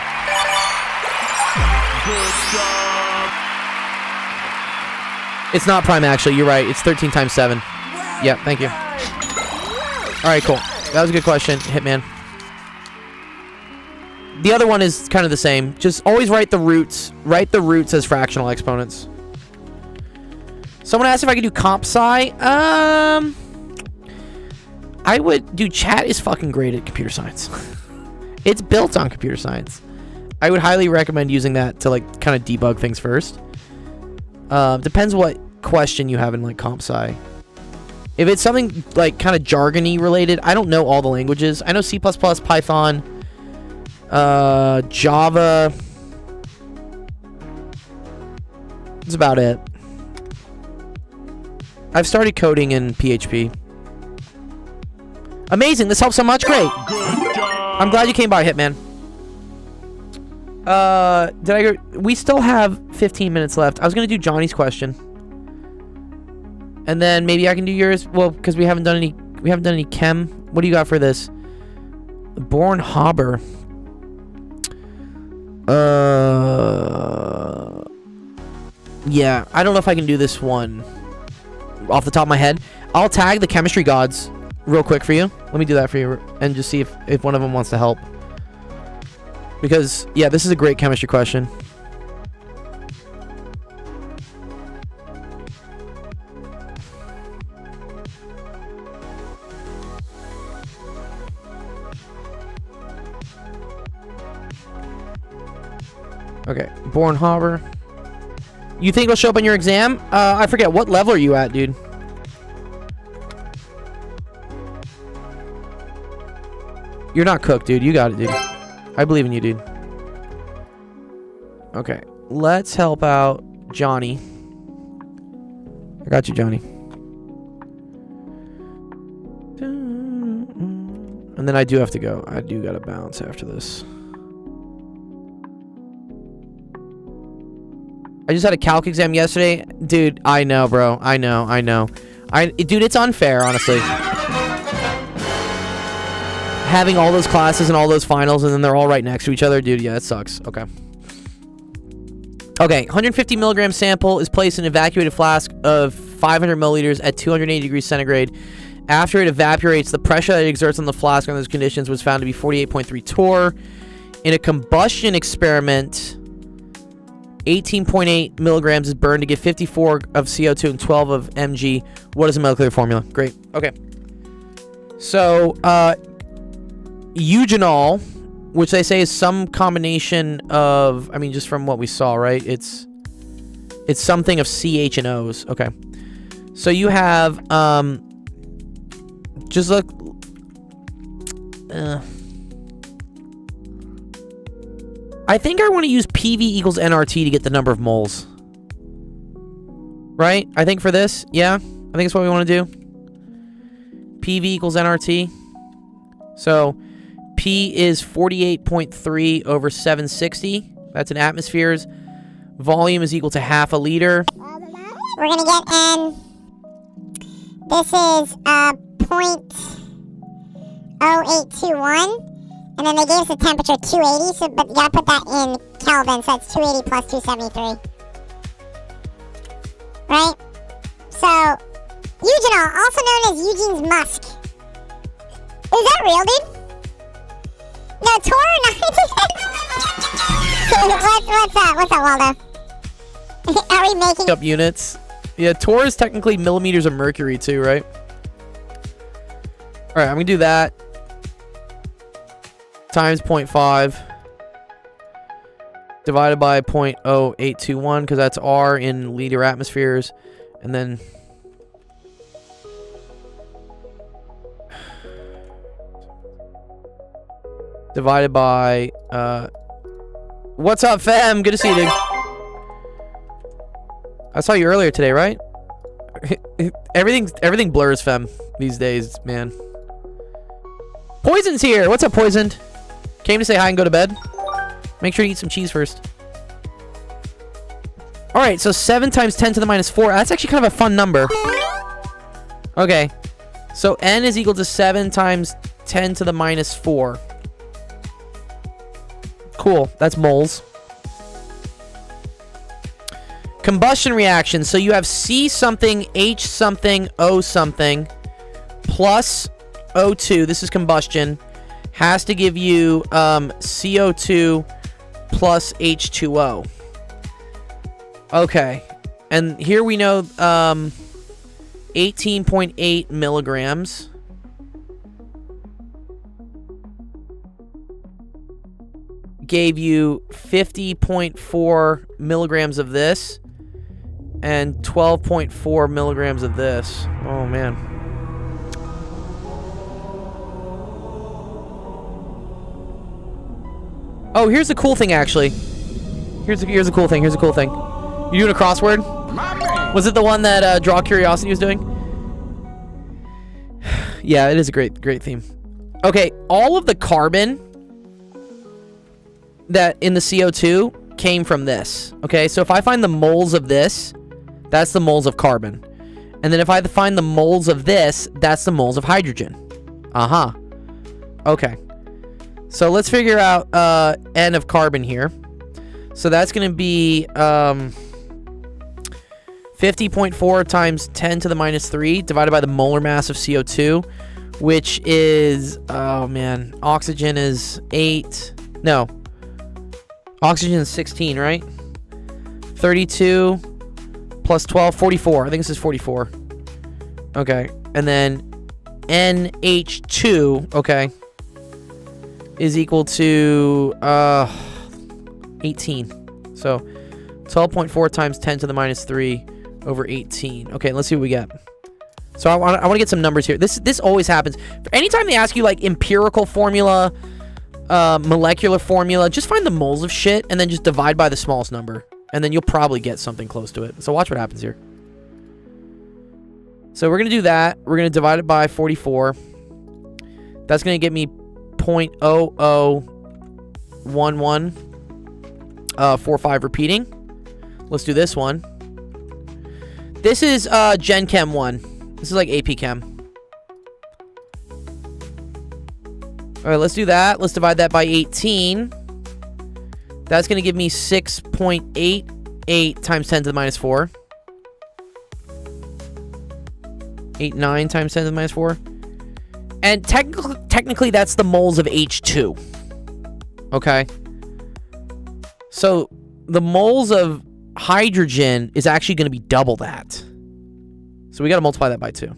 It's not prime, actually. You're right. It's 13 times 7. Yeah, thank you. All right, cool. That was a good question, Hitman. The other one is kind of the same. Just always write the roots. Write the roots as fractional exponents. Someone asked if I could do comp sci. I would do. Chat is fucking great at computer science. It's built on computer science. I would highly recommend using that to like kind of debug things first. Depends what question you have in like comp sci. If it's something like kind of jargony related, I don't know all the languages. I know C++, Python, Java. That's about it. I've started coding in PHP. Amazing, this helps so much. Great. I'm glad you came by, Hitman. We still have 15 minutes left. I was gonna do Johnny's question, and then maybe I can do yours. Well, because we haven't done any chem. What do you got for this? Born Haber. Yeah, I don't know if I can do this one off the top of my head. I'll tag the chemistry gods real quick for you. Let me do that for you and just see if one of them wants to help. Because, yeah, this is a great chemistry question. Okay, Born Haber. You think it'll show up on your exam? I forget. What level are you at, dude? You're not cooked, dude. You got it, dude. I believe in you, dude. Okay, let's help out Johnny. I got you, Johnny. And then I do have to go. I do gotta bounce after this. I just had a calc exam yesterday. Dude, I know, bro. I know. Dude, it's unfair, honestly. Having all those classes and all those finals, and then they're all right next to each other. Dude, yeah, it sucks. Okay. Okay, 150 milligram sample is placed in an evacuated flask of 500 milliliters at 280 degrees centigrade. After it evaporates, the pressure that it exerts on the flask under those conditions was found to be 48.3 torr. In a combustion experiment, 18.8 milligrams is burned to give 54 of CO2 and 12 of Mg. What is the molecular formula? Great. Okay. So, eugenol, which they say is some combination of, I mean, just from what we saw, right? It's something of CH and O's. Okay. So you have, just look, I think I want to use PV equals nRT to get the number of moles. Right? I think for this, yeah. I think that's what we want to do. PV equals nRT. So, P is 48.3 over 760. That's in atmospheres. Volume is equal to half a liter. We're going to get N. This is 0.0821. And then they gave us the temperature 280, so, but you gotta put that in Kelvin, so that's 280 plus 273. Right? So, eugenol, also known as Eugene's musk. Is that real, dude? No, torr or not? What's up, Waldo? Are we making up units? Yeah, torr is technically millimeters of mercury too, right? Alright, I'm gonna do that. Times 0.5 divided by 0.0821 because that's R in liter atmospheres, and then divided by what's up, fam? Good to see you, dude. I saw you earlier today, right? Everything blurs, fam, these days, man. Poison's here. What's up, Poisoned? Came to say hi and go to bed. Make sure you eat some cheese first. Alright, so 7 times 10 to the minus 4. That's actually kind of a fun number. Okay. So N is equal to 7 times 10 to the minus 4. Cool. That's moles. Combustion reaction. So you have C something, H something, O something, plus O2. This is combustion. Has to give you CO2 plus H2O. Okay. And here we know 18.8 milligrams. Gave you 50.4 milligrams of this. And 12.4 milligrams of this. Oh, man. Oh, here's the cool thing, actually. Here's a cool thing. Here's a cool thing. You doing a crossword? Was it the one that Draw Curiosity was doing? Yeah, it is a great theme. Okay, all of the carbon that in the CO2 came from this. Okay, so if I find the moles of this, that's the moles of carbon. And then if I find the moles of this, that's the moles of hydrogen. Uh-huh. Okay. So let's figure out N of carbon here. So that's going to be 50.4 times 10 to the minus 3 divided by the molar mass of CO2, which is, oh man, oxygen is 8. No. Oxygen is 16, right? 32 plus 12, 44. I think this is 44. Okay. And then NH2, okay, is equal to 18. So 12.4 times 10 to the minus 3 over 18. Okay, let's see what we get. So I want to get some numbers here. This always happens. Anytime they ask you like empirical formula, molecular formula, just find the moles of shit and then just divide by the smallest number. And then you'll probably get something close to it. So watch what happens here. So we're going to do that. We're going to divide it by 44. That's going to get me 0.001145 repeating. Let's do this one. This is Gen Chem 1. This is like AP Chem. All right, let's do that. Let's divide that by 18. That's going to give me 6.88 times 10 to the minus 4. 89 times 10 to the minus 4. And technically, that's the moles of H2. Okay? So, the moles of hydrogen is actually going to be double that. So, we got to multiply that by 2.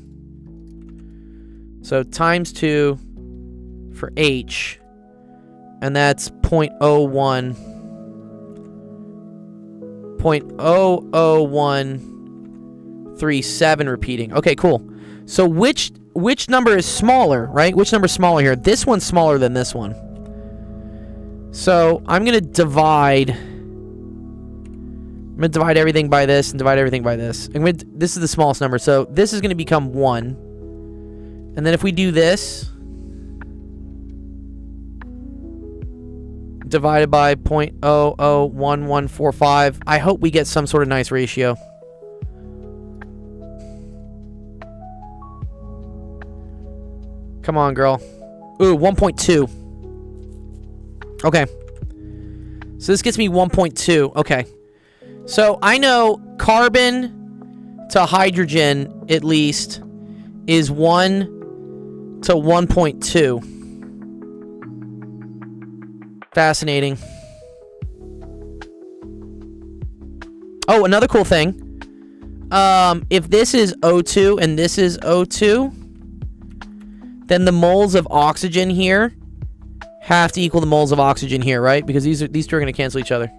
So, times 2 for H. And that's 0.01. 0.00137 repeating. Okay, cool. So which number is smaller, right? Which number is smaller here? This one's smaller than this one. So I'm going to divide everything by this and divide everything by this. This is the smallest number. So this is going to become 1. And then if we do this, divided by 0.001145, I hope we get some sort of nice ratio. Come on, girl. Ooh, 1.2. Okay. So this gets me 1.2. Okay. So I know carbon to hydrogen, at least, is 1 to 1.2. Fascinating. Oh, another cool thing. If this is O2 and this is O2, then the moles of oxygen here have to equal the moles of oxygen here, right? Because these two are going to cancel each other.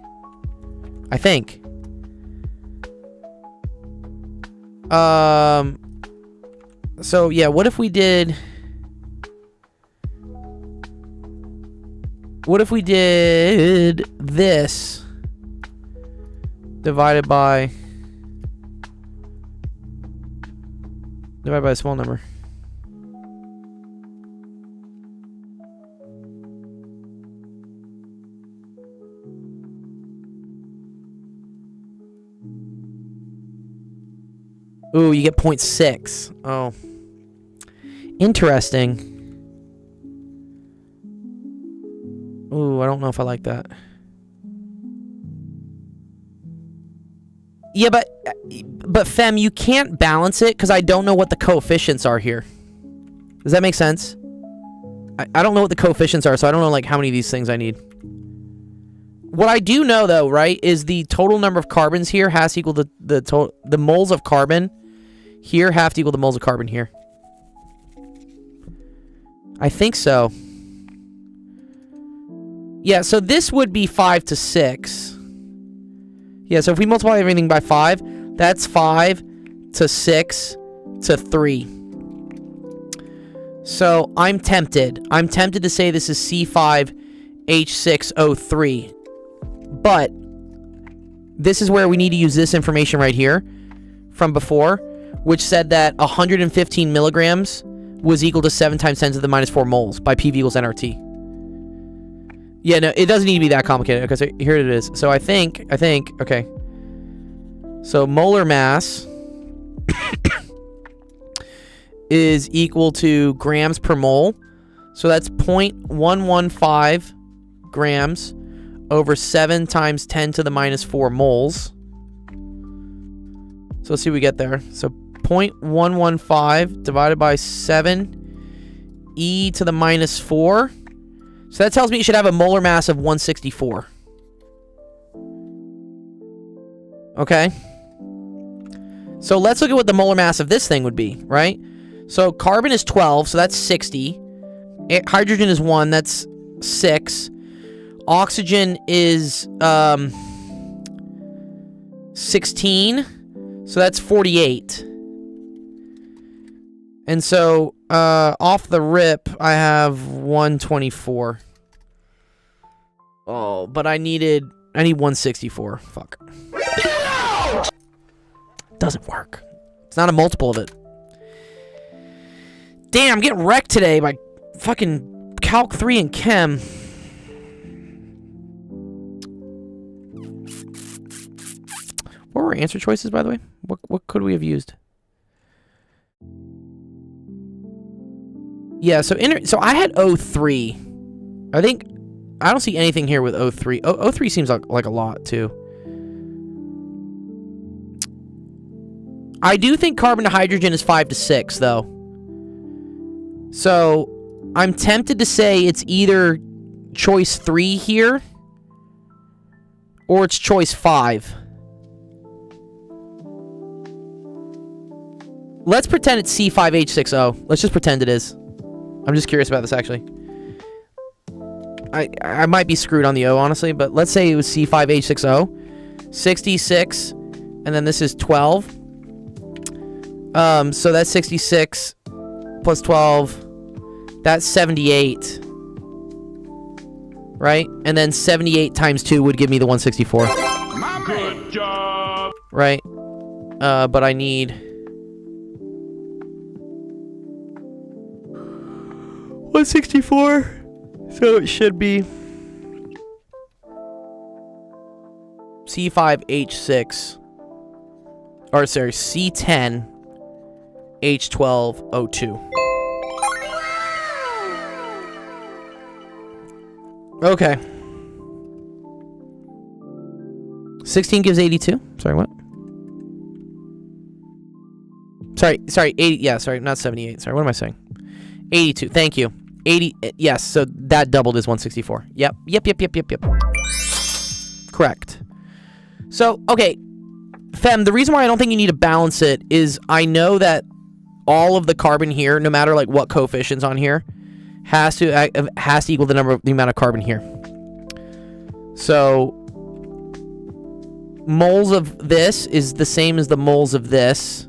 I think. So yeah, what if we did this divided by a small number? Ooh, you get 0.6. Oh. Interesting. Ooh, I don't know if I like that. Yeah, but Fem, you can't balance it because I don't know what the coefficients are here. Does that make sense? I don't know what the coefficients are, so I don't know like how many of these things I need. What I do know though, right, is the total number of carbons here has to equal the moles of carbon here have to equal the moles of carbon here. I think so. Yeah, so this would be 5 to 6. Yeah, so if we multiply everything by 5, that's 5 to 6 to 3. So I'm tempted. I'm tempted to say this is C5H6O3. But this is where we need to use this information right here from before, which said that 115 milligrams was equal to 7 times 10 to the minus 4 moles by PV equals nRT. Yeah, no, it doesn't need to be that complicated. Okay, so here it is. So I think, okay. So molar mass is equal to grams per mole. So that's 0.115 grams over 7 times 10 to the minus 4 moles. So let's see what we get there. So 0.115 divided by 7 e to the minus 4. So that tells me you should have a molar mass of 164. Okay. So let's look at what the molar mass of this thing would be, right? So carbon is 12, so that's 60. Hydrogen is 1, that's 6. Oxygen is 16, so that's 48. And so off the rip, I have 124. Oh, but I need 164. Fuck. Doesn't work. It's not a multiple of it. Damn, I'm getting wrecked today by fucking Calc 3 and Chem. What were our answer choices, by the way? What could we have used? Yeah, so I had O3. I don't see anything here with O3. O3 seems like a lot, too. I do think carbon to hydrogen is 5 to 6, though. So, I'm tempted to say it's either choice 3 here, or it's choice 5. Let's pretend it's C5H6O. Let's just pretend it is. I'm just curious about this, actually. I might be screwed on the O, honestly, but let's say it was C5H6O. 66, and then this is 12. So that's 66 plus 12. That's 78. Right? And then 78 times 2 would give me the 164. Good job. Right? But I need 164. So it should be C5H6. Or sorry, C10H12O2. Okay. 16 gives 82. Sorry, what? Sorry, 80. Yeah, sorry, not 78. Sorry, what am I saying? 82. Thank you. 80. Yes, so that doubled is 164. Yep. Correct. So, okay. Fem, the reason why I don't think you need to balance it is I know that all of the carbon here, no matter like what coefficients on here, has to equal the amount of carbon here. So moles of this is the same as the moles of this,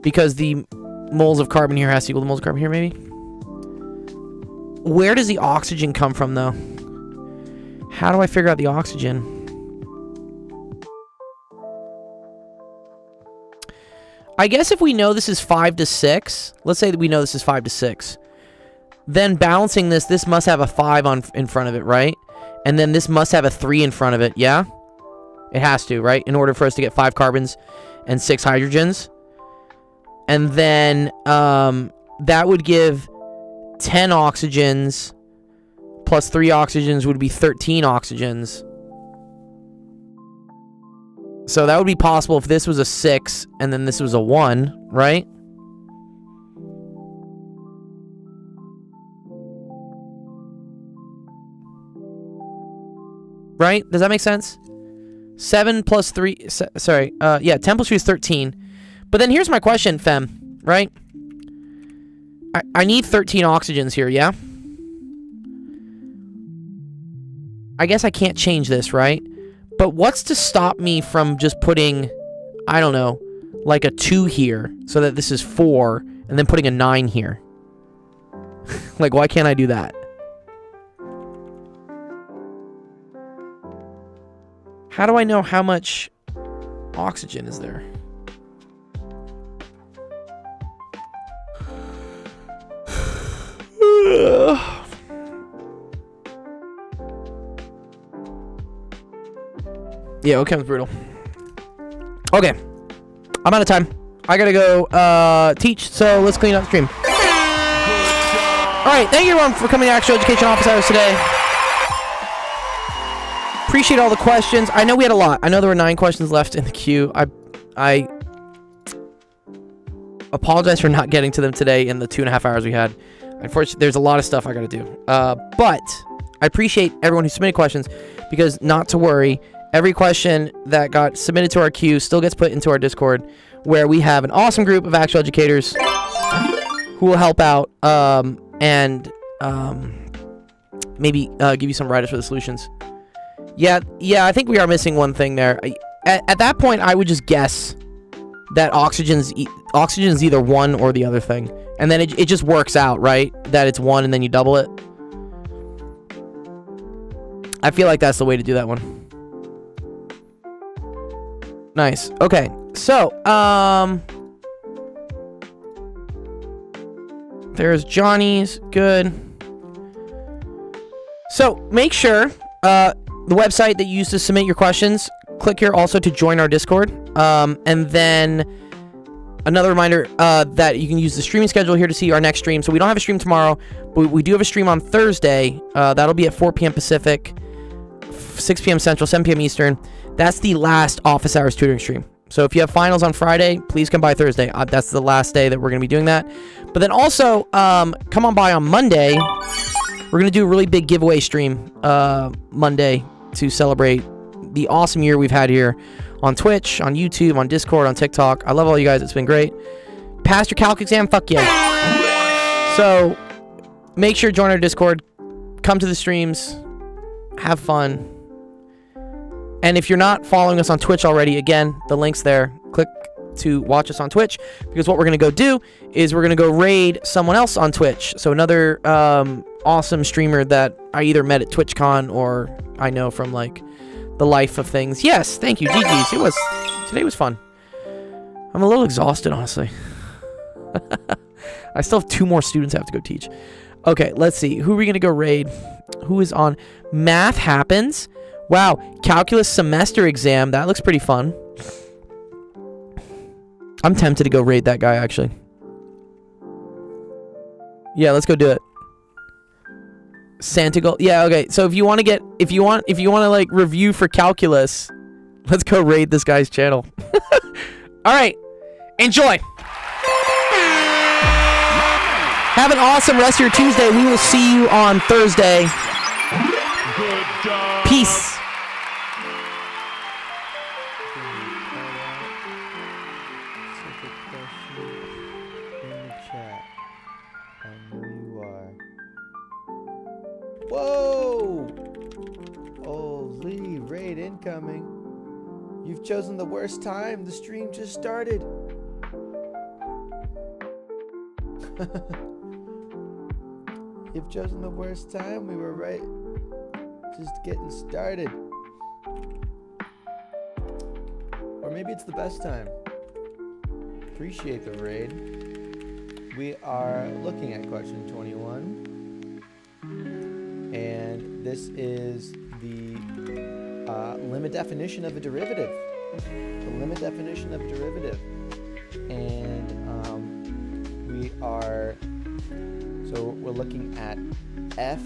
because the moles of carbon here has to equal the moles of carbon here, maybe. Where does the oxygen come from, though? How do I figure out the oxygen? I guess if we know this is 5 to 6, let's say that we know this is 5 to 6, then balancing this must have a 5 in front of it, right? And then this must have a 3 in front of it, yeah? It has to, right? In order for us to get 5 carbons and 6 hydrogens. And then that would give 10 oxygens plus 3 oxygens would be 13 oxygens. So that would be possible if this was a 6 and then this was a 1, right? Right? Does that make sense? 7 plus 3... yeah, 10 plus 3 is 13. But then here's my question, Fem, right? I need 13 oxygens here, yeah? I guess I can't change this, right? But what's to stop me from just putting, I don't know, like a 2 here, so that this is 4, and then putting a 9 here? Like, why can't I do that? How do I know how much oxygen is there? Yeah, okay, it's brutal. Okay. I'm out of time. I gotta go teach, so let's clean up the stream. Alright, thank you everyone for coming to Actual Education Office Hours today. Appreciate all the questions. I know we had a lot. I know there were 9 questions left in the queue. I apologize for not getting to them today in the 2.5 hours we had. Unfortunately, there's a lot of stuff I gotta do. But I appreciate everyone who submitted questions, because not to worry, every question that got submitted to our queue still gets put into our Discord, where we have an awesome group of actual educators who will help out and maybe give you some write-ups for the solutions. Yeah, I think we are missing one thing there. At that point, I would just guess that oxygen's either one or the other thing. And then it just works out, right? That it's 1 and then you double it. I feel like that's the way to do that one. Nice. Okay. So, there's Johnny's. Good. So, make sure, the website that you use to submit your questions, click here also to join our Discord. And then Another reminder that you can use the streaming schedule here to see our next stream. So we don't have a stream tomorrow, but we do have a stream on Thursday. That'll be at 4 p.m. Pacific, 6 p.m. Central, 7 p.m. Eastern. That's the last office hours tutoring stream. So if you have finals on Friday, please come by Thursday. That's the last day that we're going to be doing that. But then also, come on by on Monday. We're going to do a really big giveaway stream Monday to celebrate the awesome year we've had here on Twitch, on YouTube, on Discord, on TikTok. I love all you guys. It's been great. Passed your Calc exam? Fuck yeah. So make sure to join our Discord. Come to the streams. Have fun. And if you're not following us on Twitch already, again, the link's there. Click to watch us on Twitch, because what we're going to go do is we're going to go raid someone else on Twitch. So another awesome streamer that I either met at TwitchCon or I know from like the life of things. Yes, thank you, GG's. Today was fun. I'm a little exhausted, honestly. I still have 2 more students I have to go teach. Okay, let's see. Who are we going to go raid? Who is on? Math happens. Wow, calculus semester exam. That looks pretty fun. I'm tempted to go raid that guy, actually. Yeah, let's go do it. Santa Gold. Yeah, okay. So if you want to like review for calculus, let's go raid this guy's channel. All right. Enjoy. Have an awesome rest of your Tuesday. We will see you on Thursday. Good job. Peace. Whoa! Holy, raid incoming. You've chosen the worst time. The stream just started. You've chosen the worst time. We were right. Just getting started. Or maybe it's the best time. Appreciate the raid. We are looking at question 21. And this is the limit definition of a derivative. The limit definition of a derivative. And we're looking at f